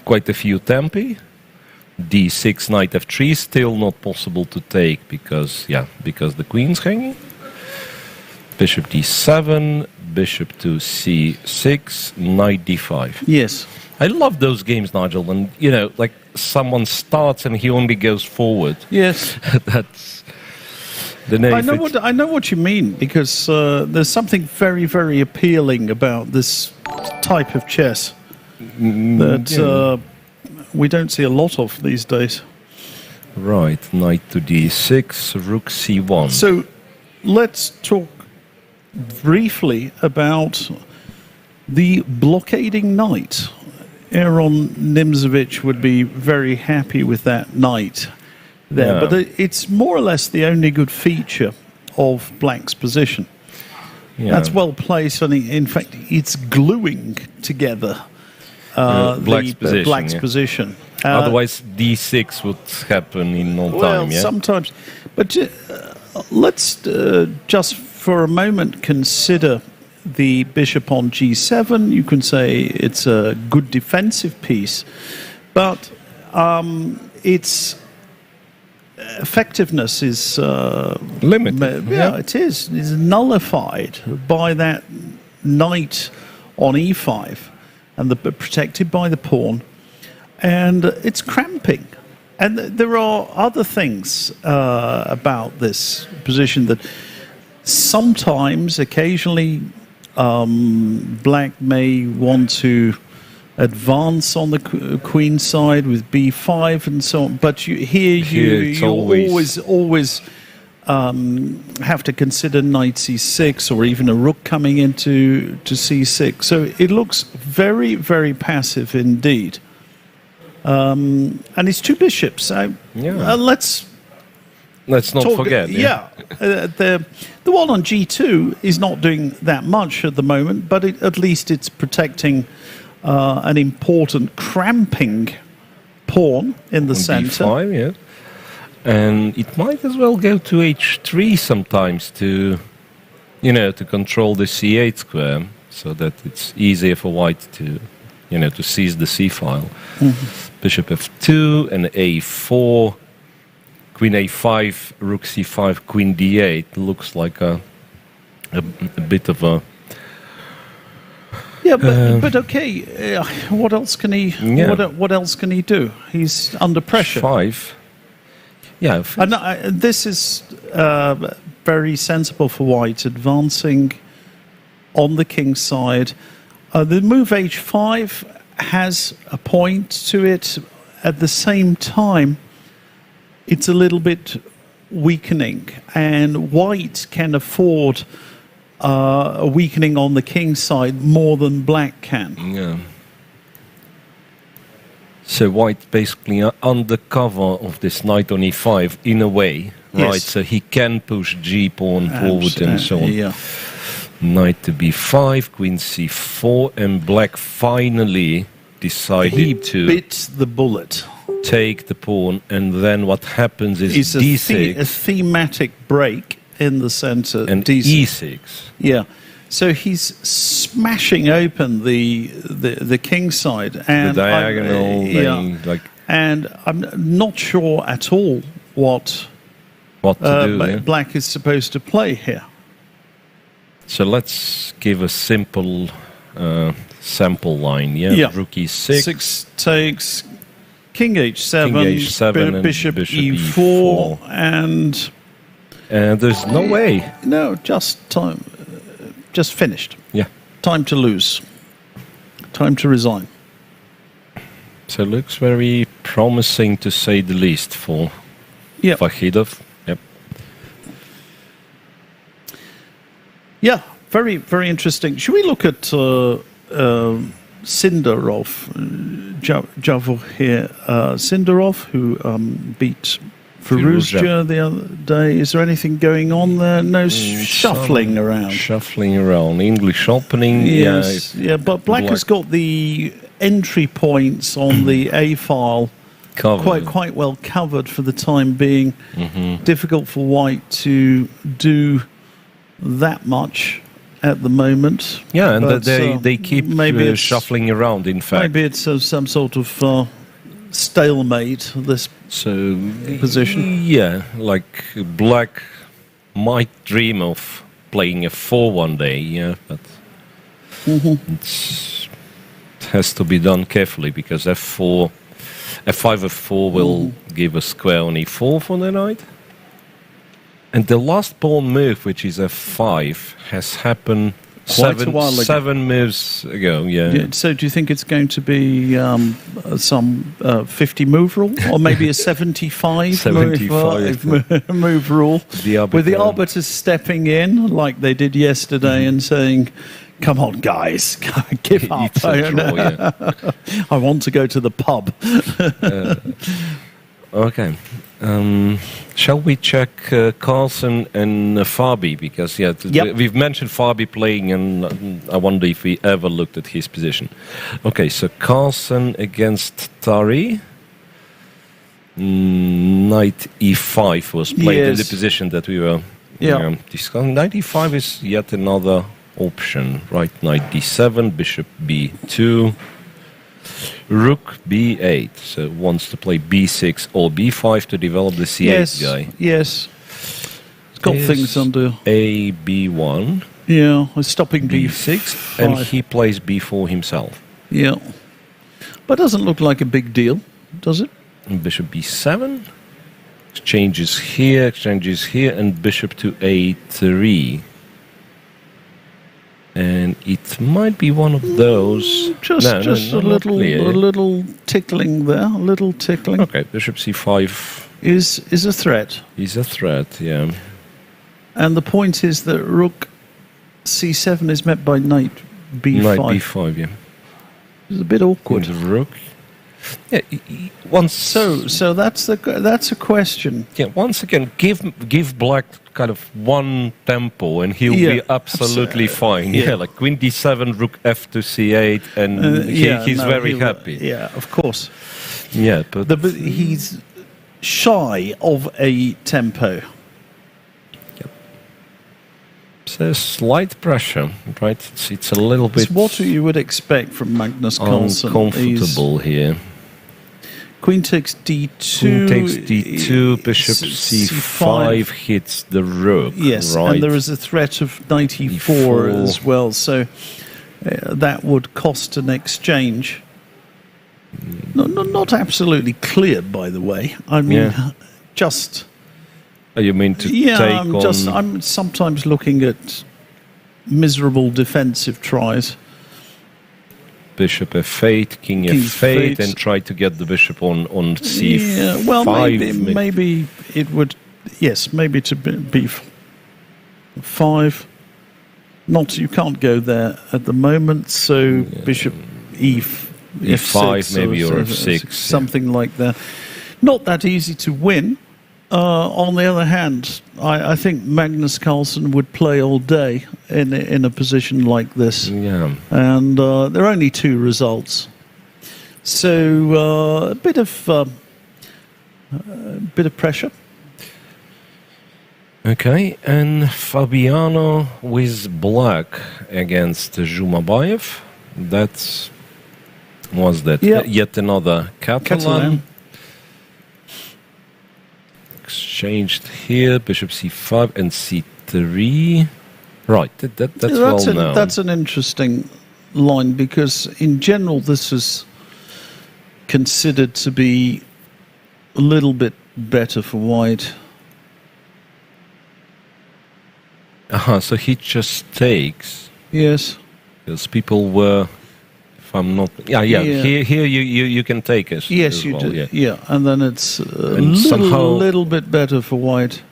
quite a few tempi. d6, knight f3, still not possible to take because the queen's hanging. Bishop d7, bishop to c6, knight d5. Yes. I love those games, Nigel, and like someone starts and he only goes forward. Yes. That's the name. I know what you mean, because there's something very, very appealing about this type of chess that we don't see a lot of these days. Right, knight to d6, rook c1. So let's talk briefly about the blockading knight. Aaron Nimzovich would be very happy with that knight there, but it's more or less the only good feature of black's position. Yeah. That's well placed, and in fact, it's gluing together black's position. Otherwise, d6 would happen in no time. Yeah, sometimes. But let's just for a moment consider the bishop on g7. You can say it's a good defensive piece, but its effectiveness is limited. It is. It's nullified by that knight on e5, and protected by the pawn, and it's cramping. And there are other things about this position that sometimes, occasionally, black may want to advance on the queen side with b5 and so on, but you always have to consider knight c6 or even a rook coming into c6. So it looks very, very passive indeed. And it's 2 bishops. Let's not forget. The one on g2 is not doing that much at the moment, but at least it's protecting an important cramping pawn in the center. d5, yeah. And it might as well go to h3 sometimes to control the c8 square, so that it's easier for white to seize the c file. Mm-hmm. Bishop f2 and a4. Queen a5, rook c5, queen d8 looks like a bit of a... Yeah, but okay. What else can he? Yeah. What else can he do? He's under pressure. 5. Yeah. And this is very sensible for white, advancing on the king's side. The move h5 has a point to it. At the same time, it's a little bit weakening, and white can afford a weakening on the king's side more than black can. Yeah. So white basically under cover of this knight on e5 in a way, right? Yes. So he can push g-pawn forward and so on. Yeah. Knight to b5, queen c4, and black finally decided he bit the bullet. take the pawn, and then what happens is It's d6 a thematic break in the center. and D6. e6. Yeah. So he's smashing open the king side and The diagonal, then, like and I'm not sure at all what what to do. Yeah? Black is supposed to play here. So let's give a simple sample line. Yeah, Yeah. rook e6. 6 takes king h7, King h7 and bishop bishop e4, e4. and There's no way. no, just time, just finished. Yeah. Time to lose. Time to resign. So it looks very promising, to say the least, for Yeah. FIDE. Yep. Yeah, very, very interesting. Should we look at Sindarov, Javor here, Sindarov, who beat Firouzja the other day? Is there anything going on there? No, shuffling around. Shuffling around. English opening. Yes, yeah, but Black has got the entry points on the A file Covered. quite well covered for the time being. Difficult for White to do that much at the moment. Yeah, and but, they keep maybe it's shuffling around, in fact. maybe it's some sort of stalemate, this So, position. yeah, like Black might dream of playing f4 one day, yeah, but it has to be done carefully, because f5, f4 will give a square on e4 for the knight. And the last pawn move, which is f5, has happened Quite a while ago. 7 moves ago, yeah. So do you think it's going to be some 50 move rule, or maybe a 75, 75 move rule, with the arbiters stepping in like they did yesterday and saying, come on, guys, give up. It's a draw, yeah. I want to go to the pub. Okay. Shall we check Carlsen and Fabi? Because we've mentioned Fabi playing, and I wonder if we ever looked at his position. Okay, so Carlsen against Tari. Knight e5 was played in the position that we were discussing. Knight e5 is yet another option, right? Knight d7, bishop b2. Rook b8, so wants to play b6 or b5 to develop the c8 guy. Yes, it's got things under a b1. Yeah, stopping b6, and he plays b4 himself. Yeah, but doesn't look like a big deal, does it? And bishop b7, exchanges here, and bishop to a3. And it might be one of those. Just a little tickling there, a little tickling. Okay, bishop c5 is a threat. Is a threat, yeah. And the point is that rook c7 is met by knight b5. Knight b5, yeah. It's a bit awkward. And the rook. Yeah, once. So that's a question. Yeah, once again, give Black kind of one tempo, and he'll be absolutely fine. Yeah, like queen d7, rook f to c8, and he's very happy. Yeah, of course. Yeah, but he's shy of a tempo. Yep. So slight pressure, right? It's a little bit. It's what you would expect from Magnus Carlsen. Uncomfortable here. Queen takes d2. Queen takes d2, bishop c5 hits the rook. Yes, right? and there is a threat of knight e4 as well, so that would cost an exchange. Not absolutely clear, by the way. I mean, just... You mean to take on... I'm sometimes looking at miserable defensive tries. Bishop f8, king f8, and try to get the bishop on c5. Yeah, well, maybe it would, yes, maybe to b5. You can't go there at the moment, so bishop e5 maybe, or f6. Something like that. Not that easy to win. On the other hand, I think Magnus Carlsen would play all day in a position like this. Yeah. And there are only two results. So a bit of pressure. Okay, and Fabiano with black against Jumabayev. Yet another Catalan. Exchanged here, bishop c5 and c3. Right, that's well known. That's an interesting line, because in general this is considered to be a little bit better for white. So he just takes. Yes. Because people were, if I'm not, Here you can take it. Yes, you well, do. Yeah, and then it's a little bit better for white.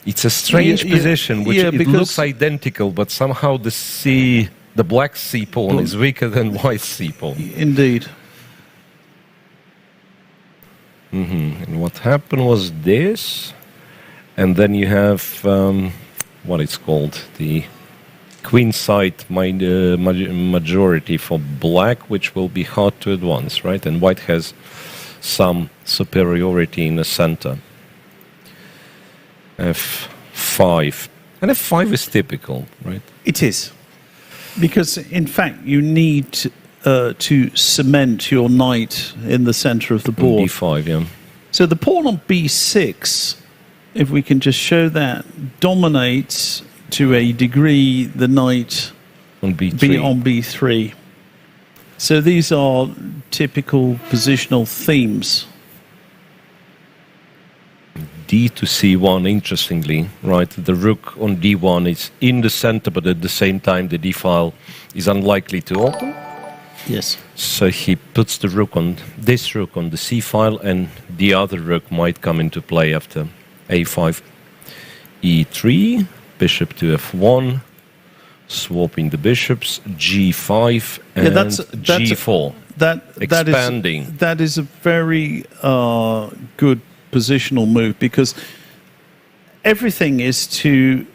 It's a strange position, which it looks identical, but somehow the black c pawn is weaker than white c pawn. Indeed. And what happened was this, and then you have what it's called, the queen side majority for black, which will be hard to advance, right? And white has some superiority in the center. F5. And F5 is typical, right? It is. Because, in fact, you need to cement your knight in the center of the board. D5, yeah. So the pawn on B6, if we can just show that, dominates to a degree the knight on B3. On B3. So these are typical positional themes. D to C1, interestingly, right? The rook on D1 is in the center, but at the same time the D file is unlikely to open. Yes. So he puts the rook on this rook on the C file, and the other rook might come into play after A5, E3, bishop to F1, swapping the bishops, G5 and G4. Expanding. That is a very good positional move, because everything is to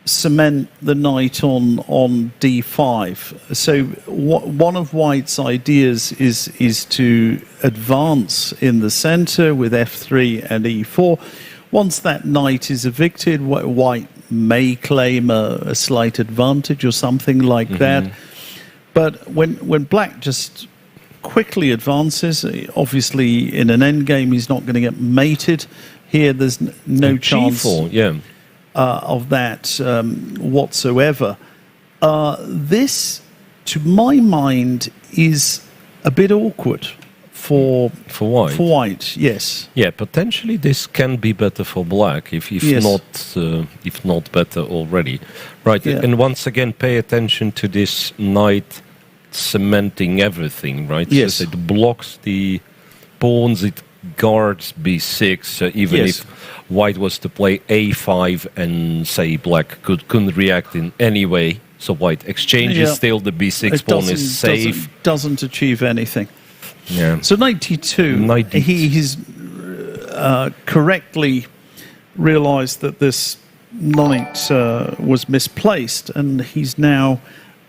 cement the knight on D5. So one of white's ideas is to advance in the center with F3 and E4. Once that knight is evicted, white may claim a slight advantage or something like that. But when black just quickly advances, obviously in an endgame he's not going to get mated. Here there's no chance G4, of that whatsoever. This, to my mind, is a bit awkward for white. For white, yes. Yeah, potentially this can be better for black, if not better already. Right, Yeah. and once again, pay attention to this knight cementing everything, right? Yes. So it blocks the pawns, it guards B6, so even Yes. if white was to play A5 and say black couldn't react in any way, so white exchanges, still the B6 pawn is safe. Doesn't achieve anything. Yeah. So 92, he's correctly realized that this knight was misplaced, and he's now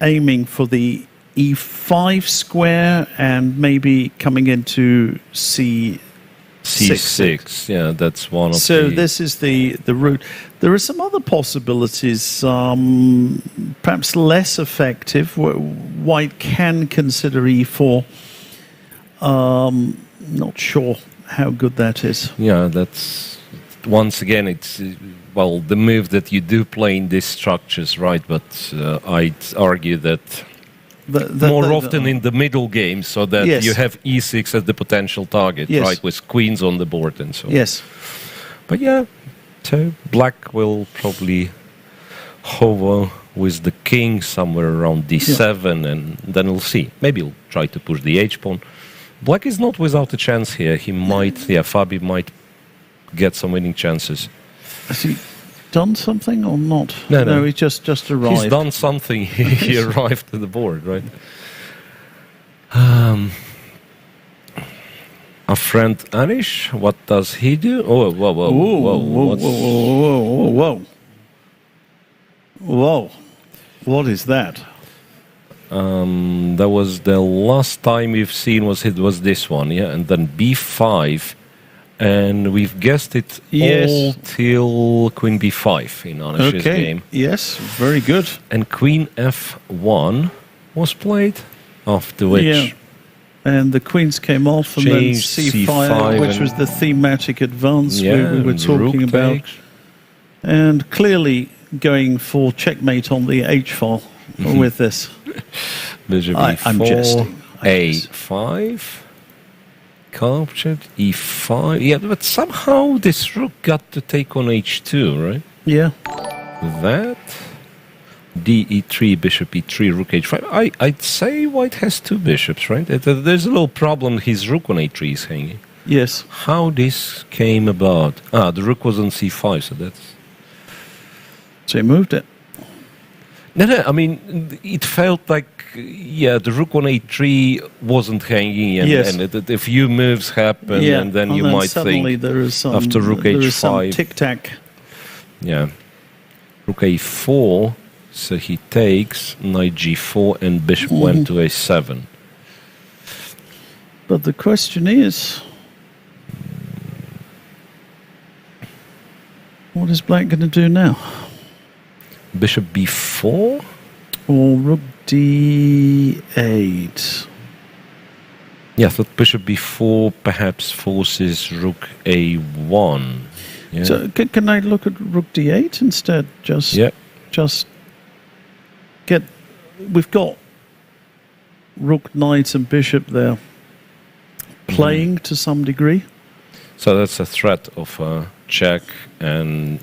aiming for the E5 square and maybe coming into C6. Yeah, that's one of So this is the route. There are some other possibilities, perhaps less effective. White can consider E4. Not sure how good that is. Yeah, that's once again it's the move that you do play in these structures, right? But I'd argue that more often in the middle game, so that you have E6 as the potential target, right, with queens on the board and so on. Yes. But yeah, so black will probably hover with the king somewhere around D7, and then we'll see. Maybe he'll try to push the H-pawn. Black is not without a chance here. He might, Fabi might get some winning chances. Has he done something or not? No, he just arrived. He's done something. He arrived to the board, right? Our friend Anish, what does he do? Oh, whoa. What is that? That was the last time we've seen was this one, yeah, and then b5, and we've guessed it all till queen b5 in Anish's game. Yes, very good. And queen f1 was played, after which... Yeah. And the queens came off, and then c5, which was the thematic advance we were talking about. Takes. And clearly going for checkmate on the h file with this. Bishop e4, I'm jesting. a5, captured, e5. Yeah, but somehow this rook got to take on h2, right? Yeah. That... d3, bishop e3, rook h5. I'd say white has two bishops, right? There's a little problem. His rook on a3 is hanging. Yes. How this came about? The rook was on c5, so that's... So he moved it. No, I mean, it felt like, the rook on a3 wasn't hanging, and a few moves happened, and then you might suddenly think, there is some, after rook there h5... is some tic-tac. Yeah. Rook a4... So he takes knight g4 and bishop went to a7. But the question is, what is black going to do now? Bishop b4? Or rook d8? Yeah, I thought bishop b4 perhaps forces rook a1. Yeah. So can I look at rook d8 instead? Just we've got rook, knight and bishop there playing to some degree. So that's a threat of a check and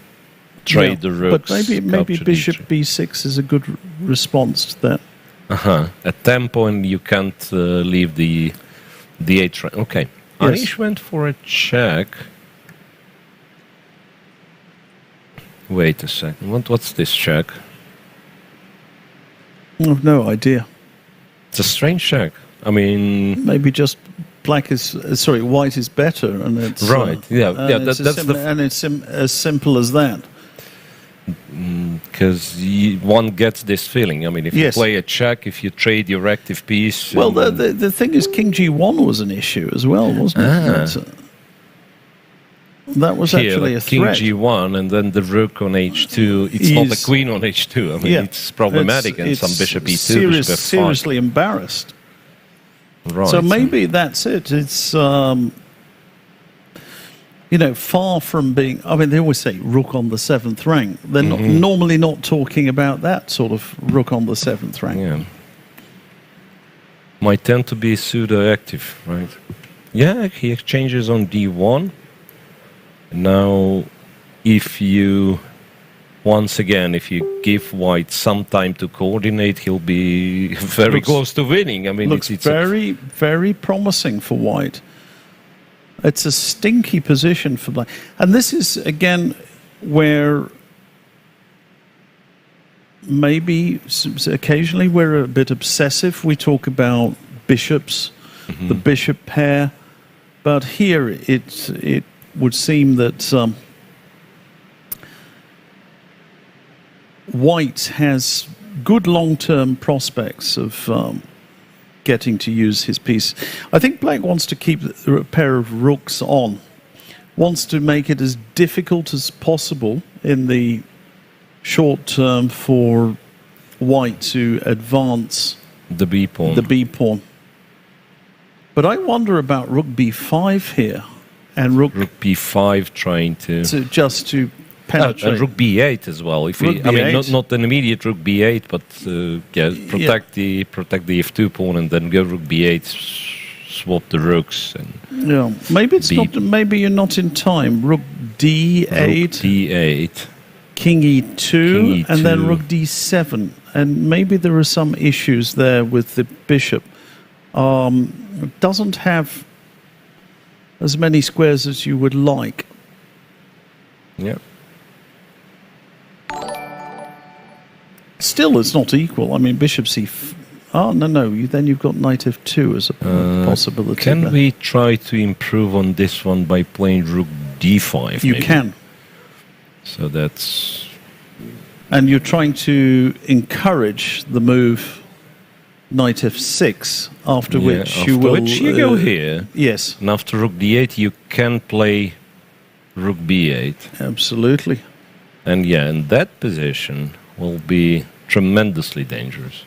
trade the rooks. But maybe bishop b6 is a good response to that. At tempo, and you can't leave the h rank. Okay. Yes. Anish went for a check. Wait a second. What's this check? I've no idea. It's a strange check. I mean, maybe just white is better, and it's right. That's as simple as that. Because one gets this feeling. I mean, if you play a check, if you trade your active piece. Well, the thing is, King G1 was an issue as well, wasn't it? That was actually a threat. King G1 and then the rook on H2. It's not the queen on H2. I mean, it's problematic, and some bishop E2, bishop F5. Seriously embarrassed. Right. So maybe that's it. It's far from being. I mean, they always say rook on the 7th rank. They're normally not talking about that sort of rook on the 7th rank. Yeah. Might tend to be pseudo-active, right? Yeah, he exchanges on D1. Now, if you give white some time to coordinate, he'll be very close to winning. I mean, it's very, very promising for white. It's a stinky position for black. And this is, again, where maybe occasionally we're a bit obsessive. We talk about bishops, the bishop pair. But here it would seem that white has good long-term prospects of getting to use his piece. I think black wants to keep a pair of rooks on, wants to make it as difficult as possible in the short term for white to advance the B pawn. But I wonder about rook b5 here. And rook b5 trying to penetrate. And rook b8 as well. Not an immediate rook b8, but protect the f2 pawn, and then go rook b8, swap the rooks. And maybe it's not. Maybe you're not in time. Rook d8. King e2, and then rook d7, and maybe there are some issues there with the bishop. It doesn't have as many squares as you would like. Yeah. Still, it's not equal. I mean, bishop c. Then you've got knight f2 as a possibility. Can we try to improve on this one by playing rook d5? You can. So that's. And you're trying to encourage the move knight f6, after which you will... you go here. Yes. And after rook d8, you can play rook b8. Absolutely. And yeah, in that position will be tremendously dangerous.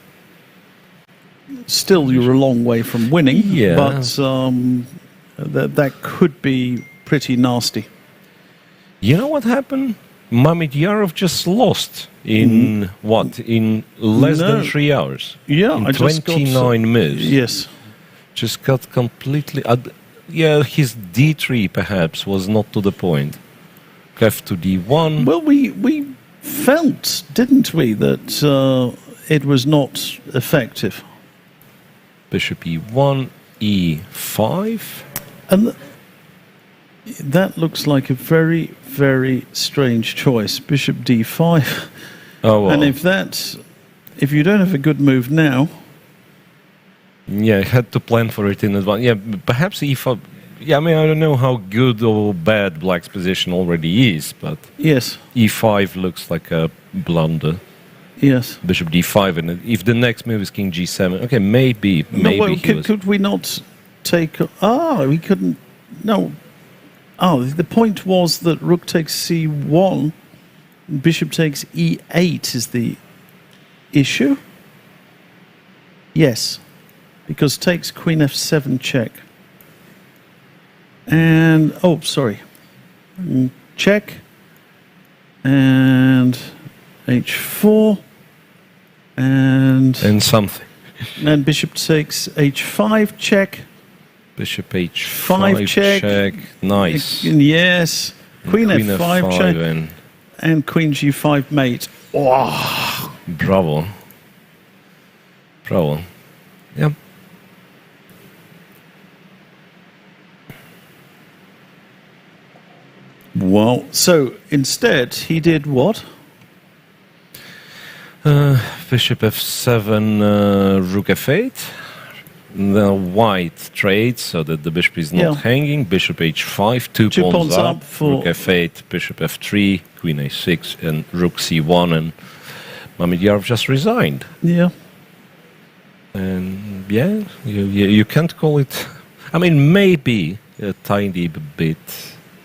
Still, you're a long way from winning, Yeah. but that could be pretty nasty. You know what happened? Mamedyarov just lost in in less than 3 hours. Yeah, in I just 29 moves. Yes. Just got completely. Yeah, his d3 perhaps was not to the point. F to d1. Well, we felt, didn't we, that it was not effective. Bishop e1, e5. And that looks like a very, very strange choice. Bishop d5. Oh, well. And if you don't have a good move now... Yeah, I had to plan for it in advance. Yeah, perhaps e5... Yeah, I mean, I don't know how good or bad Black's position already is, but... Yes. e5 looks like a blunder. Yes. Bishop d5, and if the next move is king g7... Okay, maybe could we not take... we couldn't... No. The point was that rook takes c1, bishop takes e8 is the issue? Yes, because takes queen f7 check. And, check, and h4, and something. And bishop takes h5 check. Bishop h5 check. Nice. Yes. Queen f5 check. And queen g5 mate. Oh. Bravo. Yeah. Well, so instead he did what? Bishop f7, rook f8. The white trades so that the bishop is not hanging. Bishop h5, two pawns up for rook f8, bishop f3, queen a6, and rook c1. And Mamedyarov just resigned. Yeah. And yeah, you can't call it. I mean, maybe a tiny bit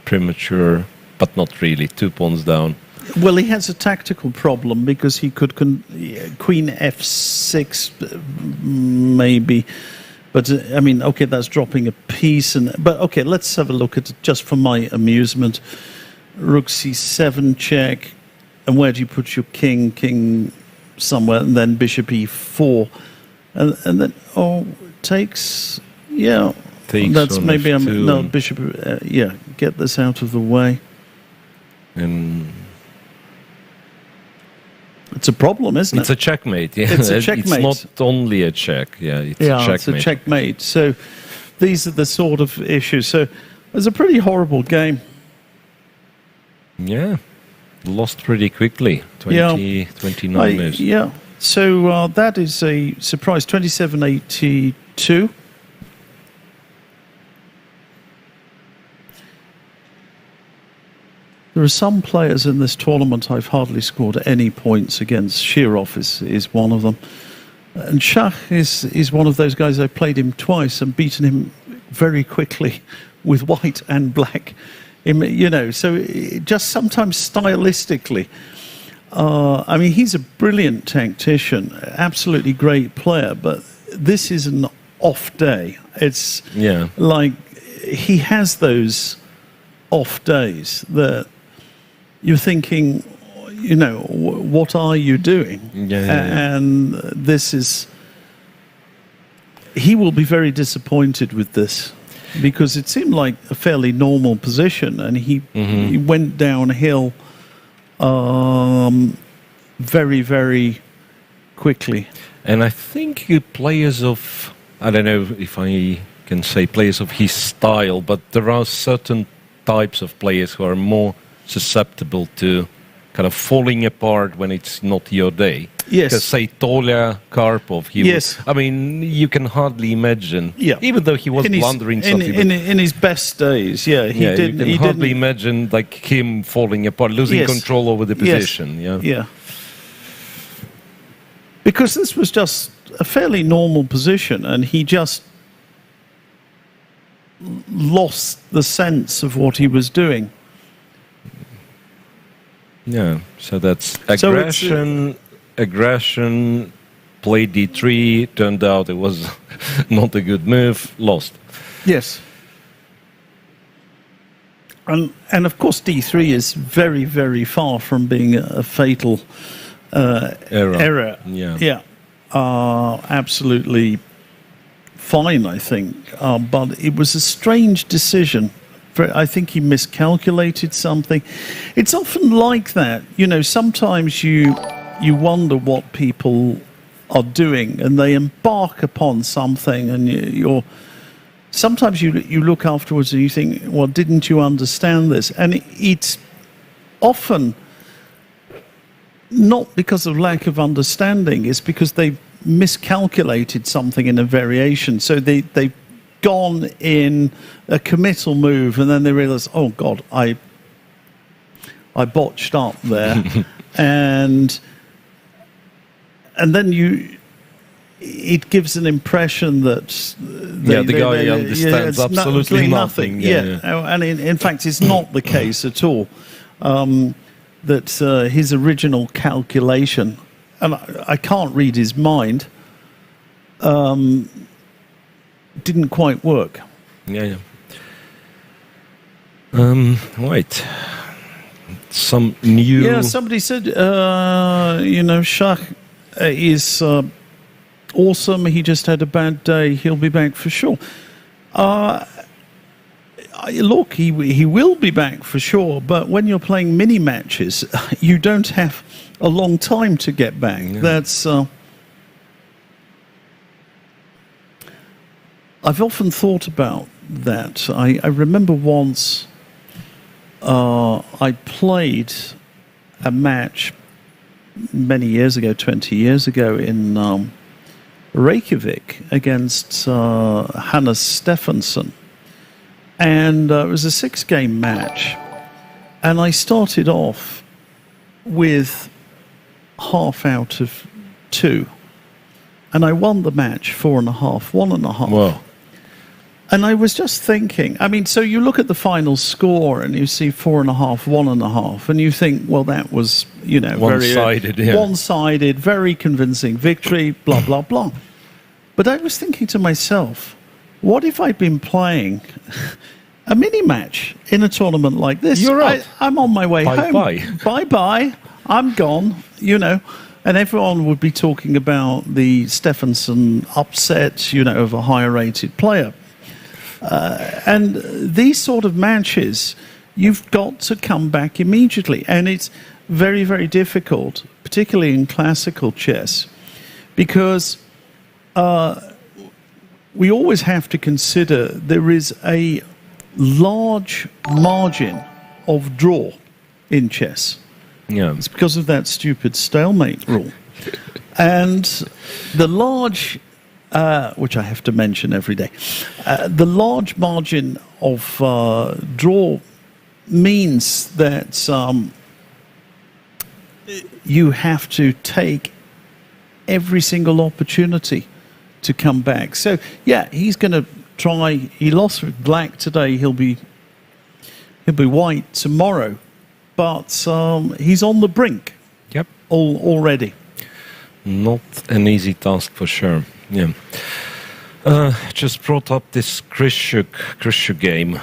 premature, but not really. 2 pawns down. Well, he has a tactical problem because he could queen f6 maybe, but I mean, okay, that's dropping a piece. But okay, let's have a look at it just for my amusement. Rook c7 check, and where do you put your king? King somewhere, and then bishop e4, and then takes. Yeah, takes. That's maybe no bishop. Get this out of the way. And it's a problem, isn't it? It's a checkmate. Yeah, it's a checkmate. It's not only a check. Yeah, it's a checkmate. It's a checkmate. So these are the sort of issues. So it was a pretty horrible game. Yeah, lost pretty quickly. 29 moves. Yeah. So that is a surprise. 27-82. There are some players in this tournament I've hardly scored any points against. Shirov is one of them. And Shach is one of those guys. I played him twice and beaten him very quickly with white and black. So just sometimes stylistically. I mean, he's a brilliant tactician, absolutely great player, but this is an off day. It's like he has those off days that you're thinking, what are you doing? And this is... He will be very disappointed with this because it seemed like a fairly normal position, and he went downhill very, very quickly. And I think players of... I don't know if I can say players of his style, but there are certain types of players who are more susceptible to kind of falling apart when it's not your day. Yes. Because say Tolia Karpov, I mean, you can hardly imagine, even though he was blundering something. In his best days, you can hardly imagine like him falling apart, losing control over the position. Because this was just a fairly normal position, and he just lost the sense of what he was doing. Yeah, so that's aggression, play d3, turned out it was not a good move, lost. Yes. And of course d3 is very, very far from being a fatal error. Yeah. Absolutely fine, I think. But it was a strange decision. I think he miscalculated something. It's often like that. You know, sometimes you wonder what people are doing, and they embark upon something, and sometimes you look afterwards and you think, well, didn't you understand this? And it's often not because of lack of understanding, it's because they miscalculated something in a variation. So they've gone in a committal move, and then they realize, oh God, I botched up there. and then it gives an impression that the guy understands absolutely nothing. Yeah. And in fact, it's not the case at all. That his original calculation, and I can't read his mind, didn't quite work. Yeah. Right. Some new... Yeah, somebody said, Shah is awesome. He just had a bad day. He'll be back for sure. Look, he will be back for sure, but when you're playing mini matches, you don't have a long time to get back. Yeah. That's... I've often thought about that. I remember once I played a match many years ago, 20 years ago, in Reykjavik against Hannes Stephenson. And it was a 6-game match. And I started off with half out of 2. And I won the match 4.5, 1.5. Wow. And I was just thinking, I mean, so you look at the final score and you see 4.5, 1.5, and you think, well, that was, one-sided, one-sided, very convincing victory, blah, blah, blah. But I was thinking to myself, what if I'd been playing a mini-match in a tournament like this? You're right. I'm on my way home. Bye-bye. Bye-bye. I'm gone, And everyone would be talking about the Stephenson upset, of a higher-rated player. And these sort of matches, you've got to come back immediately. And it's very, very difficult, particularly in classical chess, because we always have to consider there is a large margin of draw in chess. Yeah. It's because of that stupid stalemate rule. And the large... which I have to mention every day. The large margin of draw means that you have to take every single opportunity to come back. So, yeah, he's going to try. He lost with black today. He'll be white tomorrow. But he's on the brink. Yep. Already. Not an easy task for sure. Yeah. Just brought up this Krishuk game,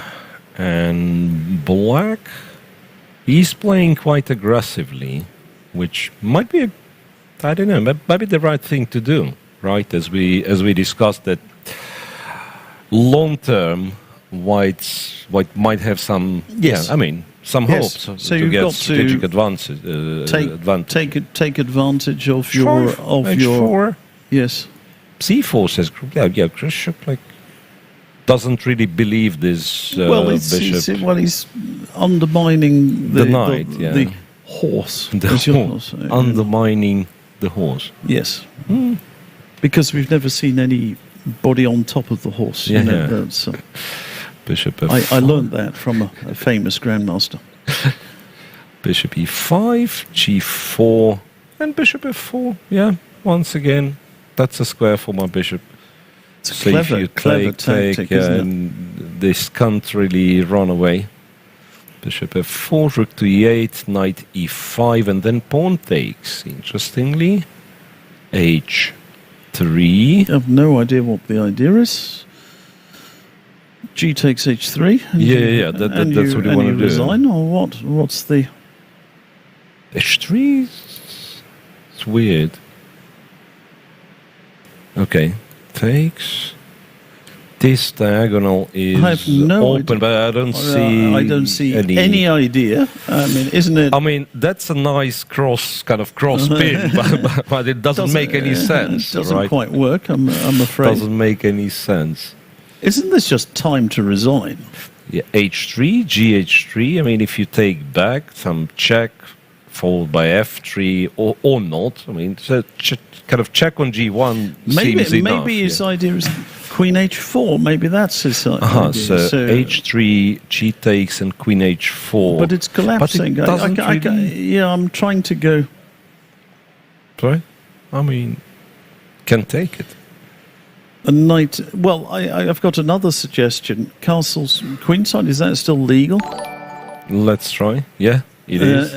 and black, he's playing quite aggressively, which might be, might be the right thing to do, right? As we discussed that long term, white might have some, some hopes to get strategic advantage. Take advantage of your H4. Yes. C4 says, Krishuk doesn't really believe this bishop. He's undermining the knight, the horse. Undermining the horse. Yes. Because we've never seen anybody on top of the horse. Bishop F5. I learned that from a famous grandmaster. Bishop E5, G4, and Bishop F4. Yeah, once again. that's a square for my bishop. It's a So clever, if you clever tactic, isn't it? and this can't really run away. Bishop f4, rook to e8, knight e5, and then pawn takes. Interestingly, h3. I have no idea what the idea is. G takes h3. Yeah, that's what you want to do. Resign, or what? What's the h3? It's weird. Okay, takes. This diagonal is I have no open, idea. but I don't see any idea. I mean, isn't it? I mean, that's a nice cross pin, but it doesn't make any sense. It doesn't right? quite work, I'm afraid. Doesn't make any sense. Isn't this just time to resign? Yeah, h3, gh3. I mean, if you take back, some check, followed by f3, or not. I mean, so kind of check on g1 seems enough. Maybe his idea is queen h4. Maybe that's his idea. So h3, g takes, and queen h4. But it's collapsing. But it doesn't yeah, I'm trying to go. Sorry? I mean, can take it. A knight. Well, I've got another suggestion. Castle's queenside, is that still legal? Let's try. Yeah, it is.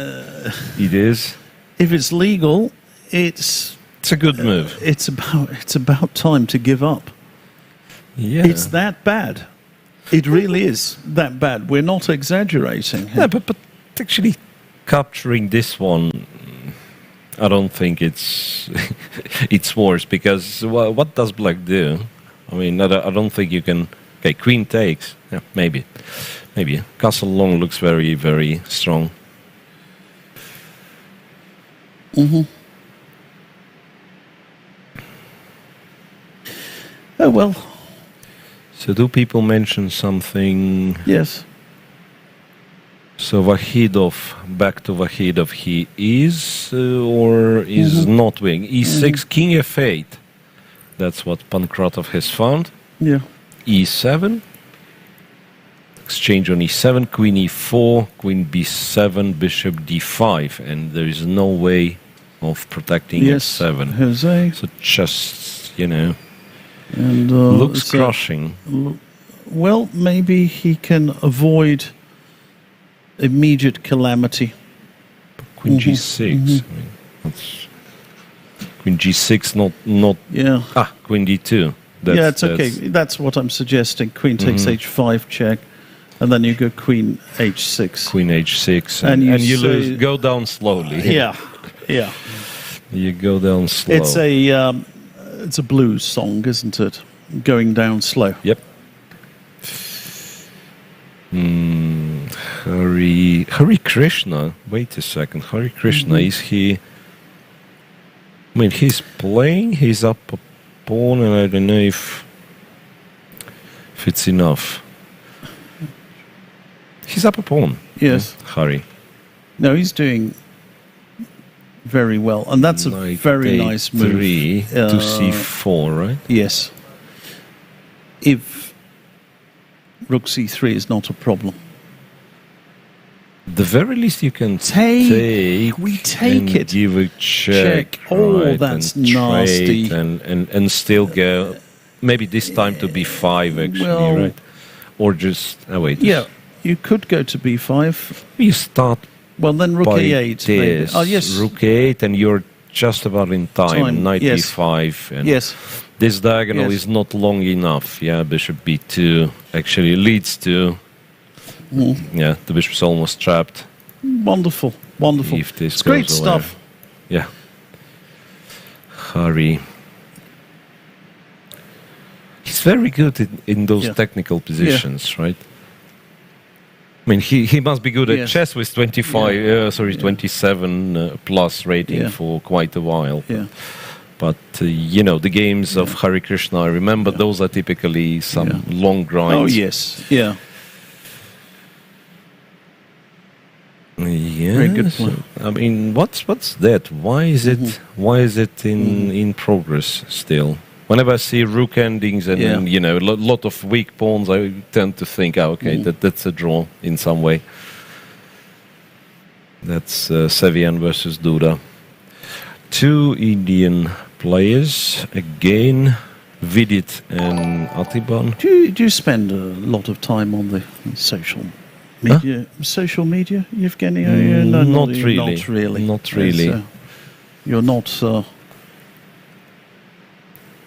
It is. If it's legal, it's a good move. It's about time to give up. Yeah. It's that bad. It really is that bad. We're not exaggerating. Yeah, but actually capturing this one, I don't think it's it's worse, because what does black do? I mean, I don't think you can. Okay, queen takes. Yeah, maybe. Castle long looks very, very strong. Oh well. So do people mention something? Yes. So Vahidov, back to Vahidov, he is or is not winning. E6, king f8. That's what Pankratov has found. Yeah. E7. Exchange on e7, queen e4, queen b7, bishop d5. And there is no way of protecting f7. Jose. So just, and looks so, crushing. Well, maybe he can avoid immediate calamity. Queen g6. I mean, that's queen g6, not. Yeah. Queen d2. Yeah, it's okay. That's what I'm suggesting. Queen takes h5 check, and then you go queen h6. Queen h6, and you lose. Go down slowly. Yeah. You go down slow. It's a blues song, isn't it? Going down slow. Yep. Hari Krishna. Wait a second. Hari Krishna, is he? I mean, he's playing. He's up a pawn, and I don't know if it's enough. He's up a pawn. Yes. Hari. No, he's doing very well, and that's a very nice move. 3 to c4, right? Yes. If rook c3 is not a problem. The very least you can take. We take it. Give a check. Oh, that's nasty. And still go. Maybe this time to b5 actually, right? Or just wait. Yeah, you could go to b5. You start. Well, then rook a8. Maybe. Oh, yes. Rook a8, and you're just about in time. Knight e5. And this diagonal is not long enough. Yeah, bishop b2 actually leads to. Yeah, the bishop's almost trapped. Wonderful. It's great stuff. Yeah. Hari. He's very good in those technical positions, right? I mean, he must be good at chess with 27 plus rating for quite a while. Yeah. But, the games of Hari Krishna, I remember those are typically some long grinds. Oh, yes. Yeah. Yeah, very good plan. I mean, what's that? Why is it in progress still? Whenever I see rook endings and a lot of weak pawns, I tend to think, that's a draw in some way. That's Sevian versus Duda. 2 Indian players again. Vidit and Atiban. Do you spend a lot of time on the social media? Social media, Evgeny? No, not really. Not really. Not really. Yes, you're not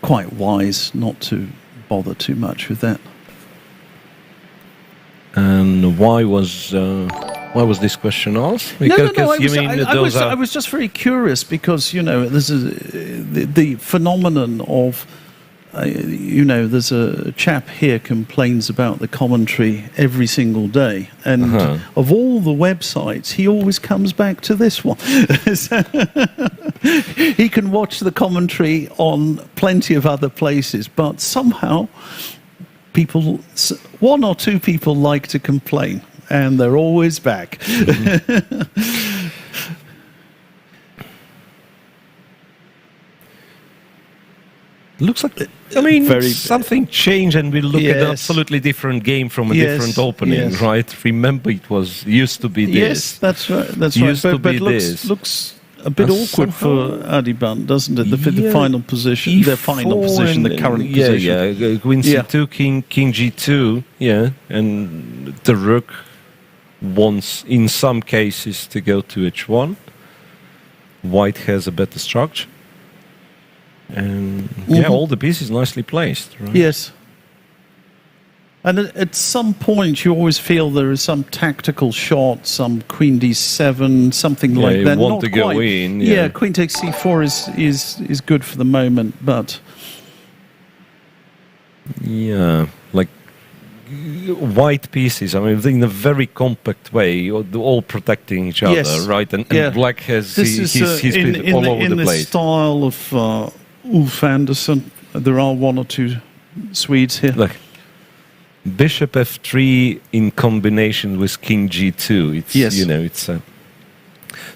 quite wise not to bother too much with that. And why was this question asked? Because I was just very curious because this is the phenomenon of. There's a chap here complains about the commentary every single day, and of all the websites, he always comes back to this one. He can watch the commentary on plenty of other places, but somehow one or two people like to complain, and they're always back. Looks like, something changed, and we look at an absolutely different game from a different opening, right? Remember, it used to be this. Yes, that's right. That's right. But looks a bit awkward for Adiban, doesn't it? The final position, the current position. Yeah, Queen C2, King G2, and the Rook wants, in some cases, to go to H1. White has a better structure. And all the pieces nicely placed, right? Yes. And at some point, you always feel there is some tactical shot, some Queen D7, something like that. You want to go in. Yeah, Queen takes C4 is good for the moment, but like white pieces. In a very compact way, all protecting each other, right? And black has his all over the place. In the style of Ulf Andersson, there are one or two Swedes here. Look, Bishop F3 in combination with King G2. It's a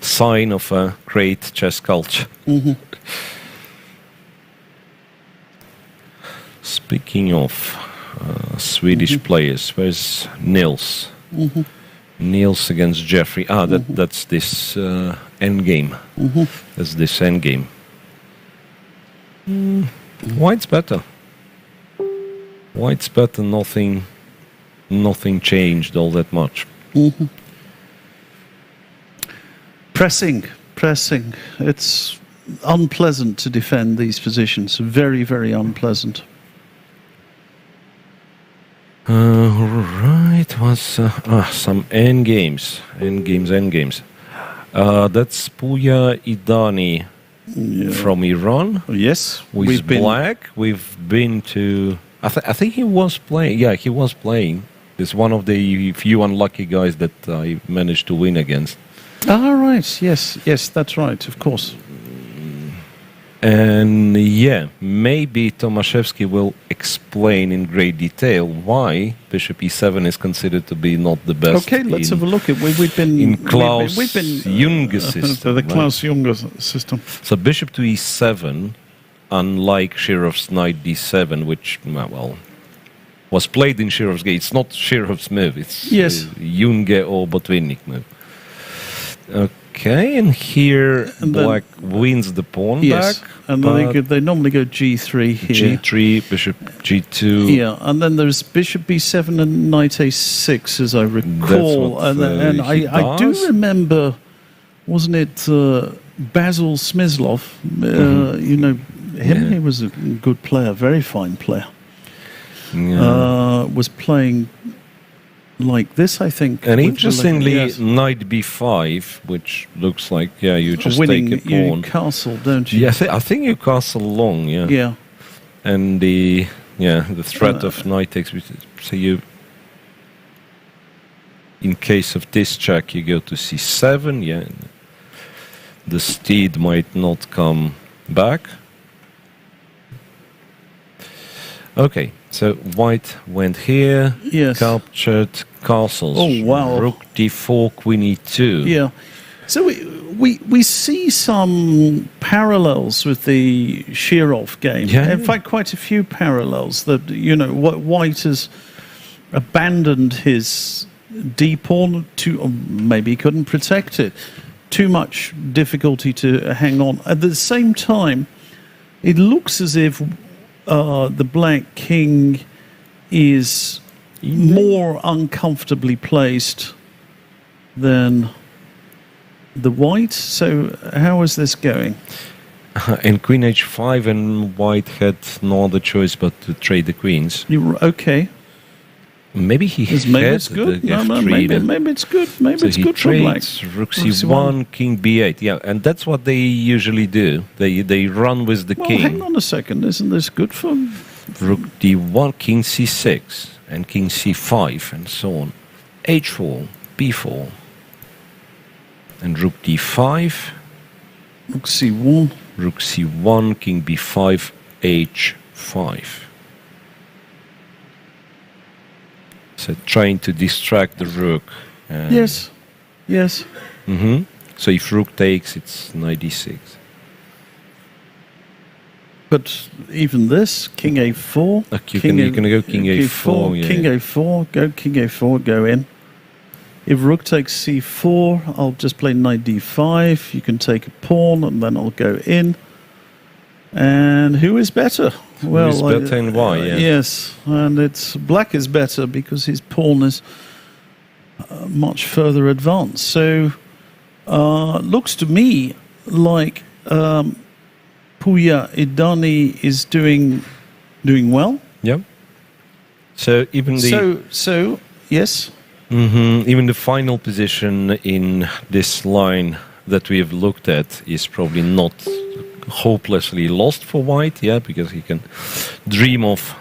sign of a great chess culture. Speaking of Swedish players, where's Nils? Nils against Jeffrey. That's this endgame. That's this endgame. White's better. White's better. Nothing changed all that much. Pressing. It's unpleasant to defend these positions. Very, very unpleasant. Right. Was some endgames. That's Puya Idani. From Iran. Yes, with black. We've been to. I think he was playing. Yeah, he was playing. He's one of the few unlucky guys that I managed to win against. Right. Yes, that's right. Of course. And maybe Tomaszewski will explain in great detail why Bishop E7 is considered to be not the best. Okay, let's have a look. We've been in Klaus Junge system. The Klaus Junge system. So Bishop to E7, unlike Shirov's Knight D7, which was played in Shirov's game. It's not Shirov's move. It's Junge or Botvinnik move. Okay, and here black wins the pawn back. And they normally go G3 here. G3, Bishop G2. Yeah, and then there's Bishop B7 and Knight A6, as I recall. And I do remember, wasn't it Basil Smyslov? He was a good player, very fine player. Was playing like this, I think. And interestingly, Knight B5, which looks like, you just take a pawn. You castle, don't you? Yeah, I think you castle long, Yeah. And the threat of Knight takes, so you, in case of this check, you go to C7, the steed might not come back. Okay, so white went here, captured castles. Oh, wow. Rook D4, Queen E2. Yeah. So we see some parallels with the Shirov game. Yeah. In fact, quite a few parallels that, white has abandoned his d-pawn or maybe he couldn't protect it. Too much difficulty to hang on. At the same time, It looks as if the black king is more uncomfortably placed than the white. So how is this going? And queen h5, and white had no other choice but to trade the queens. Okay. Maybe he Maybe had it's good. the No, f3 maybe then. it's good. Maybe So it's he good for black. trades rook c1, king b8. Yeah, and that's what they usually do. They run with the Well, king. hang on a second. Isn't this good for... Rook d1, king c6, and king c5, and so on. h4, b4, and rook d5, Rook c1. rook c1, king b5, h5. So trying to distract the rook. Yes. Yes. So if rook takes, it's knight d6. But even this, king a4. You can go king a4. Yeah. King a4, go king a4, go in. If rook takes c4, I'll just play knight d5. You can take a pawn, and then I'll go in. And who is better? Who is better and why? Yeah. Yes, and it's black is better because his pawn is much further advanced. So looks to me like Puya Idani is doing well. Yeah. So even the So yes. Even the final position in this line that we have looked at is probably not hopelessly lost for white, yeah, because he can dream of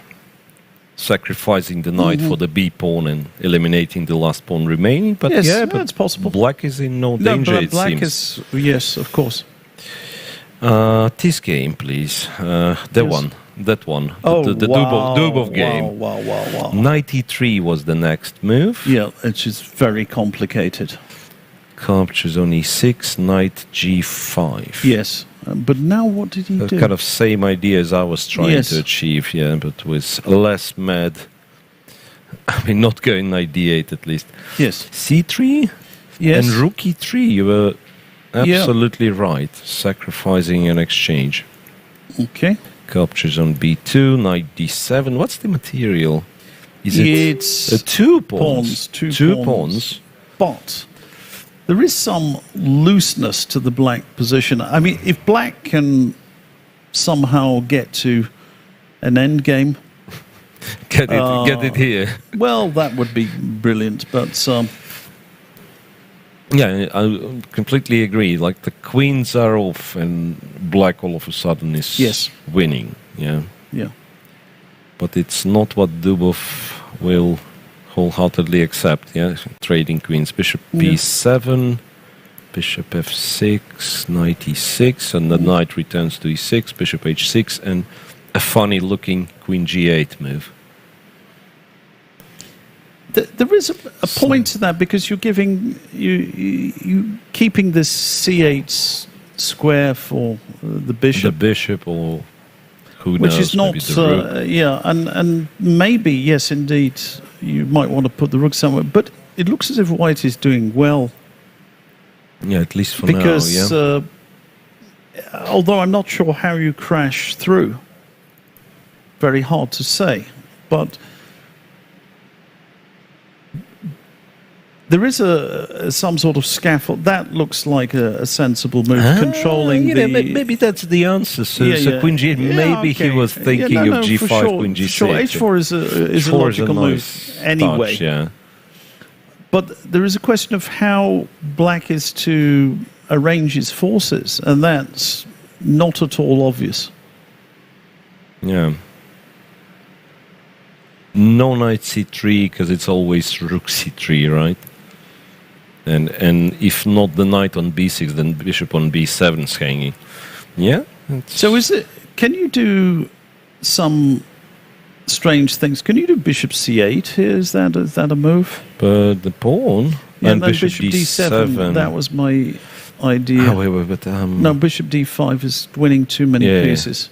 sacrificing the knight for the b pawn and eliminating the last pawn remaining. But Yes, yeah, yeah, but it's possible. black is in no danger. but It black seems. is yes, of course. This game, please. That one. Oh, the wow, Dubov game. Wow. Knight e3 was the next move. Yeah, it's just very complicated. Captures on e6, knight g5. Yes, but now what did he do? Kind of same idea as I was trying Yes. to achieve, yeah, but with less mad. I mean, not going knight d8 at least. Yes, c3 yes. and rook e3. You were absolutely right. Sacrificing an exchange. Okay. Captures on b2, knight d7. What's the material? Is It's it two pawns? Two Two pawns. But there is some looseness to the black position. I mean, if black can somehow get to an end game, Get it here. well, that would be brilliant. But Yeah, I completely agree. Like the queens are off, and black all of a sudden is winning. Yeah, yeah. but it's not what Dubov will wholeheartedly accept. Yeah, trading queens. Bishop b7, bishop f6, knight e6, and the knight returns to e6. Bishop h6, and a funny-looking queen g8 move. There is a point to that because you're giving you keeping this c8 square for the bishop. The bishop, or who knows, which is not, maybe the rook. and maybe, yes, indeed, you might want to put the rook somewhere, but it looks as if white is doing well. Yeah, at least for because, now, yeah. Although I'm not sure how you crash through, very hard to say, but there is some sort of scaffold. That looks like a sensible move, controlling the... Maybe that's the answer. So queen g8, maybe he was thinking of g5, sure, queen g6. Sure, h4 is a logical move anyway. Touch, yeah. But there is a question of how black is to arrange his forces, and that's not at all obvious. Yeah. No knight c3, because it's always rook c3, right? And if not the knight on b6, then bishop on b7 is hanging. Yeah. So can you do some strange things? Can you do bishop c8 here? Is that a move? But the pawn and then bishop d7. That was my idea. Oh, wait, but no, bishop d5 is winning too many pieces.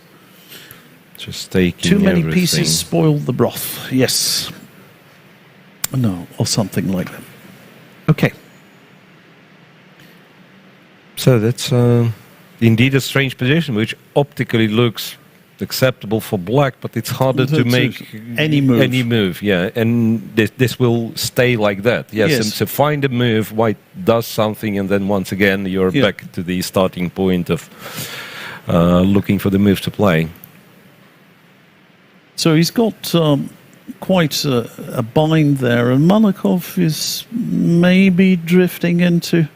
Just taking too many everything. pieces spoil the broth. Yes. No, or something like that. Okay. So that's Indeed, a strange position, which optically looks acceptable for black, but it's harder to make any move. Any move, yeah. And this will stay like that. Yes. Yes. And to find a move, white does something, and then once again you're back to the starting point of looking for the move to play. So he's got quite a bind there, and Malakov is maybe drifting into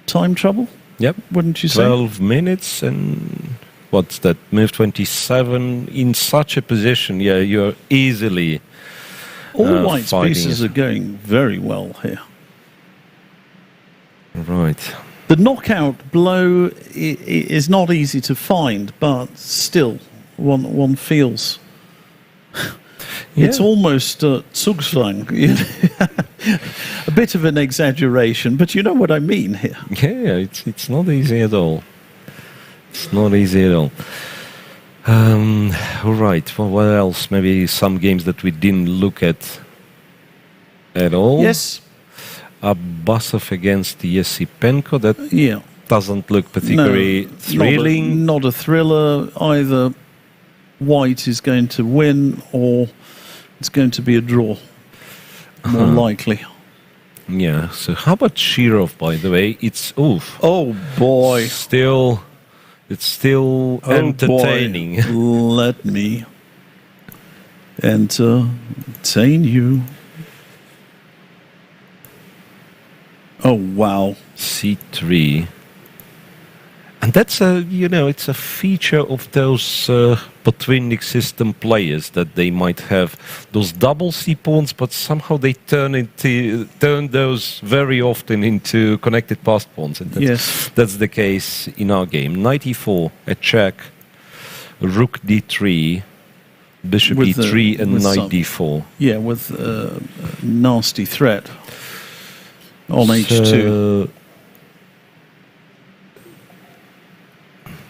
time trouble. Yep. Wouldn't you say? 12 minutes and what's that? Move 27 in such a position. Yeah, you're easily. All white's pieces are going very well here. Right. The knockout blow is not easy to find, but still, one feels it's almost Zugzwang. A bit of an exaggeration, but you know what I mean here. Yeah, it's not easy at all. It's not easy at all. All right. Well, what else? Maybe some games that we didn't look at all. Yes. Abbasov against Yesipenko. That doesn't look particularly thrilling. Not a thriller. Either white is going to win or it's going to be a draw. More likely. Yeah. So how about Shirov, by the way? It's oh boy. It's still entertaining. Boy. Let me entertain you. Oh wow. C3. And that's it's a feature of those Botvinnik system players, that they might have those double C pawns, but somehow they turn those very often into connected passed pawns. And that's the case in our game. Knight E4, a check, Rook D3, Bishop E3, and Knight D4. Yeah, with a nasty threat on H2.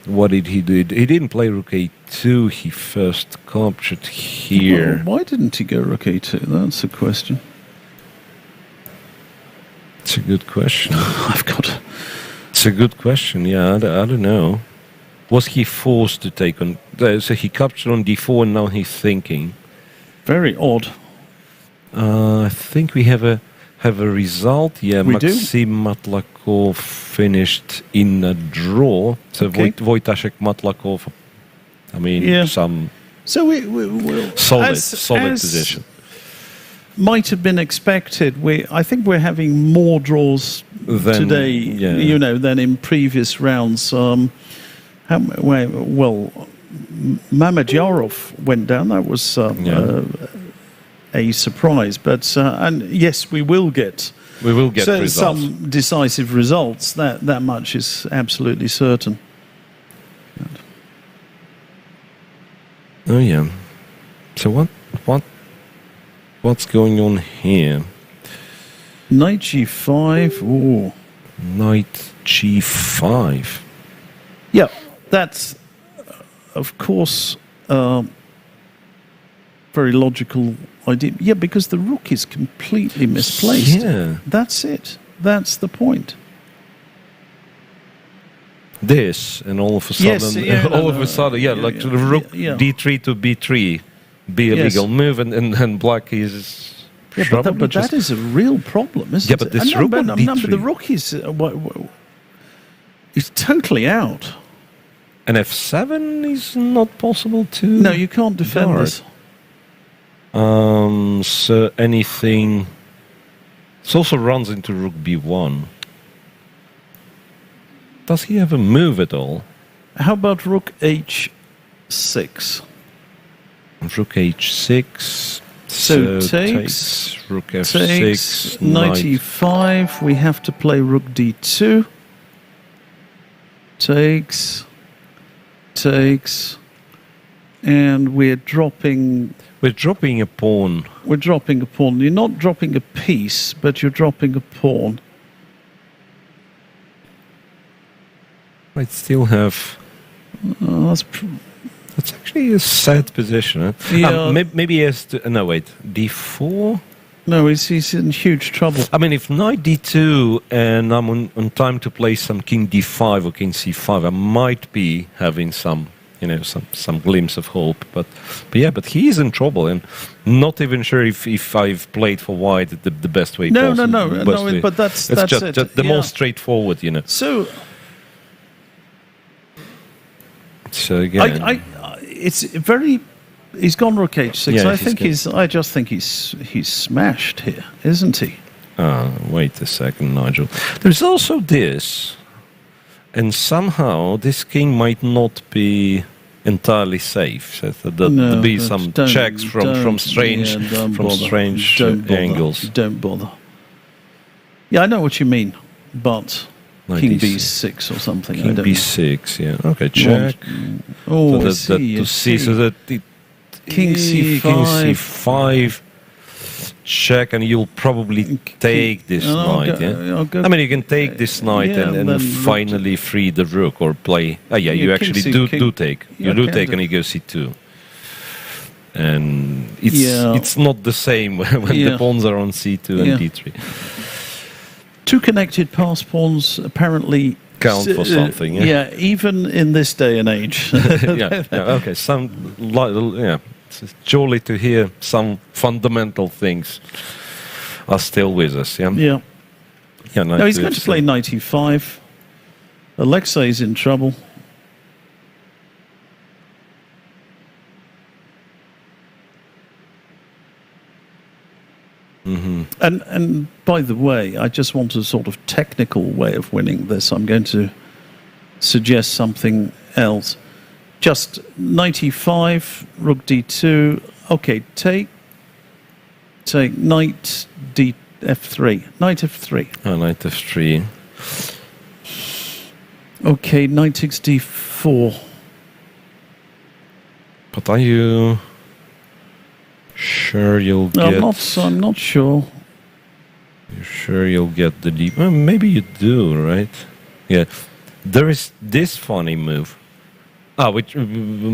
What did he do? He didn't play Rook A2. He first captured here. Well, why didn't he go Rook A2? That's a question. It's a good question. It's a good question. Yeah, I don't know. Was he forced to take on? So he captured on D4, and now he's thinking. Very odd. I think we have a result. Yeah, Maxim Matlakov finished in a draw. So Wojtaszek Matlakov. I mean, some. So we'll solid position. Might have been expected. I think we're having more draws today, than in previous rounds. Mamedyarov went down. That was a surprise, but and yes, we will get results. Some decisive results. That much is absolutely certain. Oh yeah. So what's going on here? Knight G5. Ooh. Knight G5. Yeah, that's of course very logical idea. Yeah, because the rook is completely misplaced. Yeah. That's it. That's the point. This, and all of a sudden, like the rook D3 to B3, be a legal move, and black is. Yeah, but that is a real problem, isn't it? Yeah, but this rook on D3. But the rook is totally out. And F7 is not possible to. No, you can't defend guard. this. So anything. It also runs into Rook B1. Does he have a move at all? How about Rook H6? Rook H6. So takes Rook F6. Knight E5. We have to play Rook D2. Takes. And we're dropping. We're dropping a pawn. We're dropping a pawn. You're not dropping a piece, but you're dropping a pawn. Might still have. That's actually a sad position. Huh? Yeah. Maybe he has to. No, wait. D4. No, he's in huge trouble. I mean, if knight d2 and I'm on time to play some king d5 or king c5, I might be having some glimpse of hope. But he's in trouble, and not even sure if I've played for white the best way possible. No, but that's just it. the most straightforward, So again, it's very. He's gone rook h6. Yeah, I just think he's smashed here, isn't he? Wait a second, Nigel. There's also this, and somehow this king might not be entirely safe. So there'll be some checks from strange angles. Don't bother. Yeah, I know what you mean, but king b6 or something. King b6, yeah. Okay, check. Oh, so that King c5, check, and you'll probably take this knight. I mean, you can take this knight and finally free the rook or play. You actually do take. You do take, and you go c2. And it's not the same when the pawns are on c2 and d3. Two connected pass pawns apparently count for something. Yeah, even in this day and age. Okay. It's jolly to hear some fundamental things are still with us. No, he's going to play knight e5. Alexei's in trouble. Mm-hmm. And by the way, I just want a sort of technical way of winning this. I'm going to suggest something else. Just knight e5, rook d2. Okay, take knight f3. Knight f3. Knight f3. Okay, knight takes d4. But are you sure you'll get... I'm not sure. You're sure you'll get the d... Well, maybe you do, right? Yeah. There is this funny move. Which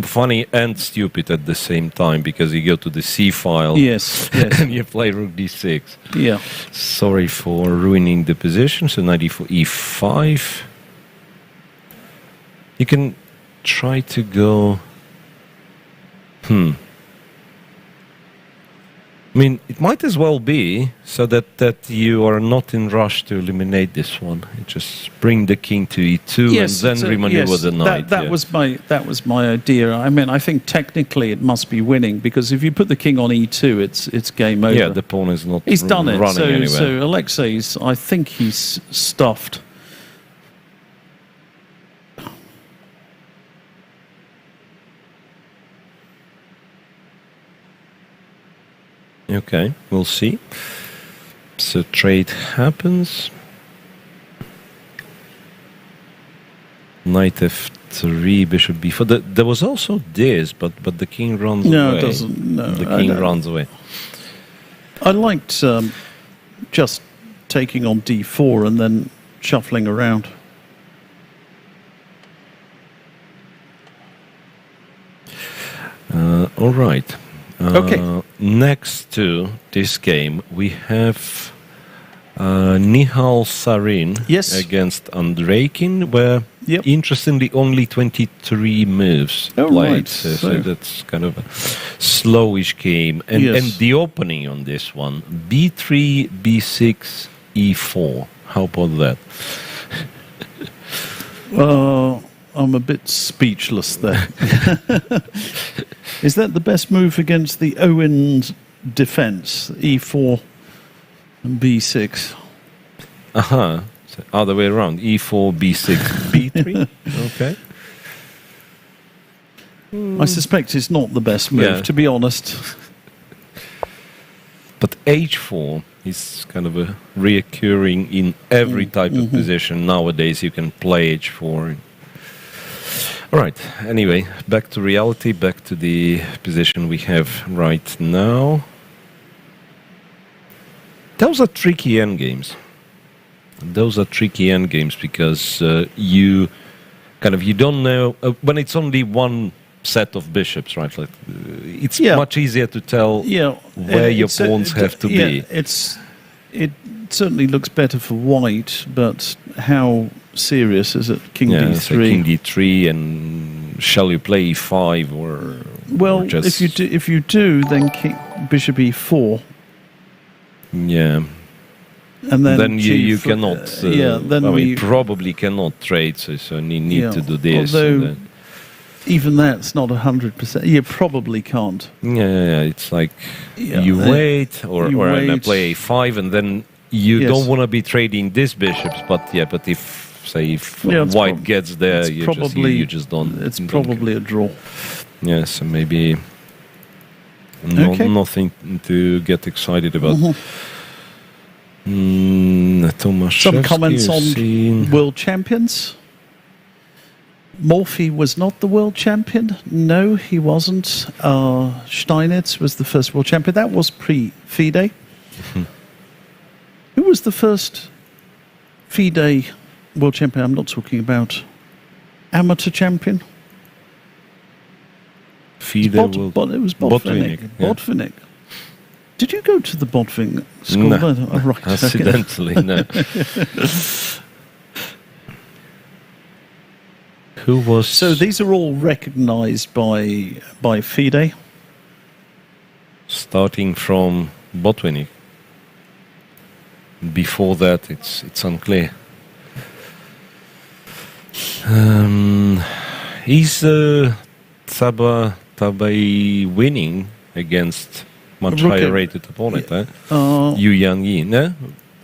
funny and stupid at the same time, because you go to the C file. Yes. And you play rook d6. Yeah. Sorry for ruining the position. So knight e4, e5. You can try to go... I mean, it might as well be so that you are not in rush to eliminate this one. You just bring the king to e2 and then remaneuver the knight. That was my idea. I mean, I think technically it must be winning, because if you put the king on e2, it's game over. Yeah, the pawn is not. He's done it. Running anywhere. So Alexei's, I think he's stuffed. Okay, we'll see. So trade happens. Knight f3, bishop b4. There was also this, but the king runs away. No, it doesn't. No, the king runs away. I liked just taking on d4 and then shuffling around. All right. Okay. Next to this game, we have Nihal Sarin against Andreikin, where interestingly only 23 moves played. Right. So that's kind of a slowish game. And the opening on this one, b3, b6, e4. How about that? I'm a bit speechless there. Is that the best move against the Owen's defense? E4 and b6. So other way around. E4, b6, b3. Okay. I suspect it's not the best move, to be honest. But h4 is kind of a reoccurring in every type of position. Nowadays you can play h4. All right, anyway, back to reality, back to the position we have right now. Those are tricky endgames. Those are tricky endgames because you don't know, when it's only one set of bishops, right? Like, it's much easier to tell where your pawns have to be. It certainly looks better for white, but how serious is it? King D3. So King D3, and shall you play E5 or? Well, or just... if you do, then Bishop E4. Yeah. And then you cannot. Then we probably cannot trade. So you need to do this. Although even that's not 100%. You probably can't. Yeah. It's like you wait, or I play A5, and then you don't want to be trading these bishops. But if white gets there, you just don't. It's probably a draw. Yeah, so maybe nothing to get excited about. Some comments on world champions. Morphy was not the world champion. No, he wasn't. Steinitz was the first world champion. That was pre-FIDE. Who was the first FIDE world champion? I'm not talking about amateur champion. FIDE it was Botvinnik. Botvinnik. Did you go to the Botvinnik school? No, right, accidentally, no. Who was? So these are all recognised by FIDE. Starting from Botvinnik. Before that, it's unclear. Is Tabai winning against much higher rated opponent? Yu Yang-yi, no?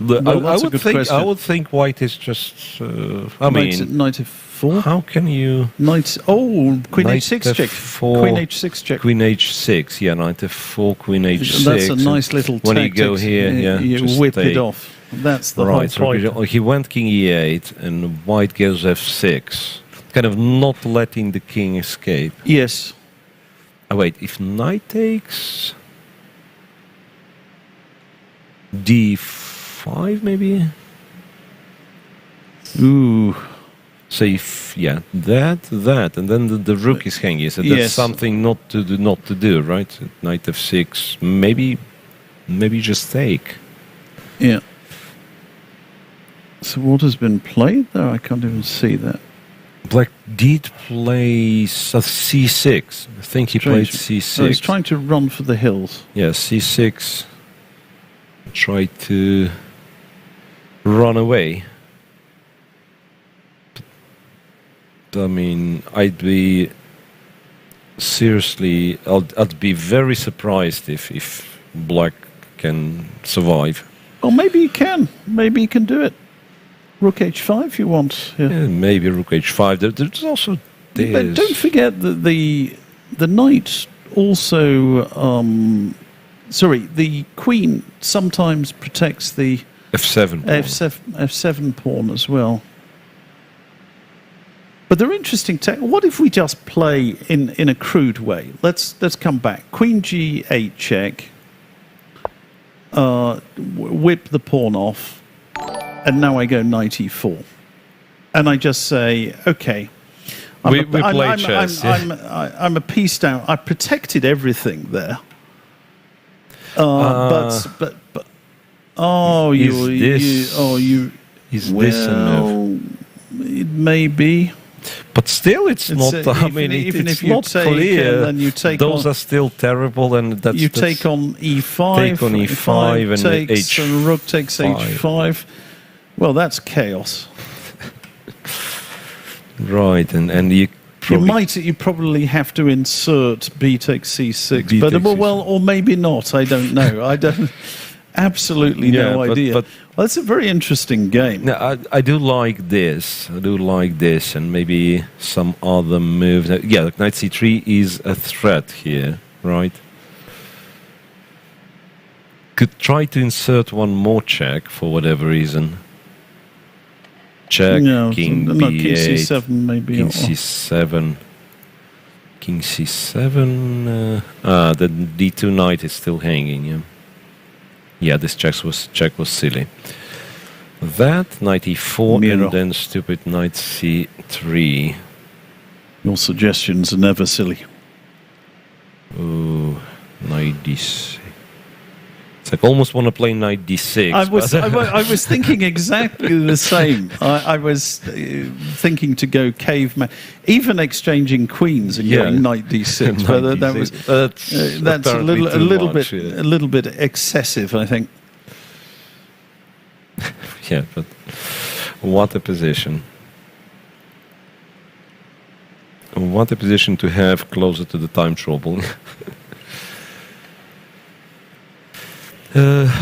I would think white is just. Knight f4. How can you? Queen h6 check. Queen h6 check. Queen h6. Yeah, knight f4, queen h6. That's a nice little tactic. When you go here, you whip it off. That's the right. whole point. So he went king e8, and white goes f6, kind of not letting the king escape. Yes. Oh, wait, if knight takes d5, maybe. Ooh. So if that, and then the rook is hanging. So that's something not to do, right? Knight f6, maybe just take. Yeah. So what has been played there? I can't even see that. Black did play c6. I think he played c6. He's trying to run for the hills. Yeah, c6. Tried to run away. I mean, I'd be very surprised if black can survive. Well, maybe he can. Maybe he can do it. Rook h5 if you want. Yeah, maybe rook h5. There's also this. But don't forget that the knight also... the queen sometimes protects the... f7 pawn. F7 pawn as well. But they're interesting. What if we just play in a crude way? Let's come back. Queen g8 check. Whip the pawn off. And now I go knight e4. And I just say, okay. We play chess. I'm a piece down. I protected everything there. But this enough? It may be. But still, it's not. Even if you take, clear. Then you take those are still terrible, and that's take on e5. Take on e5 and takes, and rook takes h5. Well, that's chaos. Right, and you probably have to insert b takes c6, or maybe not. I don't know. I don't. Absolutely no idea. But that's a very interesting game. No, I do like this. And maybe some other moves. Yeah, like knight c3 is a threat here, right? Could try to insert one more check for whatever reason. Check, king b8, king c7 maybe. King c7. King c7. The d2 knight is still hanging, yeah. Yeah, this check was silly. That, knight e4, and then stupid knight c3. You're suggestions are never silly. Oh, knight d6. It's like almost want to play knight d6. I was thinking exactly the same. I was thinking to go caveman, even exchanging queens and going knight d6. But that's a little bit excessive, I think. Yeah, but what a position. What a position to have closer to the time trouble.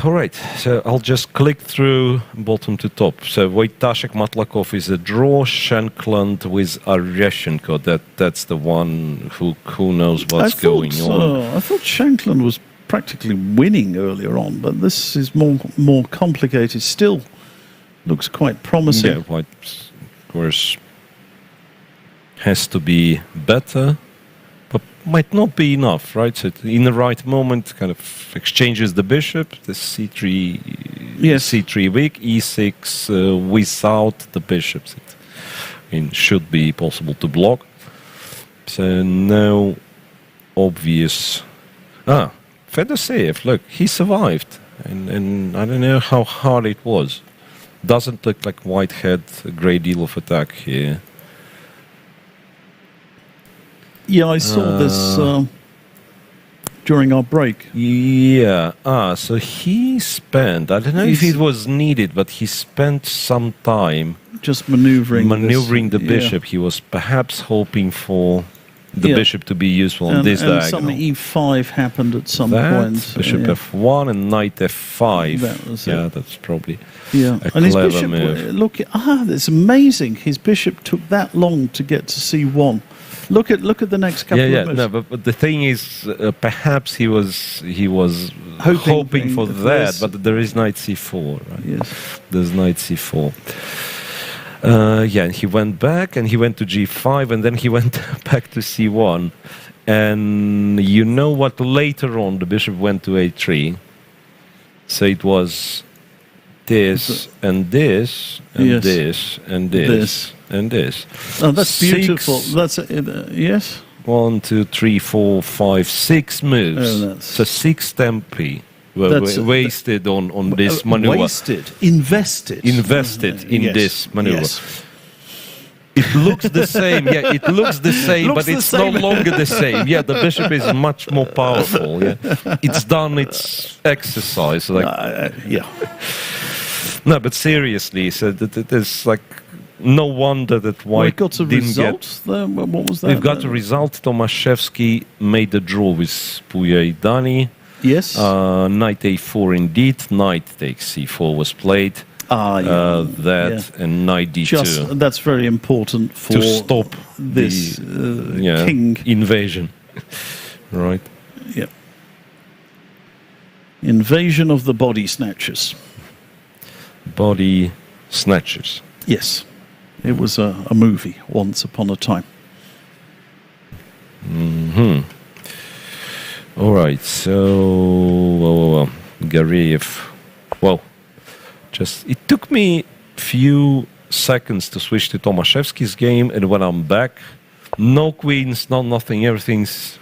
All right, so I'll just click through bottom to top. So Wojtaszek Matlakov is a draw. Shankland with Aryashenko. That's the one who knows what's going on. I thought Shankland was practically winning earlier on, but this is more complicated. Still looks quite promising. Yeah, White, of course, has to be better, but might not be enough, right? So in the right moment, kind of exchanges the bishop, the c3, c3 weak, e6 without the bishops. It should be possible to block. So no obvious. Fedoseev, look, he survived, and I don't know how hard it was. Doesn't look like White had a great deal of attack here. Yeah, I saw this during our break. Yeah. So he spent, I don't know if it was needed, but he spent some time just maneuvering the bishop. He was perhaps hoping for the bishop to be useful on this diagonal. Some e5 happened at some point. Bishop f1 and knight f5. That was that's probably a and his clever bishop, move. Look, that's amazing. His bishop took that long to get to c1. Look at the next couple of moves. No, but the thing is, perhaps he was hoping for that, but there is knight c4, right? Yes. There's knight c4. And he went back, and he went to g5, and then he went back to c1. And you know what? Later on, the bishop went to a3. So it was this, and this, and this, and this, and this. Oh, that's beautiful. That's yes. 1, 2, 3, 4, 5, 6 moves. So 6 tempi were wasted on this maneuver. Invested in this maneuver. Yes. It looks the same, it looks the same, but it's no longer the same. Yeah, the bishop is much more powerful. Yeah, it's done its exercise. No, but seriously, so there's like no wonder that White got a result. What was that? We've got a result. Tomaszewski made a draw with Pujajdani. Yes. Knight a4 indeed. Knight takes c4 was played. And knight d2. That's very important to stop this king invasion. Right. Yeah. Invasion of the body snatchers. Body snatchers. Yes. It was a movie once upon a time. All right. So Gariev. Well, it took me few seconds to switch to Tomaszewski's game, and when I'm back, no queens, no nothing, everything's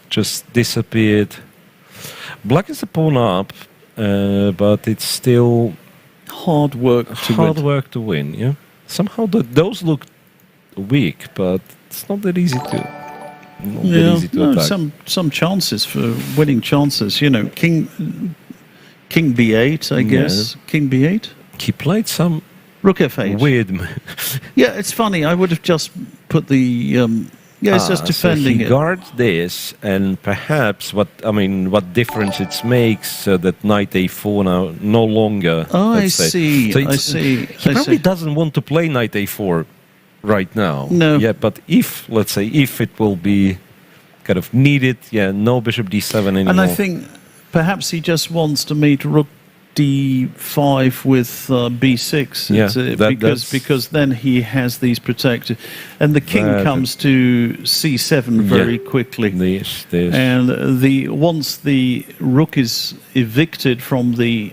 just disappeared. Black is a pawn up, but it's still hard work to win. Yeah, somehow those look weak, but it's not that easy to. attack. Some chances for winning chances. You know, King b8, I guess. King b8. He played some rook f8. Weird. It's funny. I would have just put the. It's just defending so he guards this, and perhaps what difference it makes so that knight a4 now no longer. I see. So he probably doesn't want to play knight a4 right now. No. Yeah, but if it will be kind of needed, no bishop d7 anymore. And I think. Perhaps he just wants to meet rook d5 with b6, because then he has these protected, and the king comes to c7 very quickly. And once the rook is evicted from the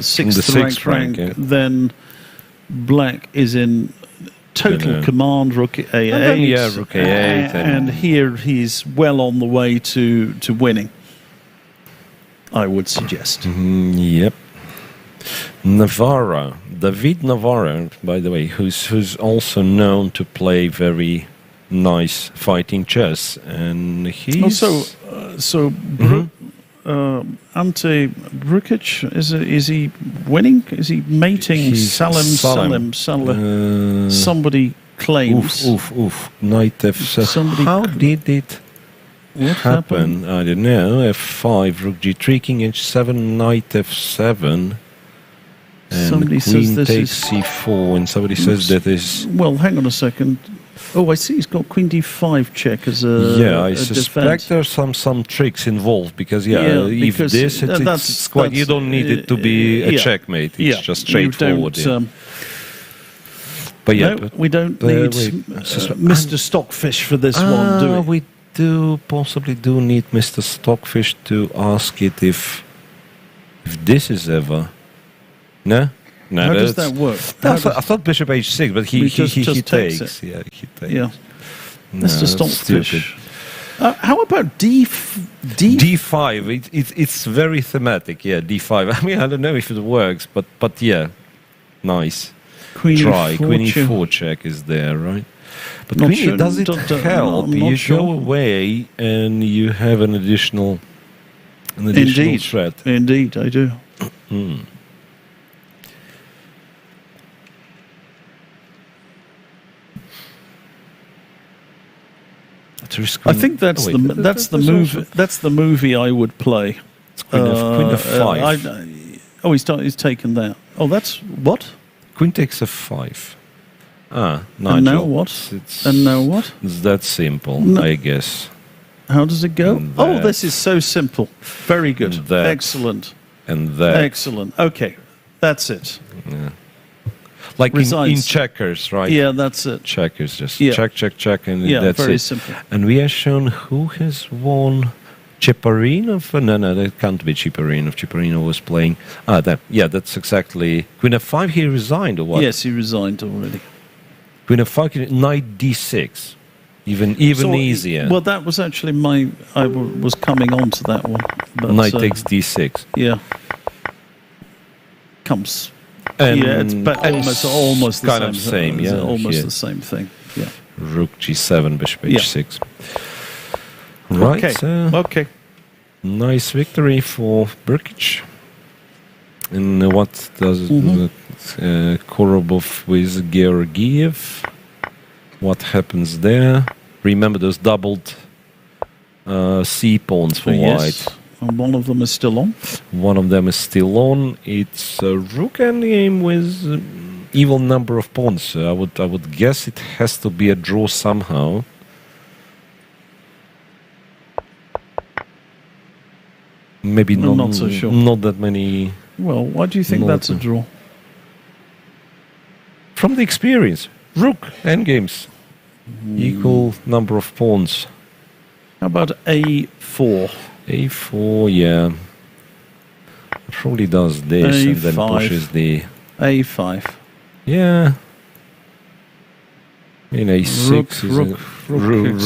sixth rank, then Black is in total command, rook A8. And then, yeah, rook A8. And here he's well on the way to winning, I would suggest. Yep. Navarra, David Navarra, by the way, who's also known to play very nice fighting chess, and he's Ante Brukic, is he winning? Is he mating? Salim. Somebody claims. Knight F7. How did it happen? I don't know. F5, rook G3, king H7, knight F7. And somebody queen says this takes is C4, and somebody says that is. Well, hang on a second. Oh, I see. He's got queen D5 check as a I suspect defense. there's some tricks involved because if this it's quite you don't need it to be a checkmate. It's just straightforward. But no, we don't need Mr. Stockfish for this one, do we? We possibly do need Mr. Stockfish to ask it if this is ever. No? No, how does that work? I thought bishop h6, but he takes. It. Yeah, he takes. Yeah. No, Mr. Stockfish. How about D5? It's very thematic. Yeah, D5. I mean, I don't know if it works, but yeah, nice. Queen Try. E4 Queen E4 check is there, right? But not Queen sure, does it help? You go away and you have an additional threat. Indeed, I do. I think that's the movie I would play. It's Queen of 5. He's taken that. Oh, that's what? Queen takes F5. Nigel. And now what? And now what? It's that simple, I guess. How does it go? Oh, this is so simple. Very good. Excellent. And that. Excellent. Okay, that's it. Yeah. Like in checkers, right? Yeah, that's it. Checkers, just check, and that's very it. Simple. And we are shown who has won. Cheparinov? No, that can't be Cheparinov. Cheparinov was playing. That's exactly Queen F5. He resigned, or what? Yes, he resigned already. Queen F5, Knight D6, even easier. Well, that was actually I was coming on to that one. But, Knight takes D6. Yeah. Comes. And, it's almost the kind same. Of same. Yeah, almost the same thing. Yeah. Rook G7, Bishop H6. Right. Okay. Nice victory for Brkic. And what does Korobov with Georgiev? What happens there? Remember those doubled C pawns for white. And one of them is still on. One of them is still on. It's a rook endgame with even number of pawns. I would guess it has to be a draw somehow. Maybe not so sure. Not that many. Well, why do you think that's a draw? From the experience, rook endgames, equal number of pawns. How about A4? A4, yeah. Probably does this A5. and then pushes the A5. Yeah. In A6 rook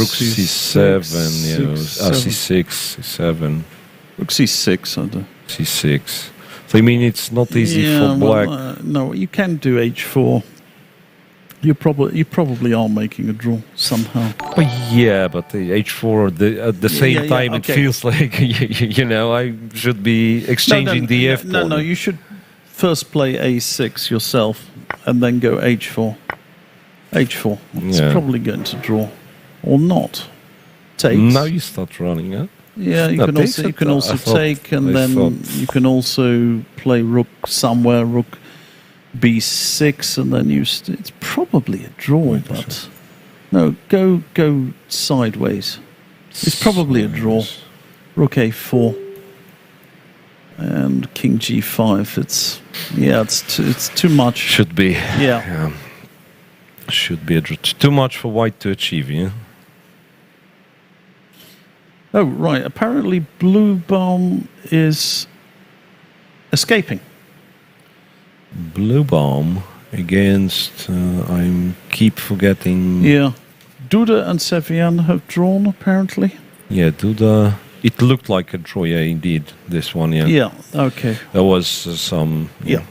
C7, C6, C7. Rook C6, I don't. C6. So you mean it's not easy for black? No, you can do H4. You probably are making a draw somehow. But the H4 at the same time it feels like I should be exchanging the F pawn. No, you should first play A6 yourself and then go H4. H4. It's probably going to draw or not. Takes. Now you start running, huh? Yeah, you can also take, and then you can also play rook somewhere, rook B6, and then it's probably a draw, but no, go sideways. It's probably a draw. Rook A4 and King G5. It's too much. Should be. Yeah. Should be a draw. Too much for white to achieve. Yeah. Oh, right. Apparently Blue Bomb is escaping. Blue Bomb against, I keep forgetting. Yeah. Duda and Sevian have drawn, apparently. Yeah, Duda. It looked like a draw, yeah, indeed. This one, yeah. Yeah, okay. There was some. Yeah.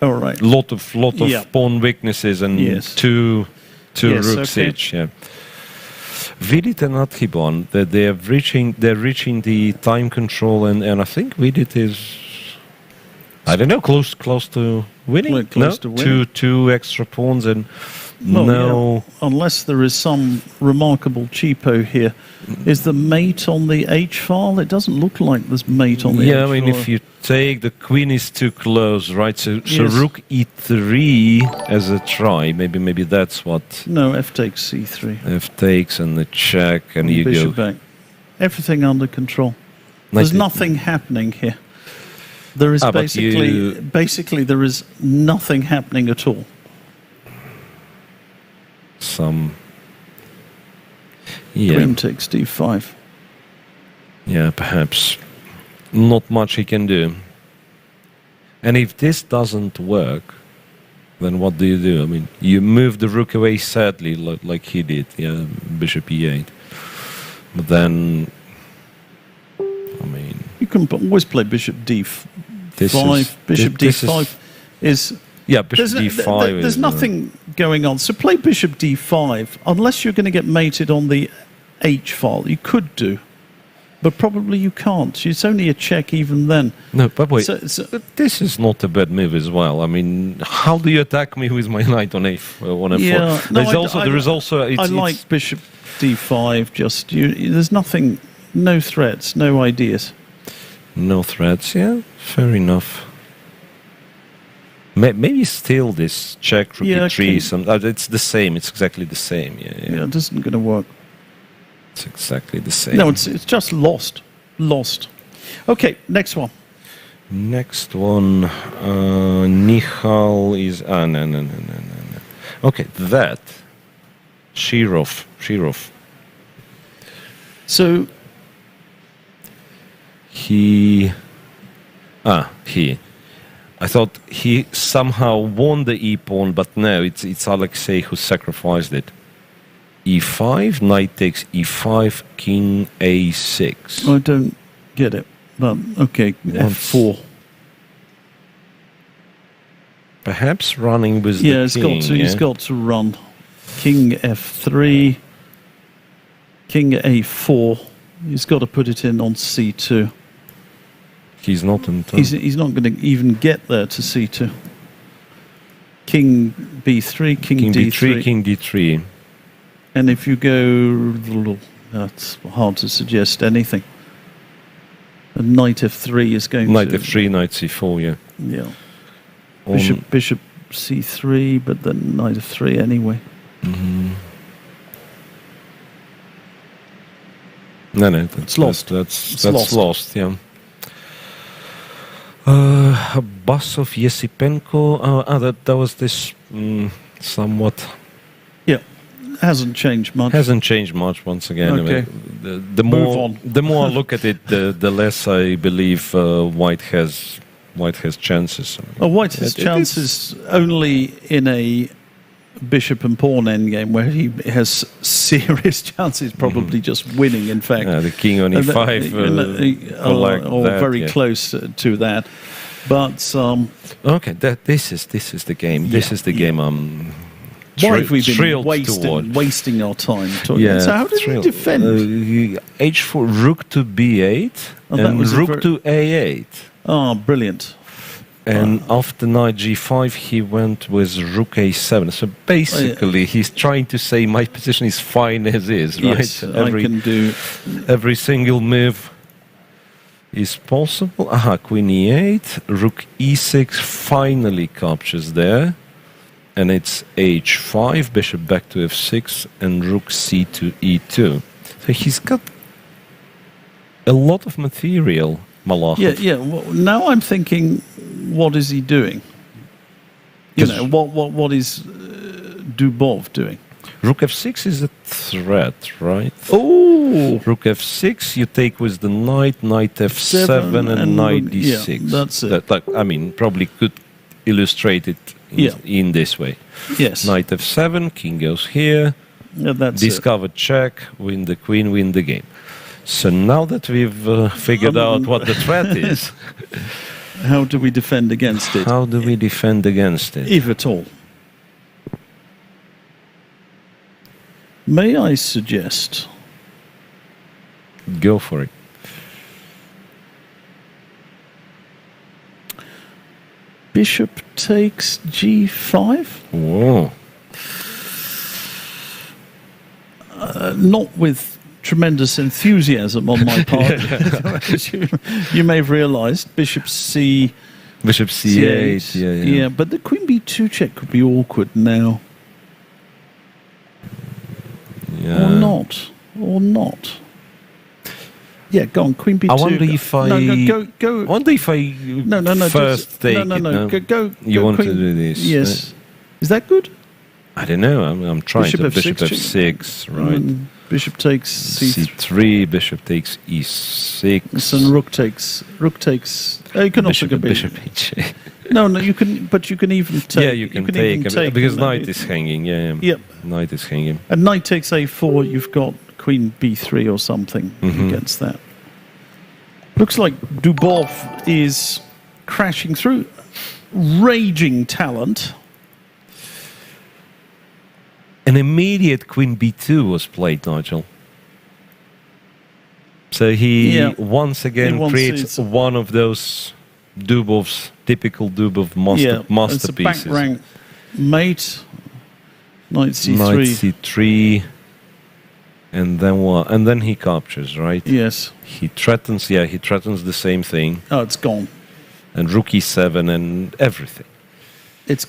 All right. Lot of Yeah. pawn weaknesses and Yes. two Yes, rooks okay. each, yeah. Vidit and Athibon, that they're reaching the time control, and I think Vidit is, I don't know, close to winning. Well, close to winning. Two extra pawns and Well, no. yeah, unless there is some remarkable cheapo here. Is the mate on the H file? It doesn't look like there's mate on the H Yeah, file. I mean, if you take the queen is too close, right? So Yes. rook e3 as a try. Maybe that's what No, F takes C3. F takes and the check, and you Bishop go. back. Everything under control. Knight There's e- nothing happening here. There is but basically there is nothing happening at all. Some. Yeah, Queen takes D5. yeah, perhaps not much he can do. And if this doesn't work, then what do you do? I mean, you move the rook away sadly, like he did. Yeah, bishop e8. But then, I mean, You can always play Bishop D5. This is- Bishop this D5 is yeah, bishop d5. There's is, nothing going on. So play Bishop D5 unless you're going to get mated on the H file. You could do, but probably you can't. It's only a check even then. No, but wait. So- But this is not a bad move as well. I mean, how do you attack me with my knight on on f4? Yeah, no, There is also. I like Bishop D5. Just there's nothing, no threats, no ideas. No threats. Yeah, fair enough. Maybe still this check rook Yeah, e3. It's the same. It's exactly the same. Yeah, it isn't going to work. It's exactly the same. No, it's just lost. Okay, next one. Next one, Nihal is no. Okay, that Shirov. So He. I thought he somehow won the e-pawn, but no, it's Alexei who sacrificed it. e5, knight takes e5, king a6. I don't get it. But okay, F4. Perhaps running with Yeah, the king. he's got to run. King F3, King A4. He's got to put it in on C2. He's not in time. He's not going to even get there to C2. King B3, King D3. King d3. And if you go, that's hard to suggest anything. And Knight F3 is going Knight to... f3, knight c4, yeah. Yeah. On- Bishop C3, but then Knight F3 anyway. No, It's lost. That's lost. lost, yeah. Basov, Yesipenko. That was this somewhat. Yeah. Hasn't changed much. Hasn't changed much once again. Okay. I mean, the Move more on. the more I look at it, the less I believe White has chances. I mean, Well, White has it is- chances only in a bishop and pawn endgame where he has serious chances, probably just winning, in fact. the king on And e5 or that, very yeah. close to that. But Okay, this is the game. This Yeah, is the yeah. game I'm why have we been thrilled to watch. wasting our time talking? So how did he thrilled. defend? H4, rook to b8, Oh, that and was a rook to a8. Brilliant. And after knight g5, he went with rook a7. So basically, he's trying to say my position is fine as is, right? Yes, I can do. Every single move is possible. Queen e8, rook e6 finally captures there. And it's h5, bishop back to f6, and rook c to e2. So he's got a lot of material, Malachov. Yeah. Well, now I'm thinking, what is he doing? You know, what is Dubov doing? Rook f6 is a threat, right? Oh, Rook f6, you take with the knight, knight f7, and knight d6. Yeah, that's it. That, I mean, probably could illustrate it in this way. Yes. Knight f7, king goes here, Yeah, that's discover check, win the queen, win the game. So now that we've figured out what the threat is, how do we defend against it? how do we defend against it? If at all. May I suggest? Go for it. Bishop takes g5? Whoa. Not with tremendous enthusiasm on my part. As you may have realised, Bishop c... Bishop c8, Yeah, but the queen b2 check could be awkward now. Yeah. Or not. Yeah, go on, queen b2. I wonder if I... No, go. I wonder if I first take it. No. Go. You go want queen. to do this? Yes. Is that good? I don't know. I'm trying Bishop to f6 bishop f6, right? Bishop takes c3, bishop takes e6. And rook takes. You can also go bishop h8. No, you can. But you can even take. Yeah, you can take, because knight is hanging. Yeah. Yep. Knight is hanging. And knight takes a4. You've got queen b3 or something Mm-hmm. against that. Looks like Dubov is crashing through. Raging talent. An immediate queen b2 was played, Nigel. So he once again creates one of those Dubov's typical Dubov masterpieces. It's a back rank mate. Knight c3. Knight c3. And then what? And then he captures, right? Yes. He threatens the same thing. Oh, it's gone. And rook e7 and everything. It's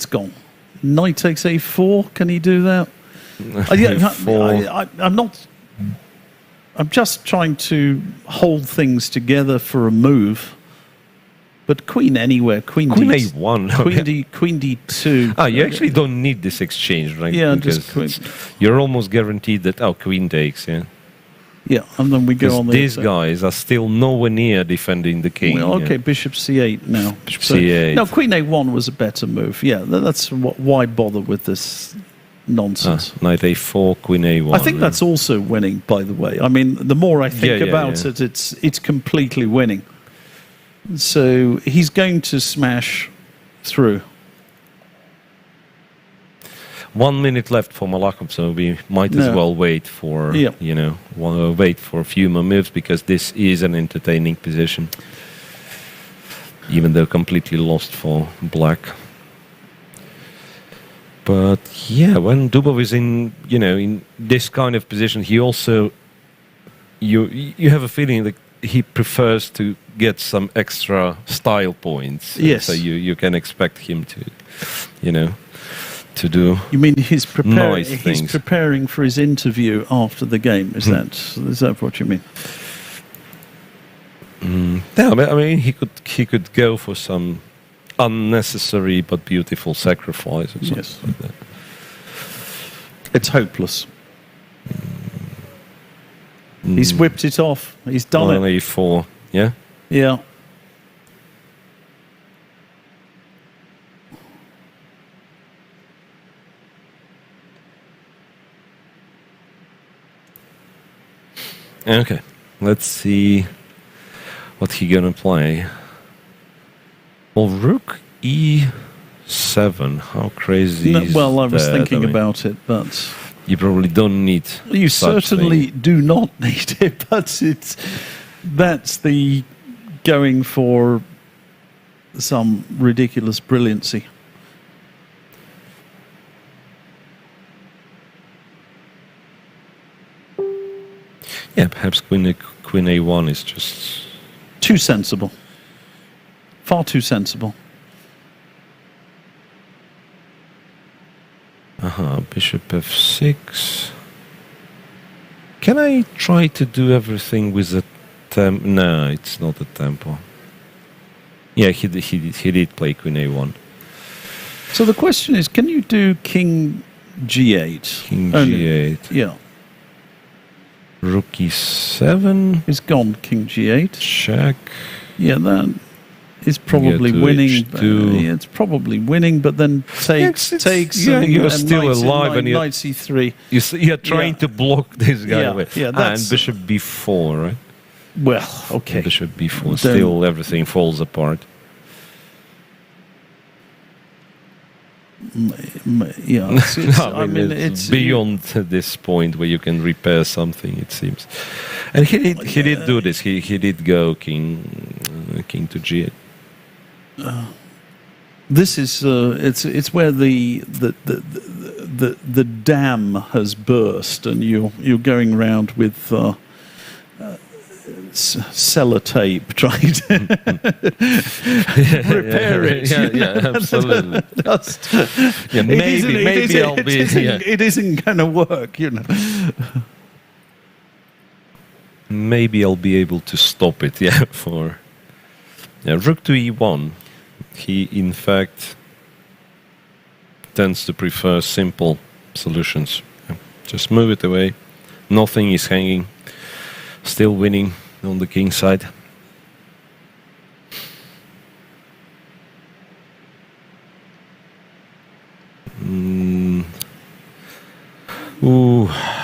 gone. Knight takes a4. Can he do that? I'm just trying to hold things together for a move. But queen anywhere, queen a1, queen d2. Ah, you actually don't need this exchange, right? Yeah, because just queen. You're almost guaranteed that queen takes, yeah. Yeah, and then we go on. These guys are still nowhere near defending the king. Well, okay, bishop c8 now. Bishop c8. No, queen a1 was a better move. Yeah, that's why bother with this nonsense. Knight a4, queen a1. I think that's also winning, by the way. I mean, the more I think about it, it's completely winning. So he's going to smash through. 1 minute left for Malakov, so we might as well wait for wait for a few more moves, because this is an entertaining position, even though completely lost for black. But yeah, when Dubov is in this kind of position, he also you have a feeling that he prefers to get some extra style points. Yes. So you can expect him to, to do. You mean he's preparing? Nice things. He's preparing for his interview after the game. Is that what you mean? Yeah, I mean he could go for some unnecessary but beautiful sacrifice or something like that. It's hopeless. He's whipped it off. He's done it. A4, yeah? Yeah. Okay, let's see what he gonna play. Well, rook e7. How crazy is well, I was that? thinking about it, but you probably don't need. You certainly do not need it, but that's the going for some ridiculous brilliancy. Yeah, perhaps queen a1 is just too sensible. Far too sensible. Bishop f6. Can I try to do everything with a tempo? No, it's not a tempo. Yeah, he did play queen a1. So the question is, can you do king g8? King g8. Yeah. Rook e7. It's gone, king g8. Check. Yeah, that. is probably to winning. H2. It's probably winning, but then takes. Yeah, and, you're and still knights alive, and knight C3. you're trying to block this guy Yeah, away. yeah, that's- And bishop b4, right? Well, okay. Bishop b4. Then- Still, everything falls apart. Yeah, it's, I mean, it's beyond this point where you can repair something, it seems. And he did do this. He did go king to g8. This is it's where the dam has burst, and you're going around with sellotape trying to repair it. Yeah, absolutely. Just, Yeah, maybe I'll be. It isn't going to work, you know. Maybe I'll be able to stop it. Yeah, for rook to e1. He in fact tends to prefer simple solutions. Yeah, just move it away. Nothing is hanging. Still winning on the king side.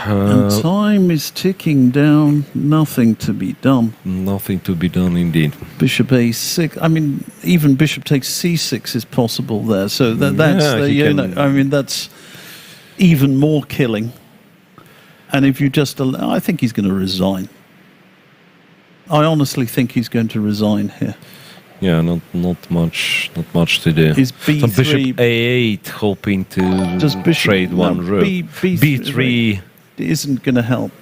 And time is ticking down. Nothing to be done. Nothing to be done indeed. Bishop a6. I mean, even bishop takes c6 is possible there. So that's that's even more killing. And if you just allow, I think he's going to resign. I honestly think he's going to resign here. Yeah, not much to do. Is B3 so bishop a8 hoping to trade one rook. B3 isn't going to help.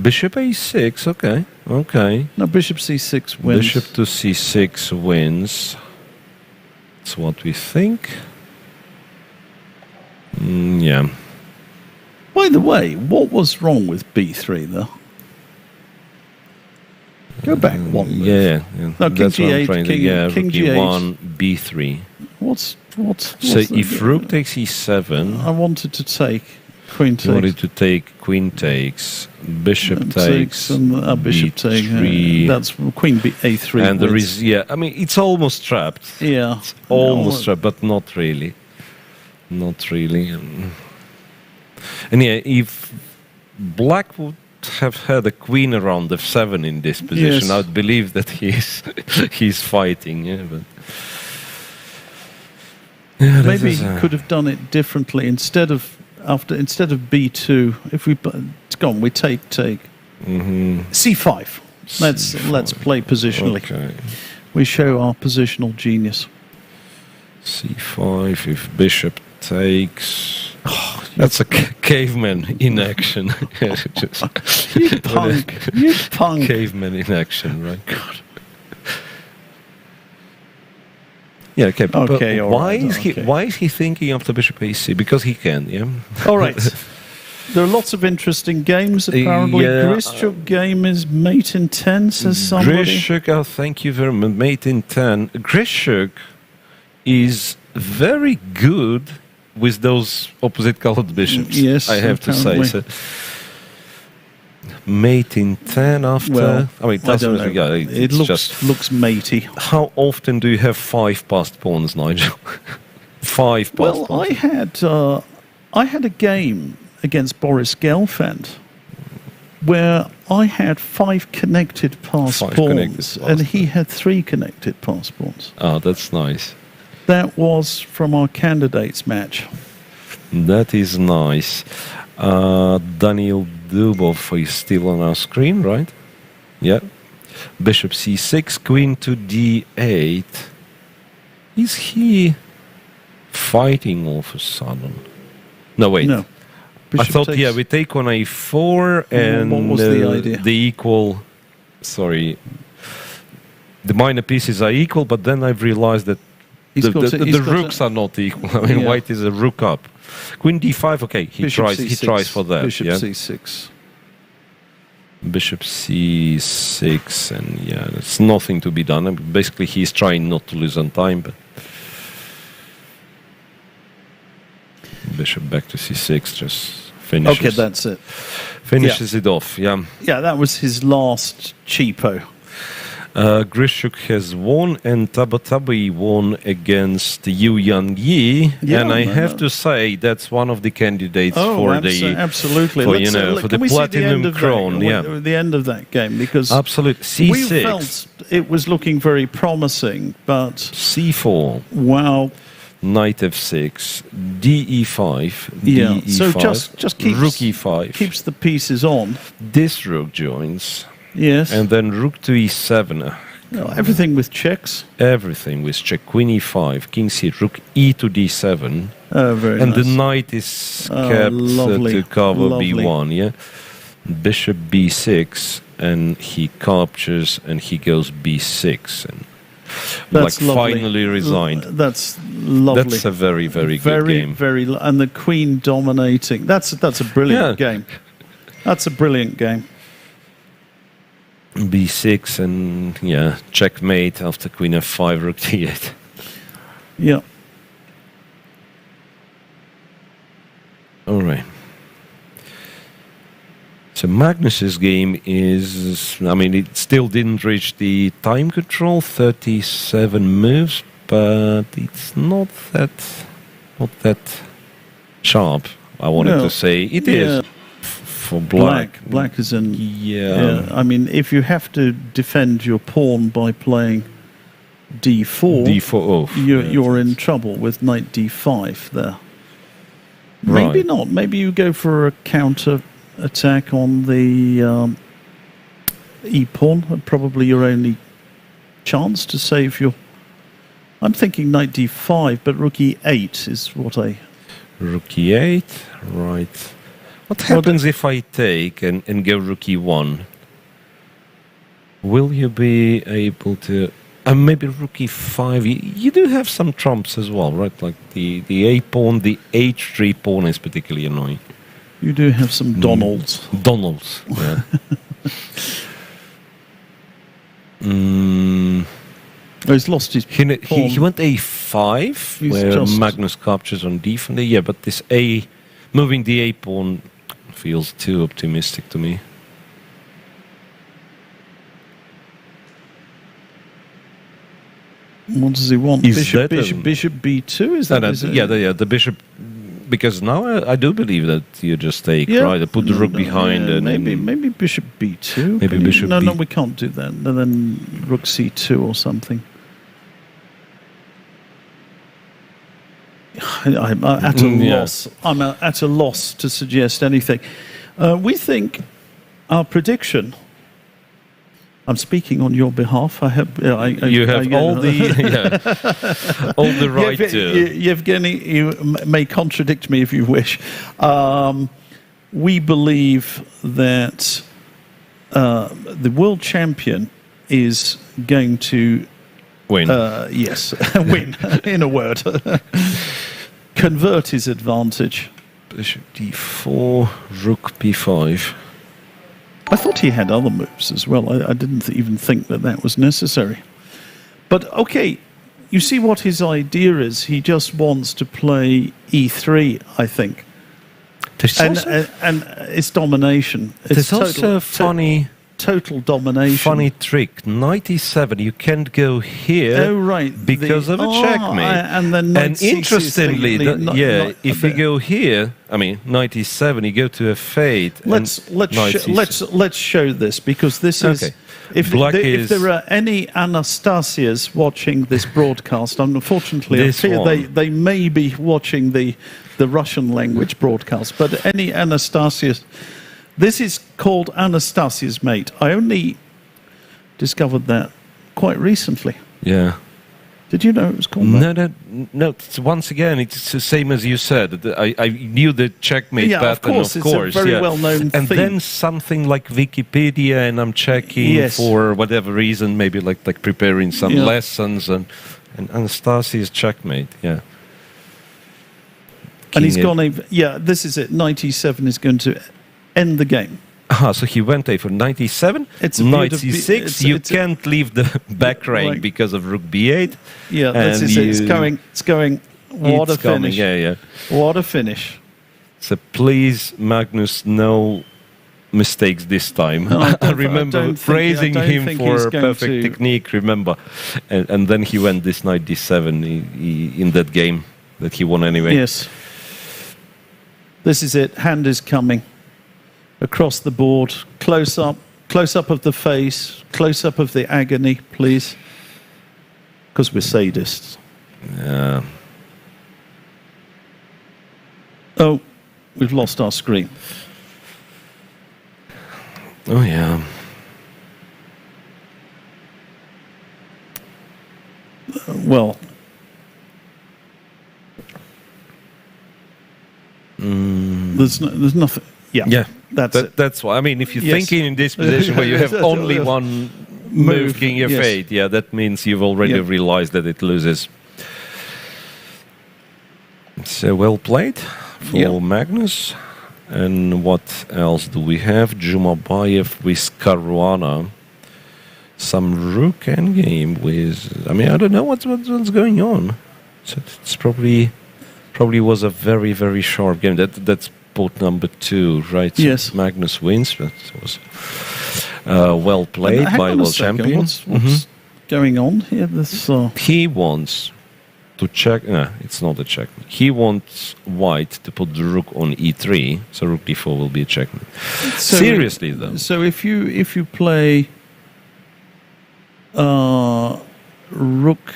Bishop a6. Okay. No, bishop c6 wins. Bishop to c6 wins. That's what we think. Yeah. By the way, what was wrong with b3 though? Go back one move. Yeah. No, king That's what I'm g8, trying to king rook g8. e1, b3. What's So if rook takes e7, I wanted to take queen you wanted takes. to take queen takes, bishop takes, and bishop takes. b3. That's queen a3. And there is, I mean, it's almost trapped. Yeah. It's almost trapped, but not really. Not really. And yeah, if black would have had a queen around f7 in this position, Yes. I would believe that he's fighting. Yeah, but Maybe he could have done it differently instead of b2. If we it's gone, we take c5. Let's play positionally. Okay. We show our positional genius. c5. If bishop takes. That's a caveman in action. You punk! You punk! Caveman in action, right? God. Yeah, okay. But why is he thinking of the bishop ac? Because he can, yeah. All right. There are lots of interesting games. Apparently, Grishuk game is mate in 10. Says somebody. Grishuk, thank you very much. Mate in 10. Grishuk is very good with those opposite colored bishops. Yes, I have apparently. to say so. Mate in 10 after. Well, I mean, I don't know. it looks matey. How often do you have 5 passed pawns, Nigel? 5 passed Well, pawns. I had a game against Boris Gelfand where I had 5 connected passed pawns, and he had 3 connected passed pawns. Oh, that's nice. That was from our candidates match. That is nice. Daniel Dubov is still on our screen, right? Yeah. Bishop c6, queen to d8. Is he fighting all of a sudden? No, wait. No. I thought, we take on a4 and what was the idea? The equal, sorry, the minor pieces are equal, but then I've realized that the rooks are not equal. I mean, white is a rook up. Queen d5, okay, he tries for that. Bishop c6. Bishop c6, and there's nothing to be done. I mean, basically, he's trying not to lose on time, but bishop back to c6 just finishes. Okay, that's it. Finishes it off, yeah. Yeah, that was his last cheapo. Grishuk has won, and Tabatabai won against Yu Yang Yi. Yeah, and I have to say that's one of the candidates for the absolutely for, for the platinum crown. The end of that game, because absolutely we felt it was looking very promising, but C4. Wow. Knight F6, DE5, yeah. DE5, so just keeps, Rook E5. Keeps the pieces on. This rook joins. Yes. And then Rook to E7. Everything with checks. Everything with check. Queen E5, King C, Rook E to D7. Oh, very and nice. the Knight is kept to cover B1, yeah? Bishop B6, and he captures, and he goes B6. And that's like lovely. Finally resigned. That's lovely. That's a very, very good game. And the queen dominating. That's a brilliant game. That's a brilliant game. B6 and checkmate after Queen F5, Rook D8. Yeah. All right. So Magnus's game is, I mean, it still didn't reach the time control, 37 moves, but it's not that sharp, I wanted to say. It is for black. Black is in... Yeah. I mean, if you have to defend your pawn by playing D4, you're in trouble with Knight D5 there. Right. Maybe not. Maybe you go for a counter attack on the e-pawn, probably your only chance to save your... I'm thinking Knight D5, but Rook E8 is what I... Rook E8, right. What happens if I take and go Rook E1? Will you be able to... maybe Rook E5. You do have some trumps as well, right? Like the A-pawn, the H3 pawn is particularly annoying. You do have some Donalds. Donalds, yeah. He's lost his pawn. He went A5, where Magnus captures on defender. Yeah, but this moving the A-pawn feels too optimistic to me. What does he want? Bishop B2? Is that? The bishop. Because now I do believe that you just take, right? I put the rook behind and maybe Bishop B2. Maybe Bishop No, we can't do that. And then Rook C2 or something. I'm at a loss. I'm at a loss to suggest anything. We think our prediction. I'm speaking on your behalf. You have all the right to. Yevgeny, you may contradict me if you wish. We believe that the world champion is going to win. Yes, win, in a word. Convert his advantage. Bishop D4, Rook B5. I thought he had other moves as well. I didn't even think that was necessary. But, okay, you see what his idea is. He just wants to play E3, I think. And it's domination. It's also funny... Total domination. Funny trick. Knight E7, you can't go here. Oh, right. Because of a checkmate. And interestingly, if you go here, I mean, Knight E7, you go to a fade. Let's show this, because this is... If there are any Anastasias watching this broadcast, unfortunately, they may be watching the Russian language broadcast, but any Anastasias... This is called Anastasia's Mate. I only discovered that quite recently. Yeah. Did you know it was called that? No. Once again, it's the same as you said. I knew the checkmate pattern, of course. It's a very well-known thing. And then something like Wikipedia, and I'm checking for whatever reason, maybe like preparing some lessons, and Anastasia's checkmate, yeah. And he's gone over... Yeah, this is it. Knight E7 is going to... end the game. So he went for Knight E7, Knight C6. You can't leave the back rank because of Rook B8. Yeah, this is it. It's going. What a finish! Yeah. What a finish! So please, Magnus, no mistakes this time. I remember praising him for perfect technique, remember. And then he went this knight d7 in that game that he won anyway. Yes. This is it. Hand is coming. Across the board. Close up of the face. Close up of the agony, please. Because we're sadists. Yeah. Oh, we've lost our screen. Oh, yeah. Well. There's nothing. Yeah. That's why. I mean, if you're thinking in this position where you have only one move, king f8, that means you've already realized that it loses. So well played for Magnus. And what else do we have? Jumabayev with Caruana. Some rook endgame with... I mean, I don't know what's going on. So it's probably was a very, very sharp game. That's both number 2, right? So yes. Magnus wins. That was well played by world champion. What's going on here? He wants to check. No, it's not a check. He wants white to put the rook on e3, so rook d4 will be a checkmate. So, seriously, though. So if you play rook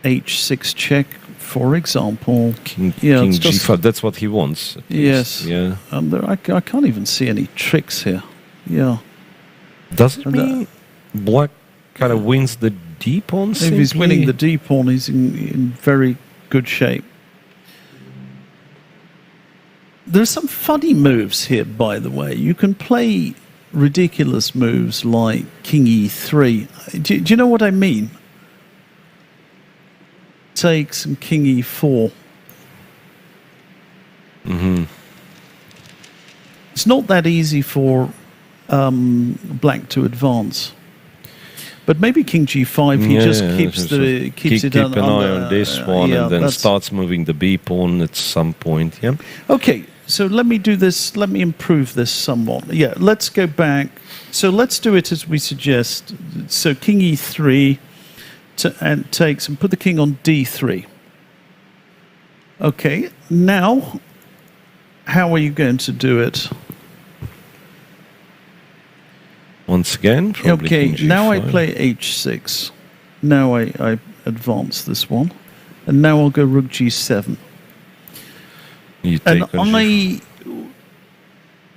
h6 check, for example, king g5. That's what he wants. Yes. Yeah. I can't even see any tricks here. Yeah. Does it mean black kind of wins the d pawn? If he's winning the d pawn, he's in very good shape. There are some funny moves here, by the way. You can play ridiculous moves like king e3. Do you know what I mean? Takes and king e4. It's not that easy for black to advance. But maybe king g5, he just keeps it an eye on this one and then starts moving the b pawn at some point. Yeah. Okay, so let me do this. Let me improve this somewhat. Yeah, let's go back. So let's do it as we suggest. So king e3 and takes and put the king on d3. Okay, now how are you going to do it? Once again, probably okay, king now g5. I play h6. Now I advance this one. And now I'll go rook g7. You take and on I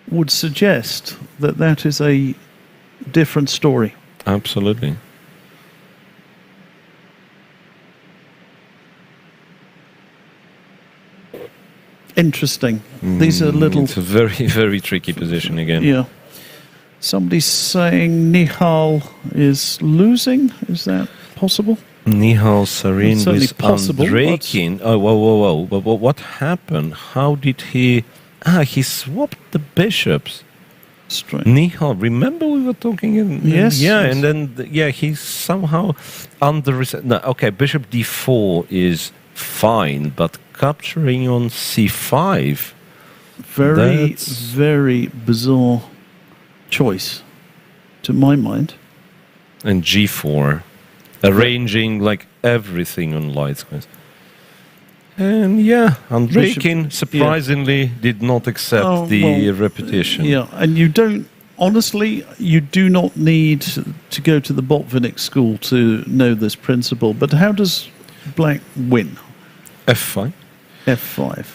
would suggest that that is a different story. Absolutely. Interesting. These are little... It's a very, very tricky position again. Yeah. Somebody's saying Nihal is losing. Is that possible? Nihal Sarin with possible, Andreikin. Oh, whoa. But what happened? How did he... he swapped the bishops. Strange. Nihal, remember we were talking in... Yes. Yeah, and then, he's somehow under... No, okay, bishop d4 is fine, but capturing on c5... Very bizarre choice, to my mind. And g4, arranging like everything on light squares. And Andreikin surprisingly did not accept the repetition. Yeah, and you don't, honestly, you do not need to go to the Botvinnik school to know this principle. But how does black win? f5. f5.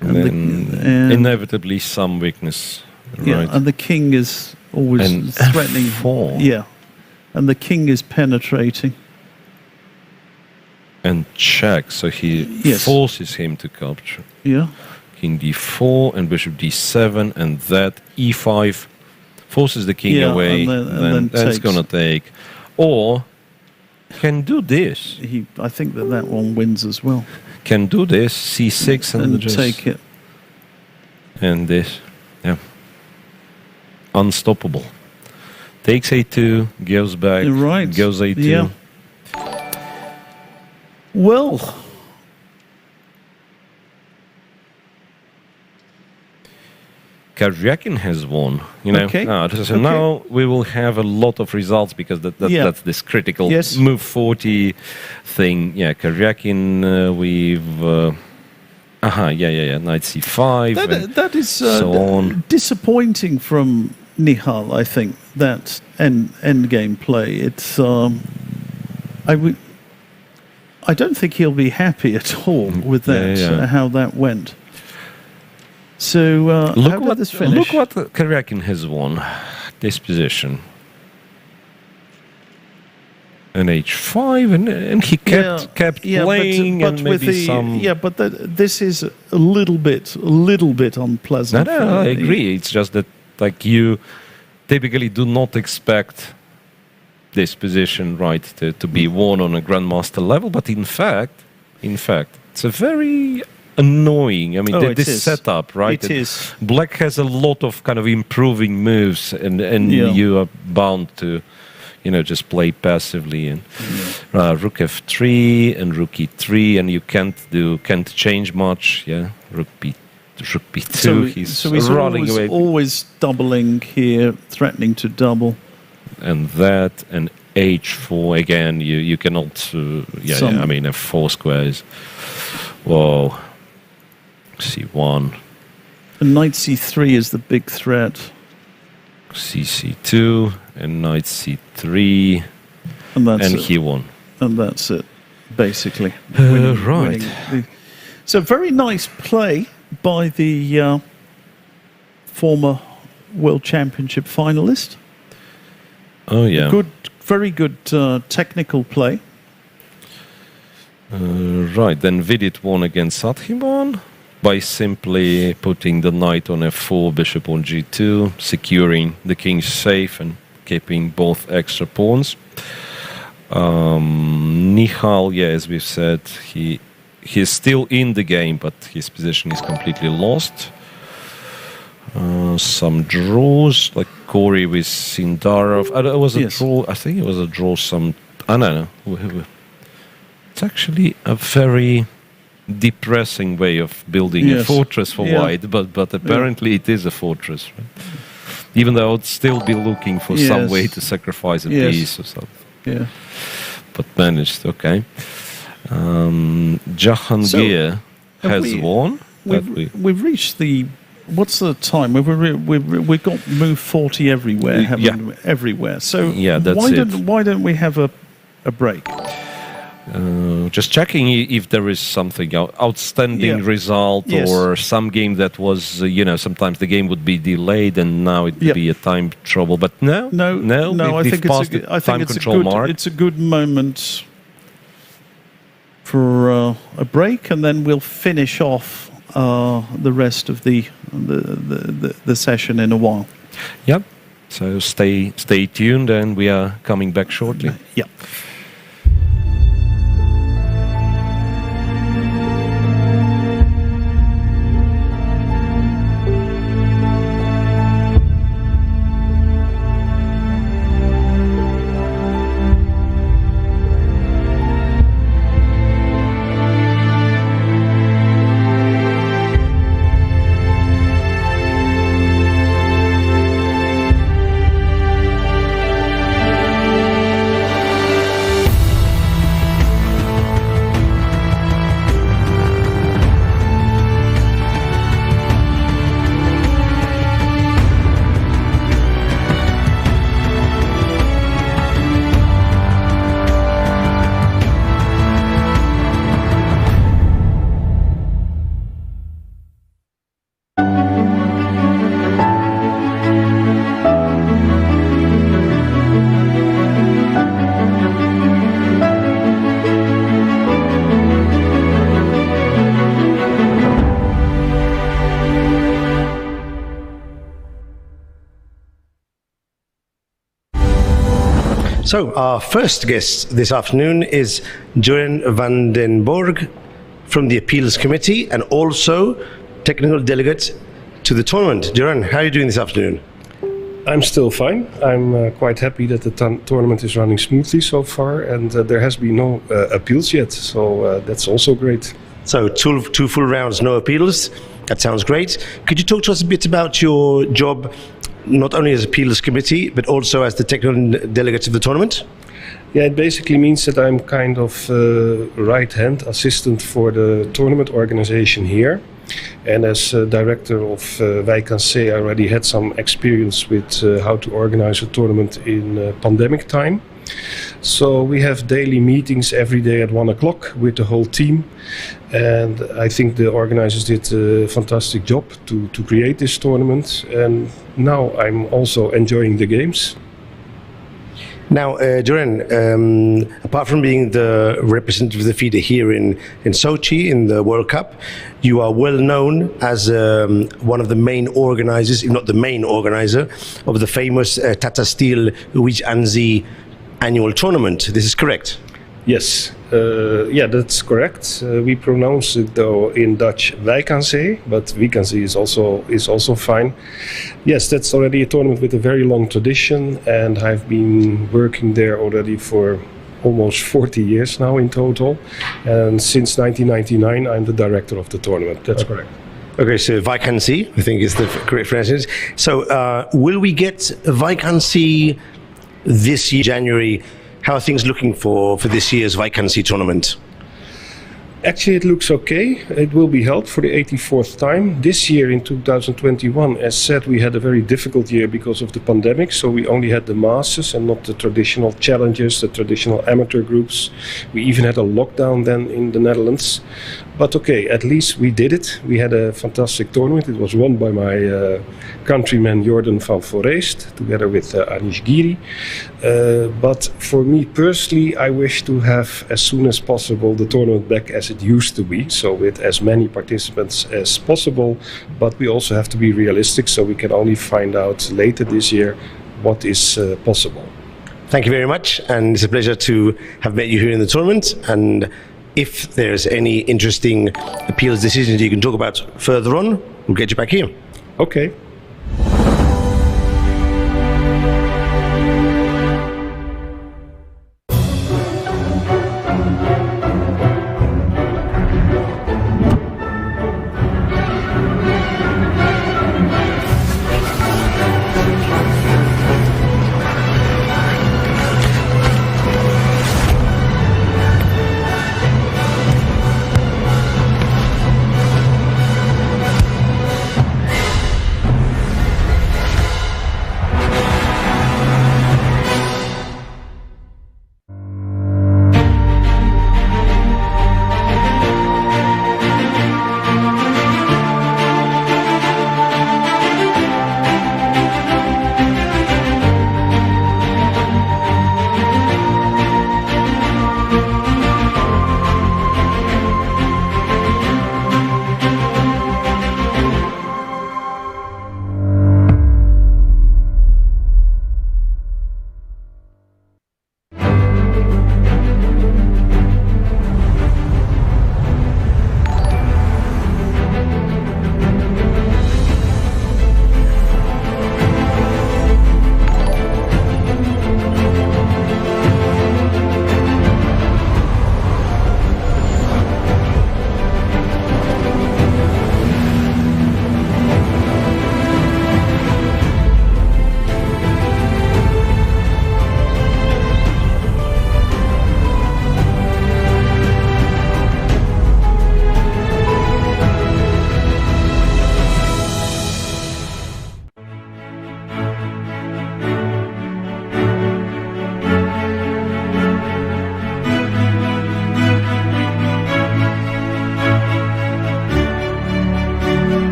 And then inevitably some weakness. Yeah, right. and the king is always threatening. F4. Yeah, and the king is penetrating. And check, so he forces him to capture. Yeah. King d4 and bishop d7, and that e5 forces the king away, and then that's going to take. Or can do this. I think that one wins as well. Can do this, c6 and just take it. And this, unstoppable. Takes a2, goes back, goes a2. Yeah. Well, Karjakin has won. You know, Okay. So now we will have a lot of results because that's this critical move 40 thing. Yeah, Karjakin with knight c5. That is so on. disappointing from Nihal. I think that end game play. It's I don't think he'll be happy at all with that. How that went. So how did this finish? Look what Karjakin has won. This position. An h5, and he kept playing, but and maybe some. Yeah, but this is a little bit unpleasant. No, I agree. It's just that you typically do not expect this position, right, to be won on a grandmaster level. But in fact, it's a very annoying. I mean, this setup, right? It is. Black has a lot of kind of improving moves, and you are bound to, just play passively. And rook f3 and rook e3, and you can't change much. Yeah, rook b2. So he's running away. Always doubling here, threatening to double. And that, and h4 again. You cannot. I mean, f4 squares. Whoa. c1. And knight c3 is the big threat. c2 and knight c3, and he won. And that's it, basically. Right. So very nice play by the former World Championship finalist. Oh yeah. Very good technical play. Right, then Vidit won against Sathiman by simply putting the knight on f4, bishop on g2, securing the king's safe and keeping both extra pawns. Nihal, as we've said, he's still in the game, but his position is completely lost. Some draws, like Corey with Sindarov. It was a draw. I think it was a draw. I don't know. It's actually a very depressing way of building a fortress for white, but apparently it is a fortress. Right? Even though I would still be looking for some way to sacrifice a piece or something. Yeah. But managed, okay. Jahangir has won. We've reached the... What's the time? We've got move 40 everywhere, haven't we? Everywhere. So why don't we have a break? Just checking if there is something outstanding result or some game that was, sometimes the game would be delayed and now it would be a time trouble. But no. I think it's a good moment for a break, and then we'll finish off the rest of the session in a while. Yep. So stay tuned, and we are coming back shortly. Yep. So our first guest this afternoon is Joran van den Borg from the Appeals Committee and also technical delegate to the tournament. Joran, how are you doing this afternoon? I'm still fine. I'm quite happy that the tournament is running smoothly so far, and there has been no appeals yet, so that's also great. So two full rounds, no appeals. That sounds great. Could you talk to us a bit about your job, not only as appeals committee, but also as the technical delegate of the tournament? Yeah, it basically means that I'm kind of right-hand assistant for the tournament organization here. And as director of FIDE, I already had some experience with how to organize a tournament in pandemic time. So we have daily meetings every day at 1 o'clock with the whole team. And I think the organizers did a fantastic job to create this tournament. And now I'm also enjoying the games. Now, Duran, apart from being the representative of the FIDE here in Sochi in the World Cup, you are well known as one of the main organizers, if not the main organizer, of the famous Tata Steel Wijnanzi annual tournament. This is correct? Yes, yeah, that's correct. We pronounce it though in Dutch Wijnanzi, but Wijnanzi is also fine. Yes, that's already a tournament with a very long tradition, and I've been working there already for almost 40 years now in total. And since 1999, I'm the director of the tournament. That's correct. Okay, so Wijnanzi, I think is the correct pronunciation. So, will we get Wijnanzi this year, January? How are things looking for this year's Wijnanzi tournament? Actually, it looks okay. It will be held for the 84th time. This year in 2021, as said, we had a very difficult year because of the pandemic. So we only had the masters and not the traditional challengers, the traditional amateur groups. We even had a lockdown then in the Netherlands. But okay, at least we did it. We had a fantastic tournament. It was won by my countryman Jordan van Foreest, together with Anish Giri. But for me personally, I wish to have as soon as possible the tournament back as it used to be, so with as many participants as possible. But we also have to be realistic, so we can only find out later this year what is possible. Thank you very much, and it's a pleasure to have met you here in the tournament. And if there's any interesting appeals decisions you can talk about further on, we'll get you back here. Okay.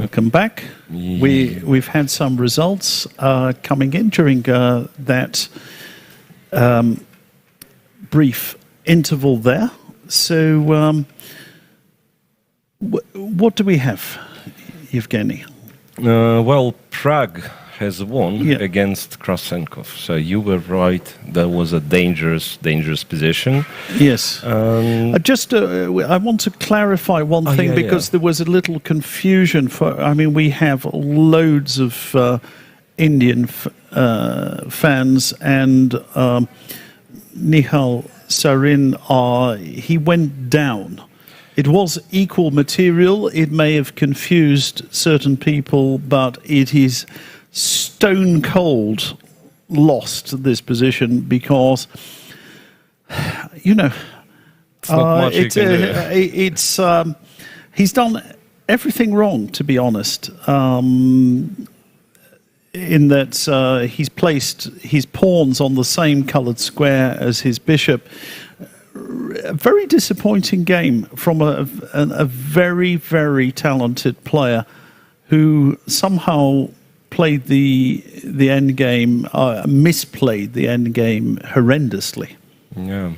welcome back. We've had some results coming in during that brief interval there. So, what do we have, Evgeny? Well, Prague has won against Krasenkov. So you were right. That was a dangerous position. Yes. I want to clarify one thing because there was a little confusion. We have loads of Indian fans, and Nihal Sarin, he went down. It was equal material. It may have confused certain people, but it is stone cold lost this position because, he's done everything wrong, to be honest, in that he's placed his pawns on the same coloured square as his bishop. A very disappointing game from a very, very talented player who somehow played the end game, misplayed the end game horrendously. Yeah.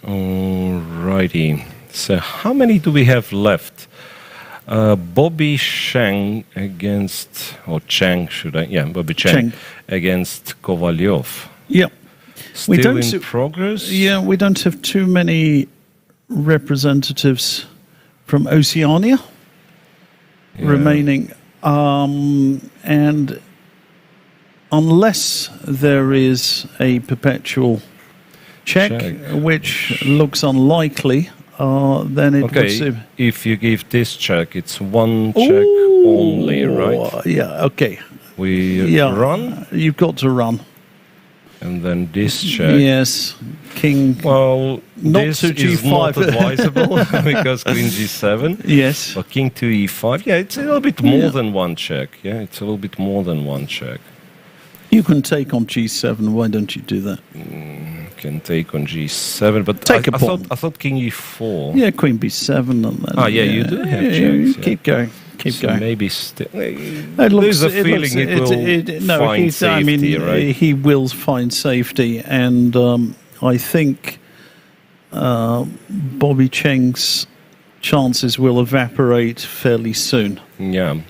Alrighty. So how many do we have left? Bobby Cheng against, Bobby Cheng against Kovalyov. Yeah. Still in progress? Yeah, we don't have too many representatives from Oceania remaining. And unless there is a perpetual check, which looks unlikely, then it would seem... If you give this check, it's one check only, right? Yeah, okay. We run? You've got to run. And then this check. Yes, King. Well, not this to G5. is not advisable because Queen G7. Yes. But King to E5. Yeah, it's a little bit more than one check. Yeah, it's a little bit more than one check. You can take on G7. Why don't you do that? Can take on G7, but I thought King E4. Yeah, Queen B7. And then, you do have checks. Keep going. Keep going. Maybe there's a feeling it will find safety, right? He will find safety, and I think Bobby Cheng's chances will evaporate fairly soon. Yeah.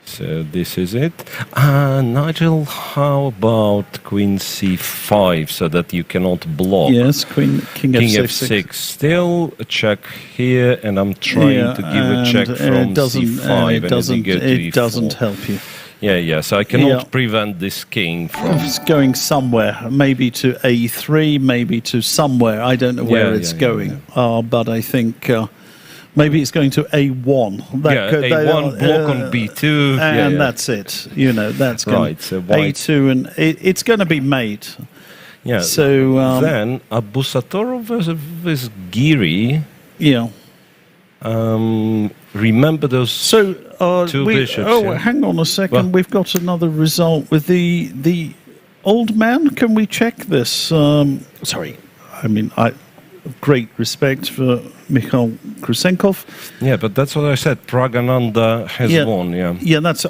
So this is it. Nigel, how about Queen C5 so that you cannot block? Yes, King F6. Still a check here, and I'm trying to give a check from C5, it doesn't help you. Yeah. So I cannot prevent this king from... It's going somewhere, maybe to A3, maybe to somewhere. I don't know where it's going, but I think... maybe it's going to A1. A1 block on B2. And that's it. That's going so A2, and it's going to be made. Yeah. So then Abusatorov versus Giri. Yeah. Remember those two bishops. Hang on a second. We've got another result with the old man. Can we check this? Sorry. I great respect for Mikhail Krasenkov. Yeah, but that's what I said. Pragananda has won. Yeah. That's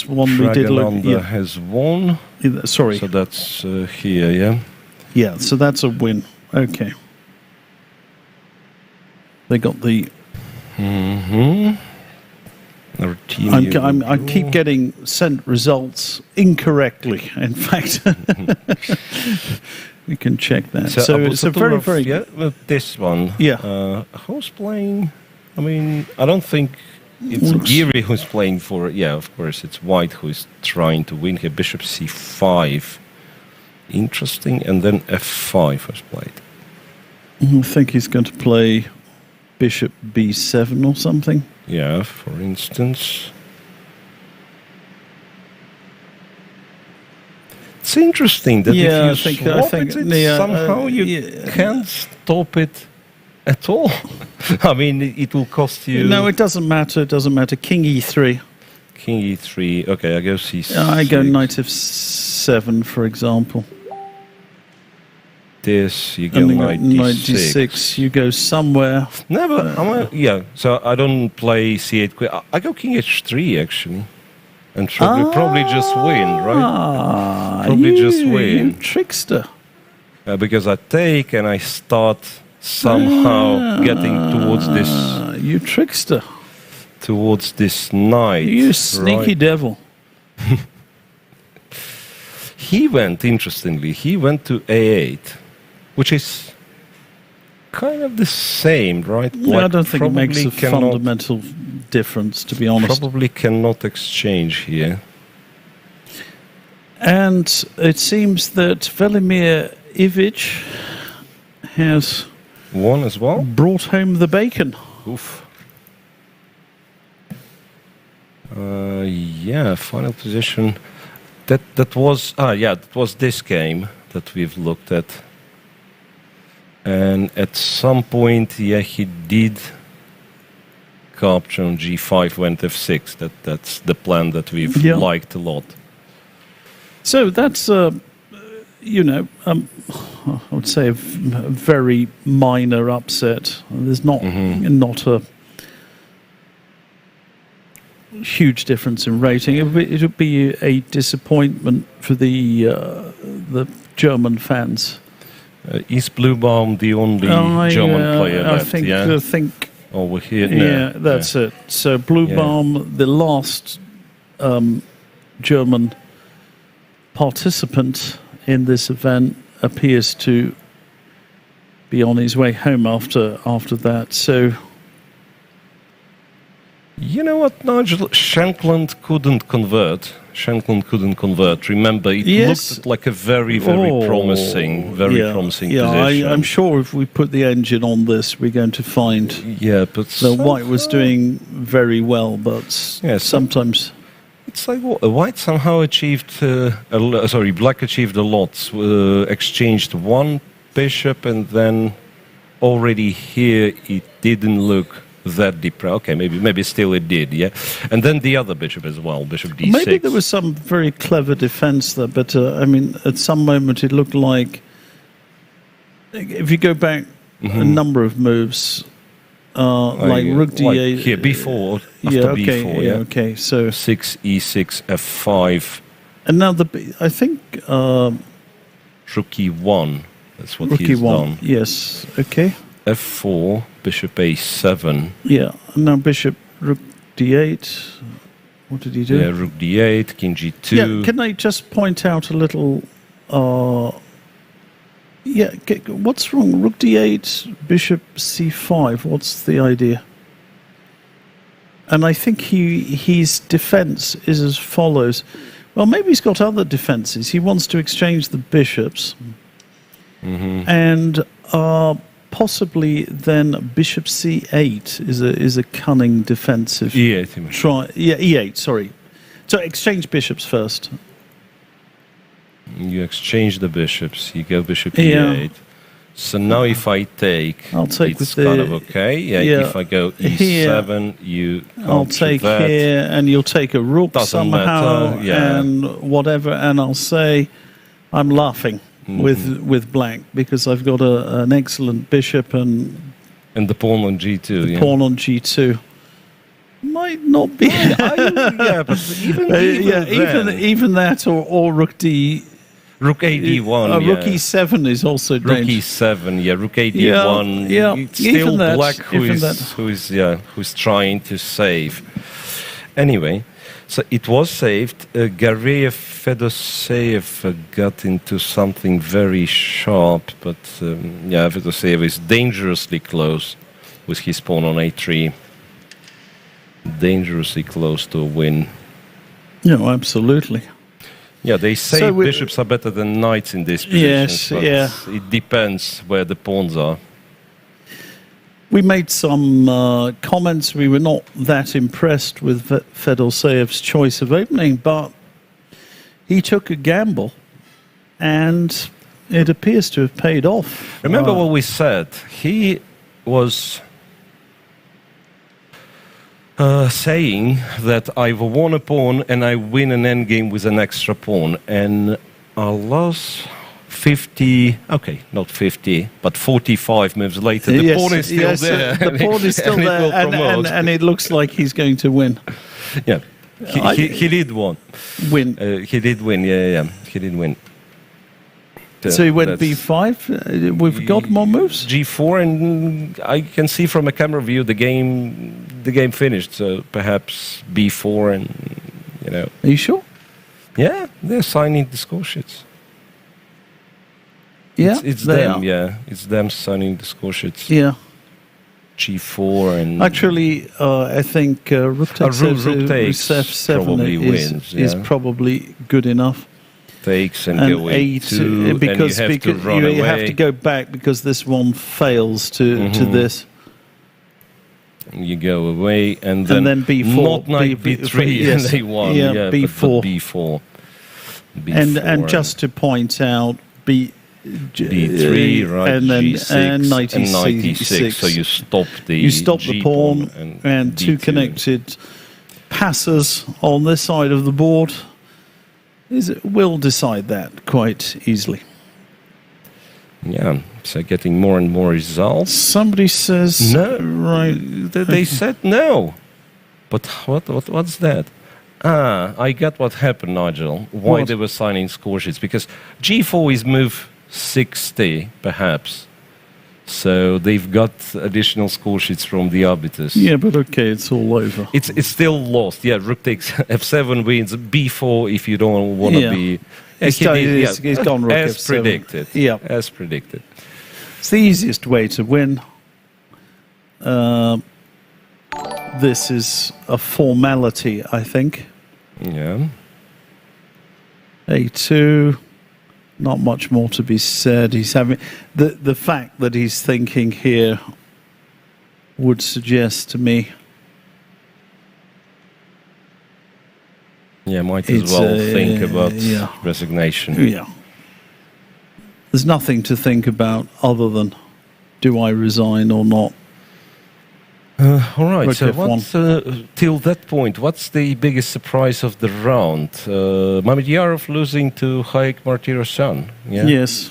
one we did look. Pragananda has won. Sorry. So that's here. Yeah. Yeah. So that's a win. Okay. They got the. I keep getting sent results incorrectly. In fact. We can check that. So it's a very, very... this one. Yeah. Who's playing? I don't think it's Giri who's playing for... Yeah, of course, it's White who's trying to win here. Bishop C5. Interesting. And then F5 was played. I think he's going to play Bishop B7 or something. Yeah, for instance... It's interesting that if you swap it, somehow you can't stop it at all. It will cost you... No, it doesn't matter. It doesn't matter. King E3. King E3. Okay, I go C6. I go Knight F7, for example. this, you go And 96. you go somewhere. Never. Yeah. So I don't play c8 queen. I go king h3 actually, and probably just win, right? Probably just win. You trickster. Because I take and I start somehow getting towards this. You trickster. Towards this knight. You sneaky devil. He went, interestingly, to a8, which is kind of the same, right? Like I don't think it makes a fundamental difference, to be honest. Probably cannot exchange here. And it seems that Velimir Ivic has won as well. Brought home the bacon. Oof. Yeah, final position. That was this game that we've looked at. And at some point, he did capture on g5, went f6. That's the plan that we've liked a lot. So that's I would say a very minor upset. There's not a huge difference in rating. It would be a disappointment for the German fans. Is Bluebaum the only German player left? I think. Over here. Yeah, that's it. So Bluebaum, the last German participant in this event, appears to be on his way home after that. So. You know what, Nigel? Shankland couldn't convert. Remember, it looked like a very promising position. I'm sure if we put the engine on this, we're going to find that White was doing very well, but sometimes... It's like White somehow achieved... Black achieved a lot. Exchanged one bishop, and then already here it didn't look that deep. Okay, maybe still it did, yeah. And then the other bishop as well, bishop d6. Maybe there was some very clever defense there, but at some moment it looked like, if you go back a number of moves, like rook d8. Like here, b4, b4, yeah. Okay, so 6, e6, f5. And now I think... rook e1, that's what he's done. Yes, okay. f4, bishop a7. Yeah, now bishop rook d8. What did he do? Yeah, rook d8, king g2. Yeah, can I just point out a little... what's wrong? Rook d8, bishop c5. What's the idea? And I think his defense is as follows. Well, maybe he's got other defenses. He wants to exchange the bishops. And... possibly then bishop c8 is a cunning defensive e8. e8, sorry. So exchange bishops first. You exchange the bishops, you go bishop e8. So now if I take, I'll take it's kind of okay. If I go e7, you I'll take that. Here, and you'll take a rook somehow, matter, and whatever, and I'll say I'm laughing with black because I've got an excellent bishop and the pawn on g2. Pawn on g2 might not be. But even that or rook d. Rook a d1. Rook e7 is also dangerous. Rook e7. Rook a d1. It's still black who's trying to save. Anyway. So it was saved. Gareev Fedoseev got into something very sharp, but Fedoseev is dangerously close with his pawn on a3. Dangerously close to a win. No, absolutely. Yeah, they say bishops are better than knights in this position. Yes, but it depends where the pawns are. We made some comments. We were not that impressed with Fedoseev's choice of opening, but he took a gamble, and it appears to have paid off. Remember what we said? He was saying that I've won a pawn and I win an endgame with an extra pawn. And our last 50, okay, not 50, but 45 moves later. The pawn is still there. The pawn is still there, and it looks like he's going to win. Yeah, he did win. He did win, yeah. He did win. So he went b5. We've got more moves. G4, and I can see from a camera view the game finished. So perhaps b4, and you know. Are you sure? Yeah, they're signing the score sheets. Yeah, it's them. Yeah, it's them signing the score sheets. Yeah. G4 and actually, I think rook takes f7 probably wins. Is probably good enough. Takes and go a2, because and you have to go back because this one fails to this. You go away and then b4, not knight b3, yes. and they won. Yeah, b4. b4. B4. And just to point out, b3, right, and then g6, and knight e6. So you stop the pawn and two connected passes on this side of the board will decide that quite easily. Yeah, so getting more and more results. Somebody says no, right? They said no, but what's that? I got what happened, Nigel. Why they were signing score sheets? Because G4 is move 60, perhaps. So they've got additional score sheets from the arbiters. Yeah, but okay, it's all over. It's still lost. Yeah, rook takes f7 wins. b4 if you don't want to be. He's gone rook as f7. predicted. Yeah, as predicted. It's the easiest way to win. This is a formality, I think. Yeah. A2. Not much more to be said. He's having the fact that he's thinking here would suggest to me. Yeah, might as well think about resignation. Yeah. There's nothing to think about other than do I resign or not. All right, so till that point, what's the biggest surprise of the round? Mamedyarov losing to Hayek Martirosyan. Yeah? Yes.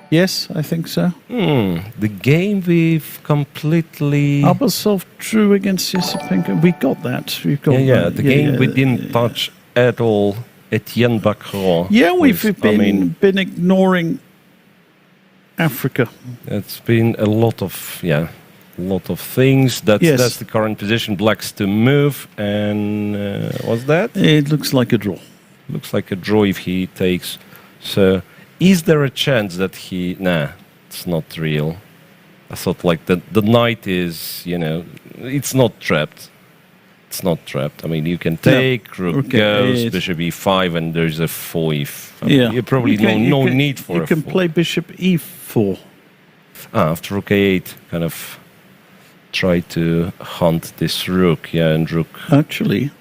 Yes, I think so. The game we've completely... Abasov drew against Yesipenko. We got that. We've got the game we didn't touch at all. Etienne Bacron. Yeah, we've been ignoring Africa. It's been a lot of things. That's the current position. Black's to move, and what's that? It looks like a draw. Looks like a draw if he takes. So, is there a chance that he? Nah, it's not real. I thought like the knight is, it's not trapped. It's not trapped. I mean, you can take, rook goes, bishop e5, and there's a 4 you probably no need for a 4. You can play bishop e4. After rook a8, kind of try to hunt this rook, and rook... Actually...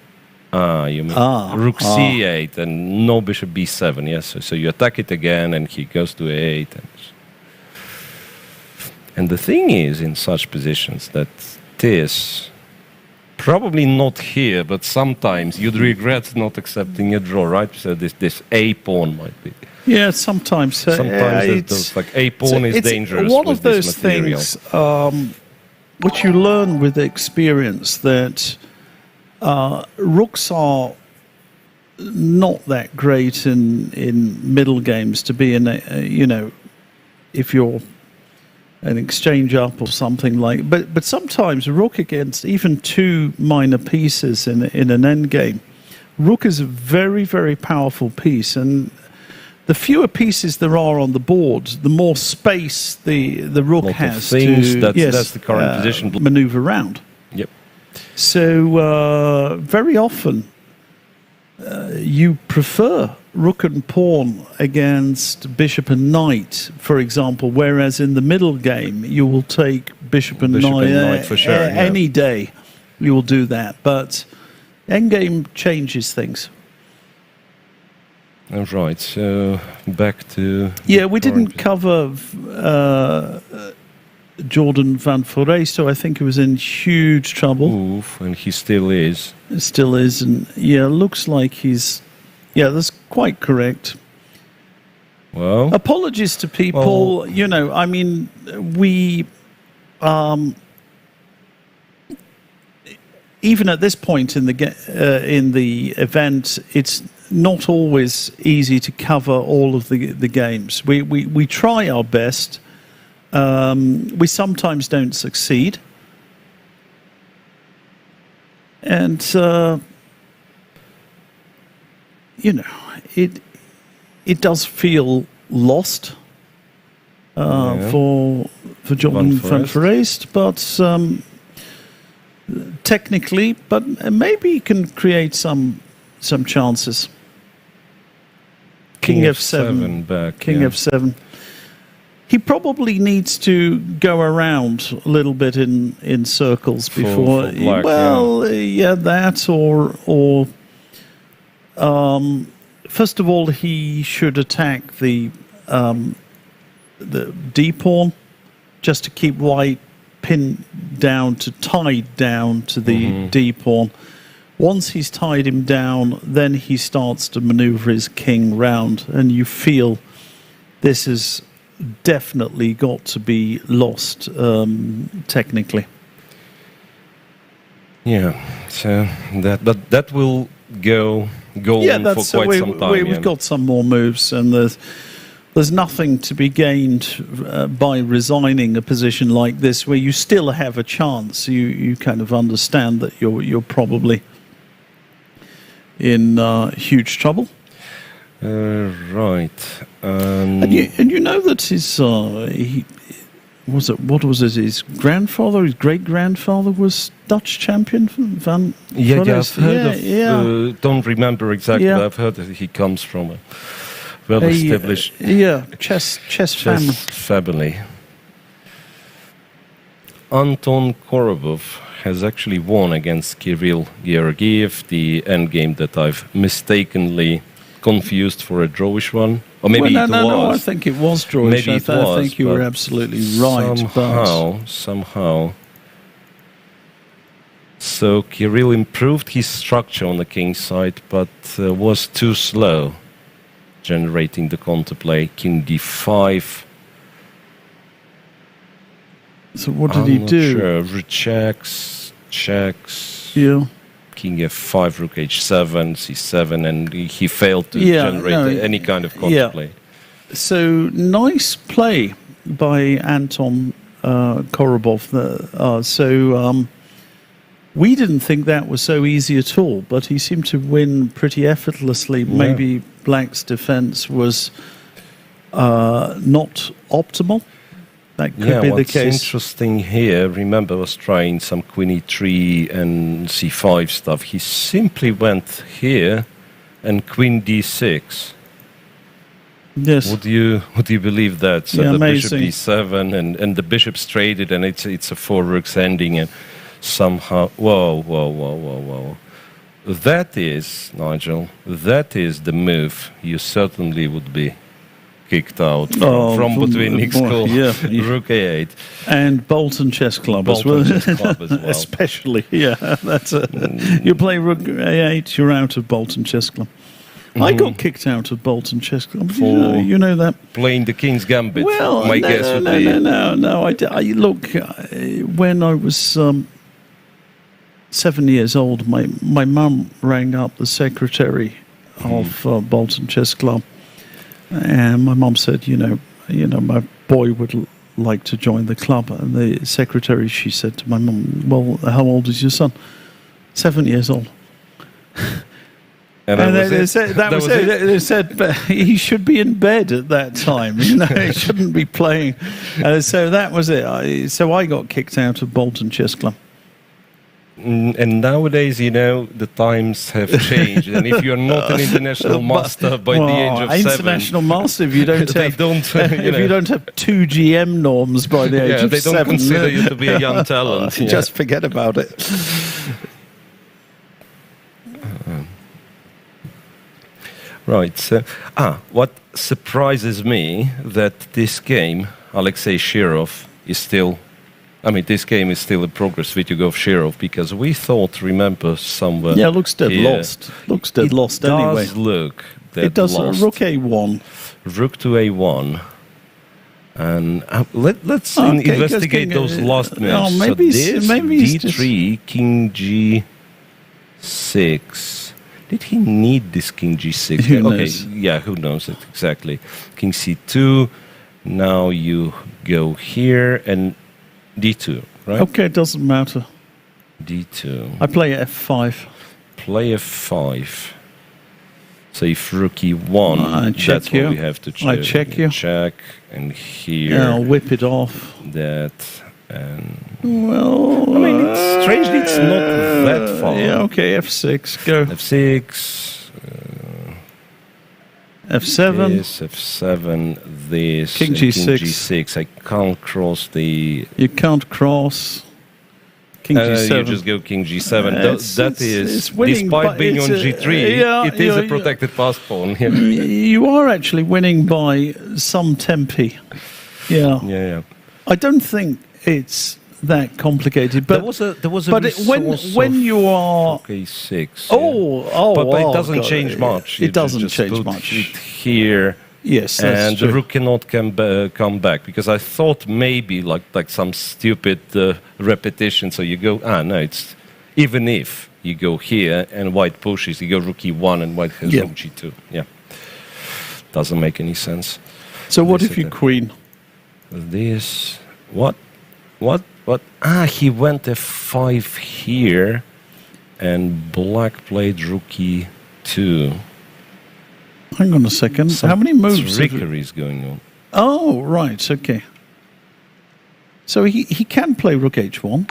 you mean rook c8 and no bishop b7, yes. So you attack it again, and he goes to a8. And the thing is, in such positions, that this... Probably not here, but sometimes you'd regret not accepting a draw, right? So this a pawn might be. Yeah, sometimes. Sometimes like a pawn is dangerous. One of those things which you learn with experience that rooks are not that great in middle games to be in a, if you're an exchange up or something like, but sometimes rook against even two minor pieces in an endgame. Rook is a very, very powerful piece, and the fewer pieces there are on the board, the more space the rook has that's the current position. Maneuver around. Yep. So very often you prefer rook and pawn against bishop and knight, for example, whereas in the middle game you will take bishop and knight for sure. Any day you will do that, but endgame changes things. All right, so back to... Yeah, we didn't cover Jordan Van Foresto. I think he was in huge trouble. Oof, and he still is. Still is, and looks like he's... Yeah, that's quite correct. Well, apologies to people. You know, I mean, we even at this point in the event, it's not always easy to cover all of the games. We try our best. We sometimes don't succeed, and you know, it does feel lost for John van Foreest, but technically, but maybe he can create some chances. King F7 back. King F7. He probably needs to go around a little bit in circles before. For black, that or first of all, he should attack the D pawn just to keep white pinned down, tied down to the D pawn. Once he's tied him down, then he starts to maneuver his king round, and you feel this has definitely got to be lost technically. Yeah, so that will go on for quite some time. We've got some more moves, and there's nothing to be gained by resigning a position like this, where you still have a chance. You kind of understand that you're probably in huge trouble. Right. And you know that his his grandfather, his great grandfather was Dutch champion van. I've heard of. Don't remember exactly. But I've heard that he comes from a well-established chess family. Anton Korobov has actually won against Kirill Georgiev, the endgame that I've mistakenly confused for a drawish one. Or maybe it was. No, I think it was drawish. Maybe it was, I think you were absolutely right. Somehow. So Kirill improved his structure on the king's side, but was too slow generating the counterplay. King d5. So what did he do? Sure. Checks. Yeah. King f5, rook h7, c7, and he failed to generate any kind of counterplay. Yeah. So nice play by Anton Korobov. We didn't think that was so easy at all, but he seemed to win pretty effortlessly. Yeah. Maybe Black's defense was not optimal. That could be the case. What's interesting here, remember, was trying some queen e3 and c5 stuff. He simply went here and queen d6. Yes. Would you believe that? So the amazing. bishop d7 and the bishop's traded, and it's a four rooks ending, and somehow whoa. That is, Nigel, that is the move you certainly would be kicked out from Botvinnik school. Rook a8 and Bolton Chess Club as well. Especially, that's you play Rook a8, you're out of Bolton Chess Club. I got kicked out of Bolton Chess Club. You know that. Playing the King's Gambit. Well, no. I look, when I was 7 years old, my mum rang up the secretary of Bolton Chess Club. And my mum said, my boy would like to join the club. And the secretary, she said to my mum, well, how old is your son? 7 years old. And they said he should be in bed at that time. He shouldn't be playing. So that was it. So I got kicked out of Bolton Chess Club. And nowadays, the times have changed. And if you're not an international master by the age of 7... International master, if you don't have... if you don't have 2 GM norms by the age of 7... they don't consider you to be a young talent. Just forget about it. Right. So, what surprises me that this game, Alexei Shirov is still I mean, this game is still in progress, Vitugov Shirov, because we thought, remember, somewhere. Yeah, looks dead here, lost. Looks dead lost It anyway. does look dead It does. lost. Rook A1. Rook to A1. And let's Okay, investigate king, those last moves. oh, maybe so he's- this, maybe he's D3, King G6. Did he need this King G6? Who okay, knows? yeah, who knows it exactly. King C2. Now you go here and D2, right? Okay, it doesn't matter. D2. I play F5. Play F5. So if Rook E1, I check that's you. what we have to check. I check you. Check, and here, Yeah, I'll whip it off. that, and... Well, I mean, it's strangely, it's not that far. Yeah, okay, F6, go. F6, F7. this, F7, this, King and G6. King G6. I can't cross the... You can't cross. King G7. You just go King G7. That is, it's winning, despite but being it's on a- G3, yeah, it is a yeah. protected pass pawn. Yeah, You are actually winning by some tempi. Yeah. yeah. I don't think it's that complicated, but There was a but resource when of you are K6. oh, but it oh, doesn't God, change much. You It doesn't just change put much. it here, Yes, that's and true. the rook cannot come back, because I thought maybe like some stupid repetition. So you go, no, it's even if you go here and white pushes, you go rook E1 and white has Yeah. rook G2. Yeah, doesn't make any sense. So what This if you is the- queen? This what? He went F5 here, and black played rook E2. Hang on a second. How many moves? have- Trickery is going on. Oh, right. Okay. So he can play rook H1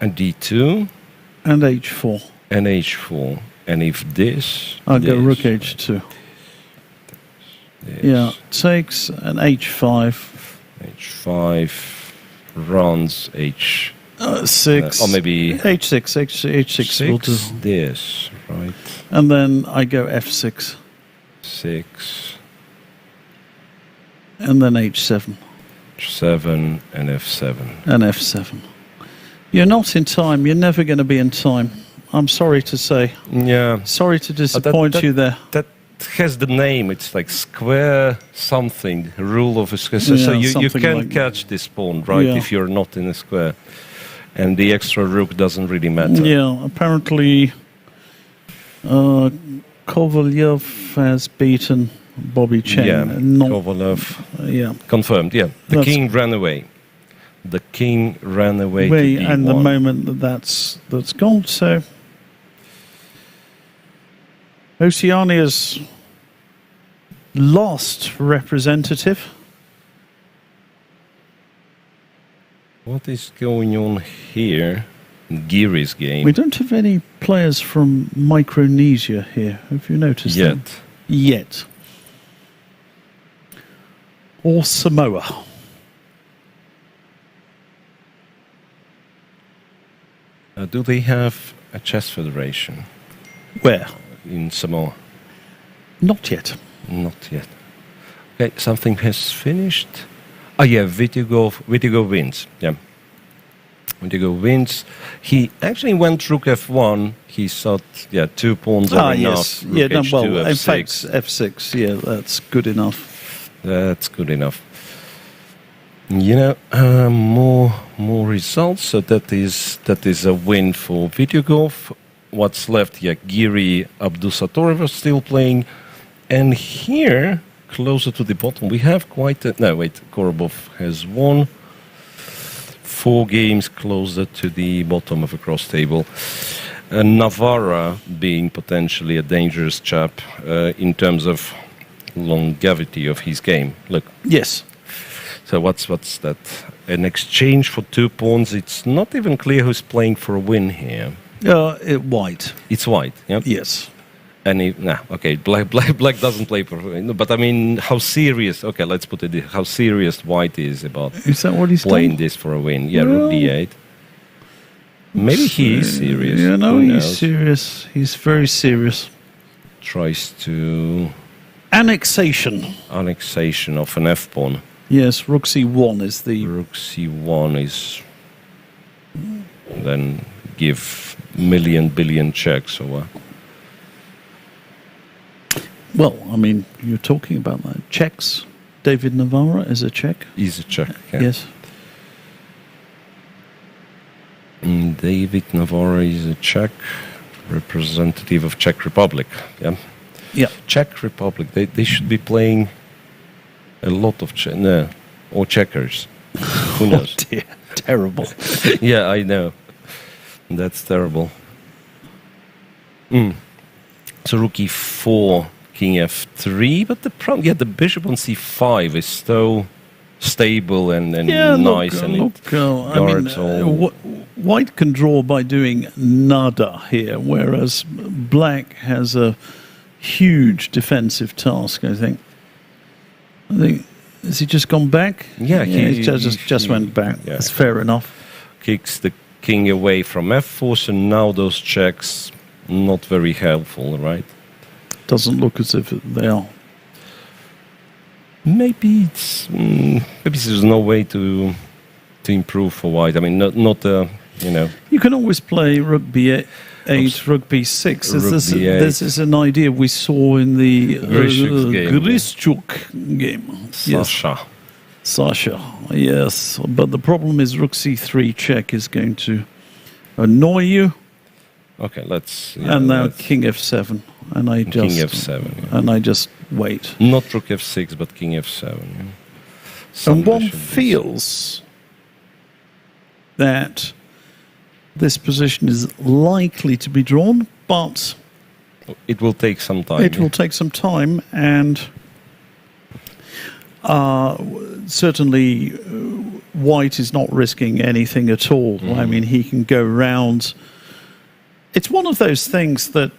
And D2 and H4. and H4. And if this, I'll go this, rook H2. this, Yeah, takes an H5. H5 runs H, 6. or maybe H6. H6 will do. 6. This, right? And then I go F6. 6, And then H7. 7, and F7. And F7. You're not in time. You're never going to be in time. I'm sorry to say. Yeah. Sorry to disappoint that- you there. That has the name. It's like square something, rule of a square. So Yeah, you something can like that. catch this pawn, right, Yeah. if you're not in a square. And the extra rook doesn't really matter. Yeah, apparently Kovalyev has beaten Bobby Chen. Yeah, Not, Kovalov. yeah. Confirmed, yeah. The That's- king ran away. The king ran away We, to and the D1. moment that's gone, so Oceania's last representative. What is going on here? Giri's game. We don't have any players from Micronesia here. Have you noticed that? Yet. Or Samoa. Do they have a chess federation Where? in Samoa? Not yet. Not yet. Okay, something has finished. Oh yeah, Vitugov wins. Yeah, Vitugov wins. He actually went rook F1. He thought, 2 pawns are enough. yes. Yeah, Rook no, H2, well, in F6. fact, F6, yeah, that's good enough. That's good enough. More results. So that is a win for Vitugov. What's left? Yeah, Giri Abdusatorov is still playing, and here closer to the bottom we have quite a... No, wait, Korobov has won. 4 games closer to the bottom of a cross table. Navarra being potentially a dangerous chap in terms of longevity of his game. Look. Yes. So what's that? An exchange for 2 pawns. It's not even clear who's playing for a win here. White. It's white, yeah? Yes. Okay, black doesn't play for a win. But I mean, how serious, okay, let's put it, how serious white is about Is that what he's playing done? this for a win. Yeah, Well, rook d8. Maybe he is serious. You know, Who he's knows? serious. He's very serious. Tries to... Annexation. annexation of an f-pawn. Yes, rook c1 is the... Rook c1 is... Then give billion checks or what? Well, I mean, you're talking about that. Checks. David Navarra is a check. Is a check, yeah. Yes. David Navarra is a Czech representative of Czech Republic. Yeah. Yeah. Czech Republic. They should be playing a lot of or checkers. Who knows? Oh dear. Terrible. Yeah, I know. That's terrible. So rook e4, king f3, but the problem, the bishop on c5 is so stable and nice, and it guards all. White can draw by doing nada here, whereas black has a huge defensive task, I think. Has he just gone back? Yeah, he just went back. Yeah. That's fair enough. Kicks the king away from f4, so now those checks not very helpful, right? Doesn't look as if they are. Maybe there's no way to improve for white. I mean, not you know. You can always play rook b8, rook b6. This is an idea we saw in the Grishchuk game. Sasha, yes. But the problem is rook c3 check is going to annoy you. Okay, let's... and now king f7. And I just... King f7. Yeah. And I just wait. Not rook f6, but king f7. Yeah. And one feels that this position is likely to be drawn, but... It will take some time. It will take some time, and... certainly white is not risking anything at all. I mean, he can go round. It's one of those things that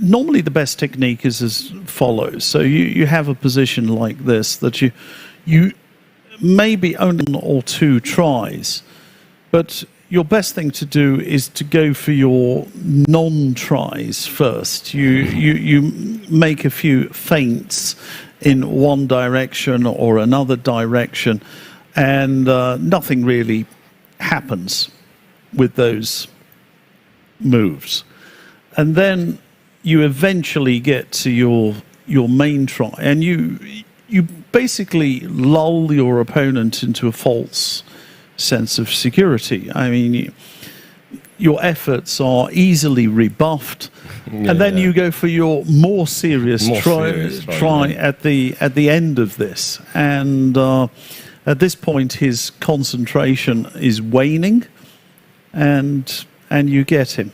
normally the best technique is as follows. So you have a position like this that you maybe only 1 or 2 tries, but your best thing to do is to go for your non-tries first. You make a few feints in one direction or another direction, and nothing really happens with those moves. And then you eventually get to your main try, and you basically lull your opponent into a false sense of security. I mean, your efforts are easily rebuffed, and then you go for your more serious try at the end of this. And at this point, his concentration is waning, and you get him.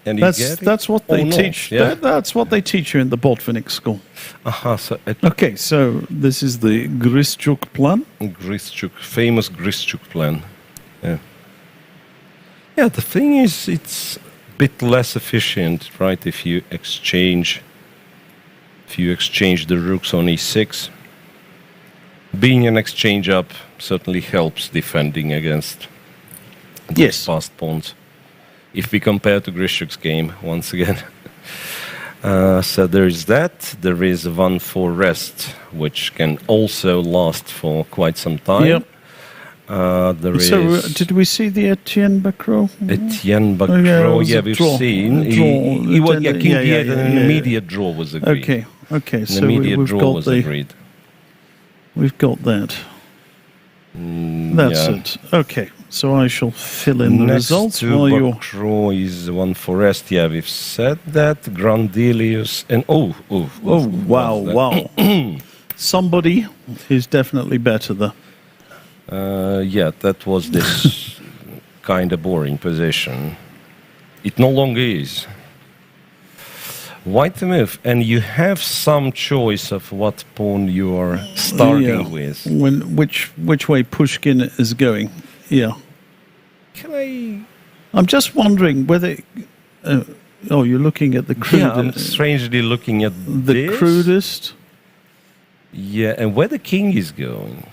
And that's what they teach. Yeah. That's what they teach you in the Botvinnik school. Okay, so this is the Grishchuk plan. Famous Grishchuk plan. Yeah. Yeah, the thing is, it's a bit less efficient, right? If you exchange the rooks on e6, being an exchange up certainly helps defending against these fast pawns. If we compare to Grishchuk's game once again. So there is that. There is 1-4 rest, which can also last for quite some time. Yep. Did we see the Etienne Bacro? Etienne Bacro, we've seen. King D8 and an immediate draw was agreed. Okay. So immediate draw was agreed. We've got that. That's it. Okay, so I shall fill in the results while you're... Bacro is 1-4 rest. Yeah, we've said that. Grandelius and wow. Somebody is definitely better there. That was this kind of boring position. It no longer is. White to move, and you have some choice of what pawn you are starting with. Which way Pushkin is going? Yeah. I'm just wondering whether. You're looking at the crudest. Yeah, I'm strangely looking at the crudest. Yeah, and where the king is going.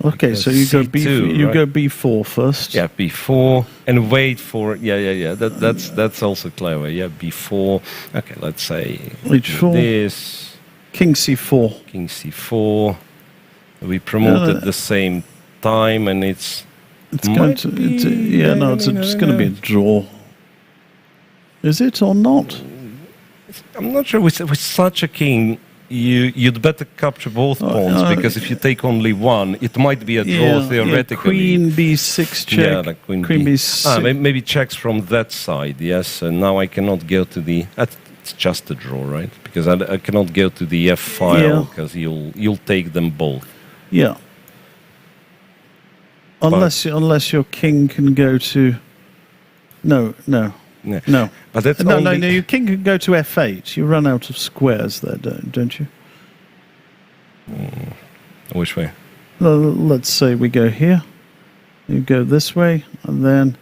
Okay, because so you go C2, go b4 first. Yeah, b4 and wait for That's also clever. Yeah, b4. Okay, let's say h4. This. King c4. King c4. We promote at the same time, and it's going to. It's going to be a draw. Is it or not? I'm not sure. With such a king, you'd better capture both pawns, because if you take only one, it might be a draw theoretically. Queen b6 check. Yeah, like queen b6. Maybe checks from that side. Yes, and now I cannot go to the. It's just a draw, right? Because I cannot go to the f file because you'll take them both. Yeah. Unless your king can go to. No. But that's no. Your king can go to f8. You run out of squares there, don't you? Which way? Let's say we go here. You go this way, and then.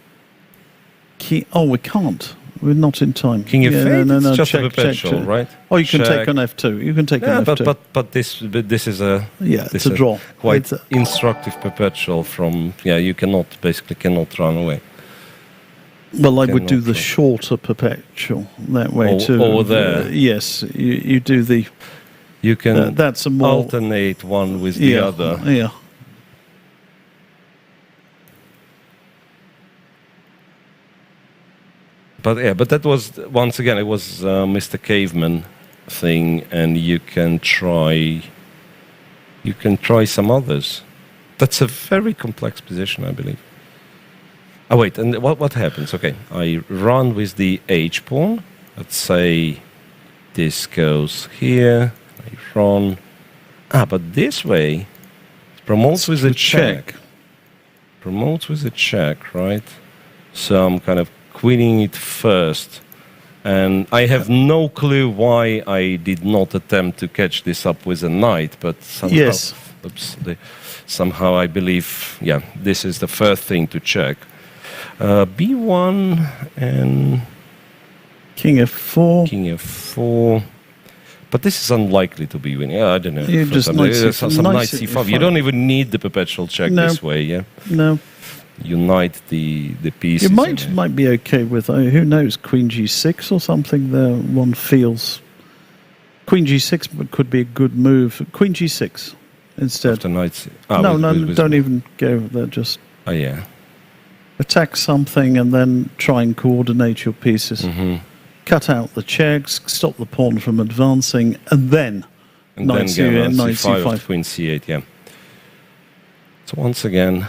We can't. We're not in time. King f8. No. It's just check, a perpetual, right? Oh, you can take on f2. You can take on f2. But this is a it's a draw. Quite instructive perpetual from you basically cannot run away. Well, I would do the shorter perpetual that way too. Over there. Yes, you do the. You can that's a more alternate one with the other. Yeah. But that was once again it was Mr. Caveman thing, and you can try some others. That's a very complex position, I believe. Oh wait, and what happens? Okay, I run with the H pawn. Let's say this goes here. I run. But this way it promotes with a check. Promotes with a check, right? So I'm kind of queening it first, and I have no clue why I did not attempt to catch this up with a knight, but somehow, somehow I believe, this is the first thing to check. B1 and King f4. King f4. But this is unlikely to be winning. I don't know. You just some knight c5. You don't even need the perpetual check this way, yeah? No. Unite the pieces. You might be okay with, who knows, Queen g6 or something there, one feels. Queen g6 could be a good move. Queen g6 instead. After knight don't even go there, just attack something and then try and coordinate your pieces. Mm-hmm. Cut out the checks, stop the pawn from advancing, and then knight c5. Queen c8, yeah. So once again...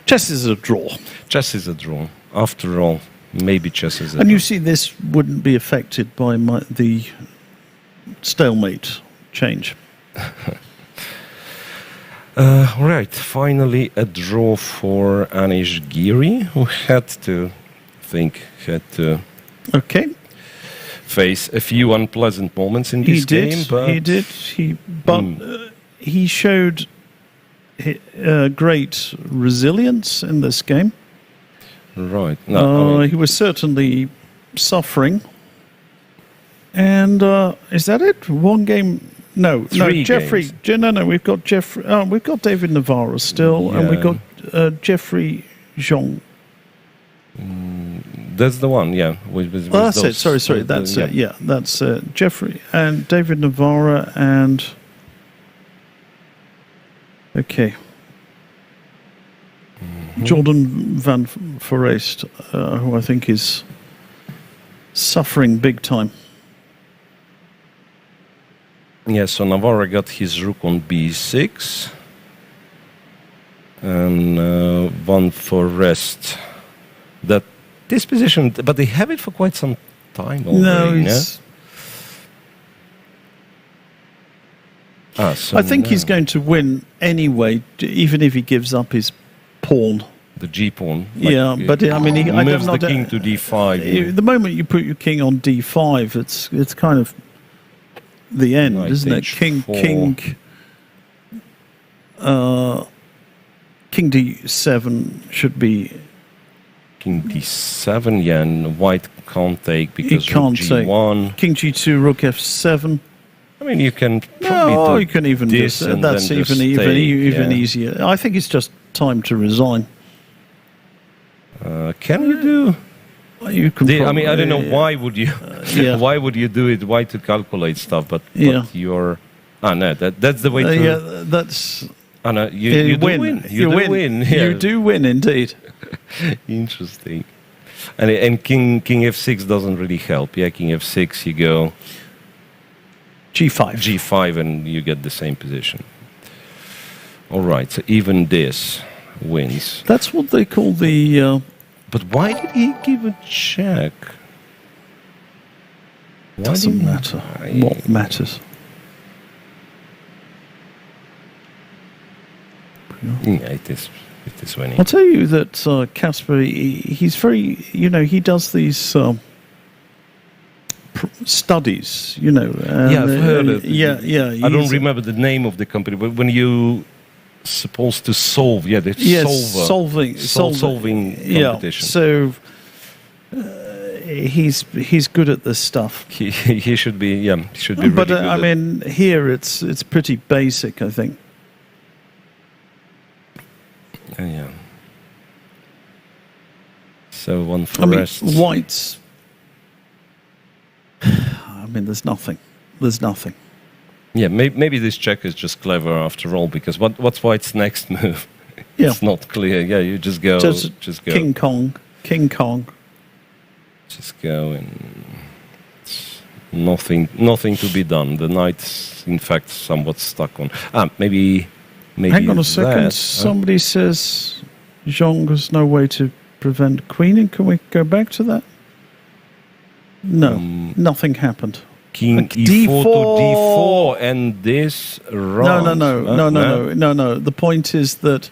chess is a draw. Chess is a draw. After all, maybe chess is a draw. And you see, this wouldn't be affected by the stalemate change. Right, finally a draw for Anish Giri, who had to face a few unpleasant moments in this game. He showed great resilience in this game. Right. He was certainly suffering. And is that it? One game? No, Jeffrey. No, we've got Jeffrey. We've got David Navarro still, and we've got Jeffrey Zhong. That's the one, yeah. That's it. Sorry. That's it. Yeah, that's Jeffrey and David Navarro and. Okay. Mm-hmm. Jordan van Foreest, who I think is suffering big time. Yeah, so Navarro got his rook on b6. And Van Foreest. This position, but they have it for quite some time already. I think he's going to win anyway, even if he gives up his pawn. The g pawn. But I mean, he moves the king to d5. The moment you put your king on d5, it's kind of the end, isn't it? King d7 should be. King d7, and white can't take because he can't g1. Take. King g2, rook f7. I mean, you can probably you can even do this. That's even easier. I think it's just time to resign. Can you do? You can I mean, I don't know why would you yeah. why would you do it? Why to calculate stuff? But you're no, that's the way to. Yeah, that's. No, you do win. You do win. Yeah. You do win indeed. Interesting. And king f6 doesn't really help. Yeah, king f6, you go g5, and you get the same position. All right, so even this wins. That's what they call the. But why did he give a check? Doesn't matter. What matters? Yeah, it is winning. I'll tell you that Casper, he's very, he does these studies, yeah, I've heard of it. Yeah. I don't remember the name of the company, but when you supposed to solve, solving competition. Yeah, so he's good at this stuff. He should be, really but good I mean, here it's pretty basic, I think. Yeah. So one for rest. White's. I mean, there's nothing. Yeah, maybe this check is just clever after all, because what's White's next move? Yeah. It's not clear. Yeah, you just go. Just go. King Kong. Just go, and it's nothing to be done. The knight's in fact somewhat stuck on. Maybe. Hang on a second. That, somebody says Zhong has no way to prevent queening. Can we go back to that? No, nothing happened. King e4 to d4, and this round. No. The point is that.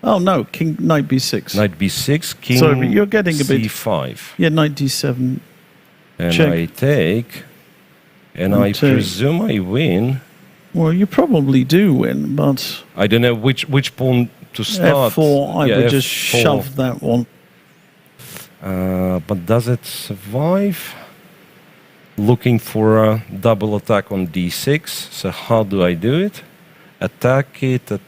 Oh no, knight b6. Knight b6. King. So you're getting a bit. c5. Yeah, knight d7. And check. I take, and I presume I win. Well, you probably do win, but I don't know which pawn to start. f4. I would just shove that one. But does it survive? Looking for a double attack on d6. So how do I do it? Attack it, and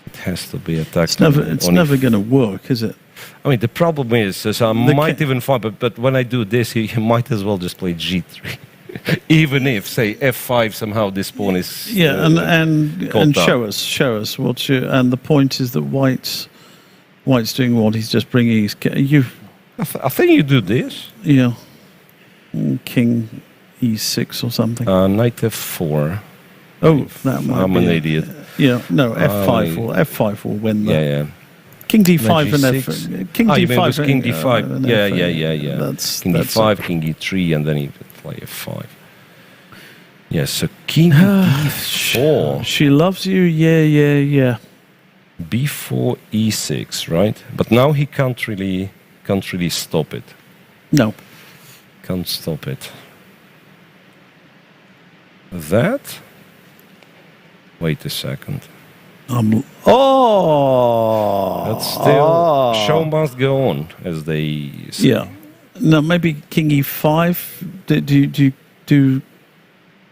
it has to be attacked. It's never going to work, is it? I mean, the problem is, so I might even find, but when I do this, you might as well just play g3. Even if, say, f5 somehow this pawn is and show us what you. And the point is that White's doing what he's just bringing his you. I think you do this. Yeah, King e6 or something. Knight f4. Oh, that might I'm be an idiot. Yeah, no, f5 will win. Yeah. King d5 and f. King d5. King d5. Yeah. That's King d5, King e3, and then he play f5. Yeah, so King e4. She loves you. Yeah. b4 e6, right? But now he can't really stop it. No. Can't stop it. That? Wait a second. But still, show must go on, as they say. Yeah. No, maybe King e5. Do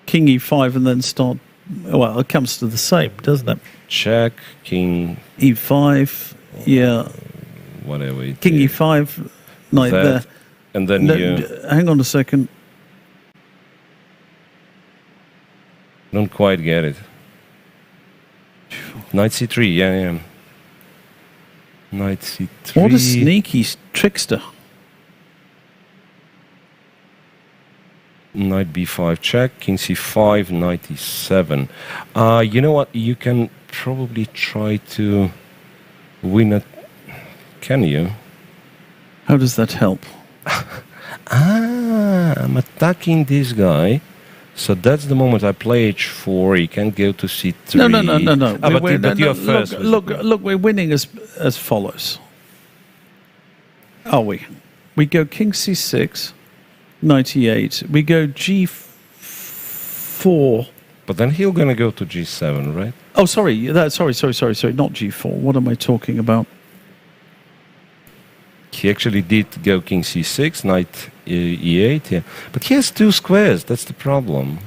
King e5 and then start. Well, it comes to the same, doesn't it? Check, King e5. Yeah. Whatever. King e5, knight there. And then hang on a second. Don't quite get it. Knight c3, yeah. Knight c3. What a sneaky trickster. Knight b5 check, King c5, Knight e7. You know what? You can probably try to win it. Can you? How does that help? I'm attacking this guy. So that's the moment I play h4. He can go to c3. No. But you're first. Look, we're winning as follows. Are we? We go King c6, knight e8. We go g4. But then he's going to go to g7, right? Oh, sorry. Sorry. Not g4. What am I talking about? He actually did go King c6, Knight e8, yeah. But he has two squares, that's the problem.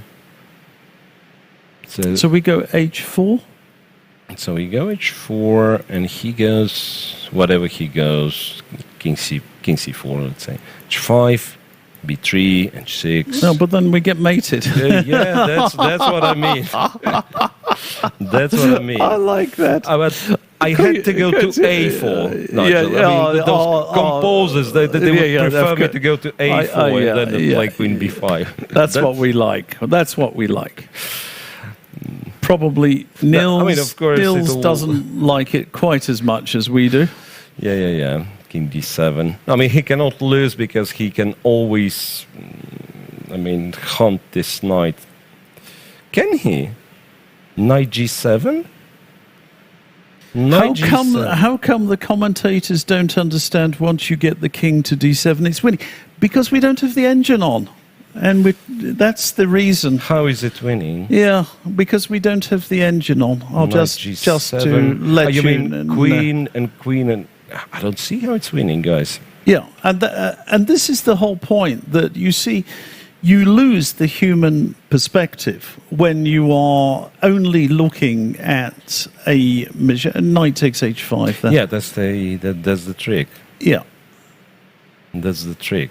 So we go h4? So we go h4, and he goes whatever he goes. King c4, let's say. h5, b3, h6. No, but then we get mated. Yeah, that's what I mean. That's what I mean. I like that. But I had to go to a4, Nigel. I mean, those composers, they would prefer me to go to a4 and then play queen b5. That's what we like. That's what we like. Probably Nils, of course, Nils doesn't like it quite as much as we do. Yeah. King d7. I mean, he cannot lose because he can always, hunt this knight. Can he? Knight g7? How come the commentators don't understand once you get the king to d7 it's winning? Because we don't have the engine on. And that's the reason. How is it winning? Yeah, because we don't have the engine on. I'll just to let you mean queen and I don't see how it's winning, guys. Yeah, and this is the whole point, that you see, you lose the human perspective when you are only looking at a knight takes h5. Then. Yeah, that's the trick. Yeah, that's the trick.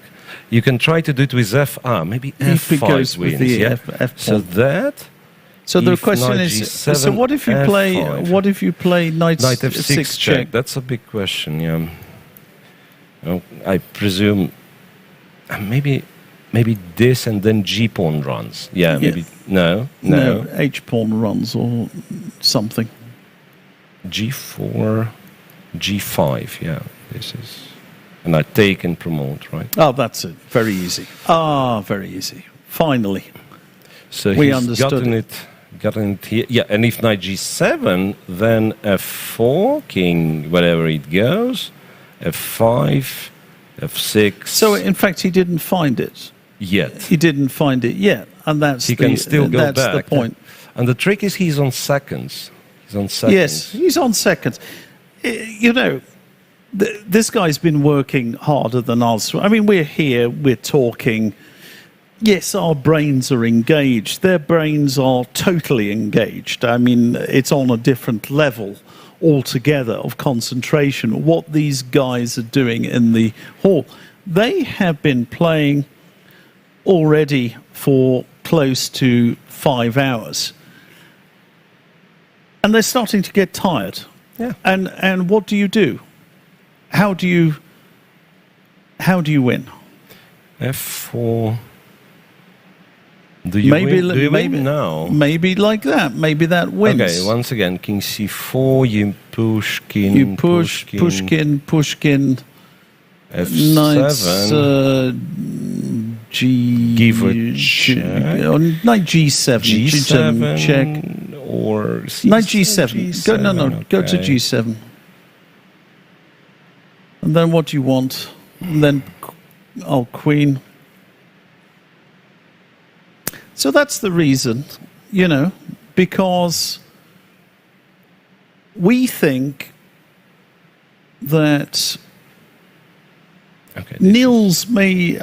You can try to do it with maybe f5 goes wins. With the yeah? F so that. So the question is: G7, so what if you play? F5. What if you play knight f6 check? That's a big question. Yeah. I presume maybe this and then g pawn runs. Yeah. Maybe no. H pawn runs or something. G4, G5. Yeah. This is. And I take and promote, right? Oh, that's it. Very easy. Very easy. Finally. So we he's understood gotten it here. Yeah, and if knight g7, then f4, king, wherever it goes, f5, f6. So, in fact, he didn't find it. Yet. He didn't find it yet. And that's he can still go back. That's the point. And the trick is he's on seconds. He's on seconds. Yes, he's on seconds. You know, this guy's been working harder than us. I mean, we're here, we're talking. Yes, our brains are engaged. Their brains are totally engaged. I mean, it's on a different level altogether of concentration. What these guys are doing in the hall, they have been playing already for close to 5 hours. And they're starting to get tired. Yeah. And what do you do? How do you win? F4. Do you win now? Maybe like that. Maybe that wins. Okay, once again, king c4, you push, king, you push, pushkin, f7, G, give a check, knight g7, g7 check, or knight g7. Go to g7. And then what do you want? And then, queen. So that's the reason, you know, because we think that Nils may,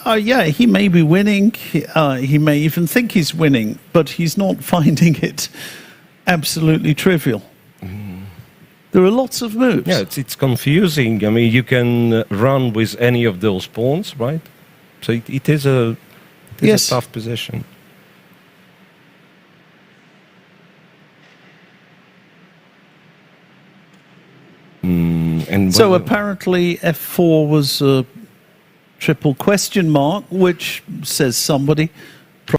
he may be winning. He may even think he's winning, but he's not finding it absolutely trivial. There are lots of moves. Yeah, it's confusing. I mean, you can run with any of those pawns, right? So it is a tough position. And so apparently f4 was a triple question mark, which says somebody.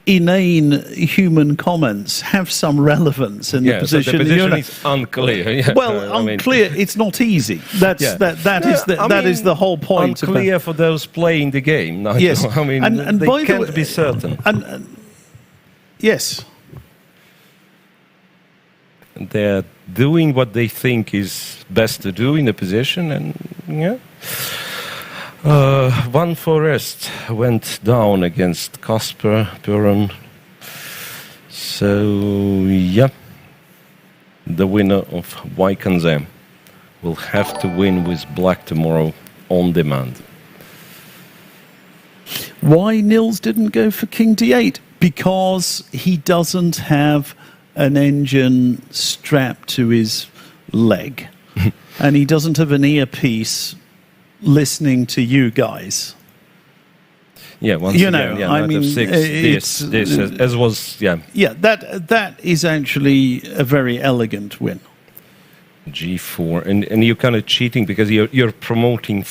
Inane human comments have some relevance in the position. So the position is unclear. Yeah. Well, unclear. It's not easy. That is the whole point. Unclear for those playing the game. No, yes, I mean, and they can't be certain. Yes, they're doing what they think is best to do in a position, and Van Forest went down against Kasper Puren. So, the winner of Vaikanze will have to win with black tomorrow on demand. Why Nils didn't go for king d8? Because he doesn't have an engine strapped to his leg, and he doesn't have an earpiece listening to you guys. Yeah, once You again, know, yeah, I knight mean, f6, this as was, yeah. Yeah, that is actually a very elegant win. G4, and you're kind of cheating because you're promoting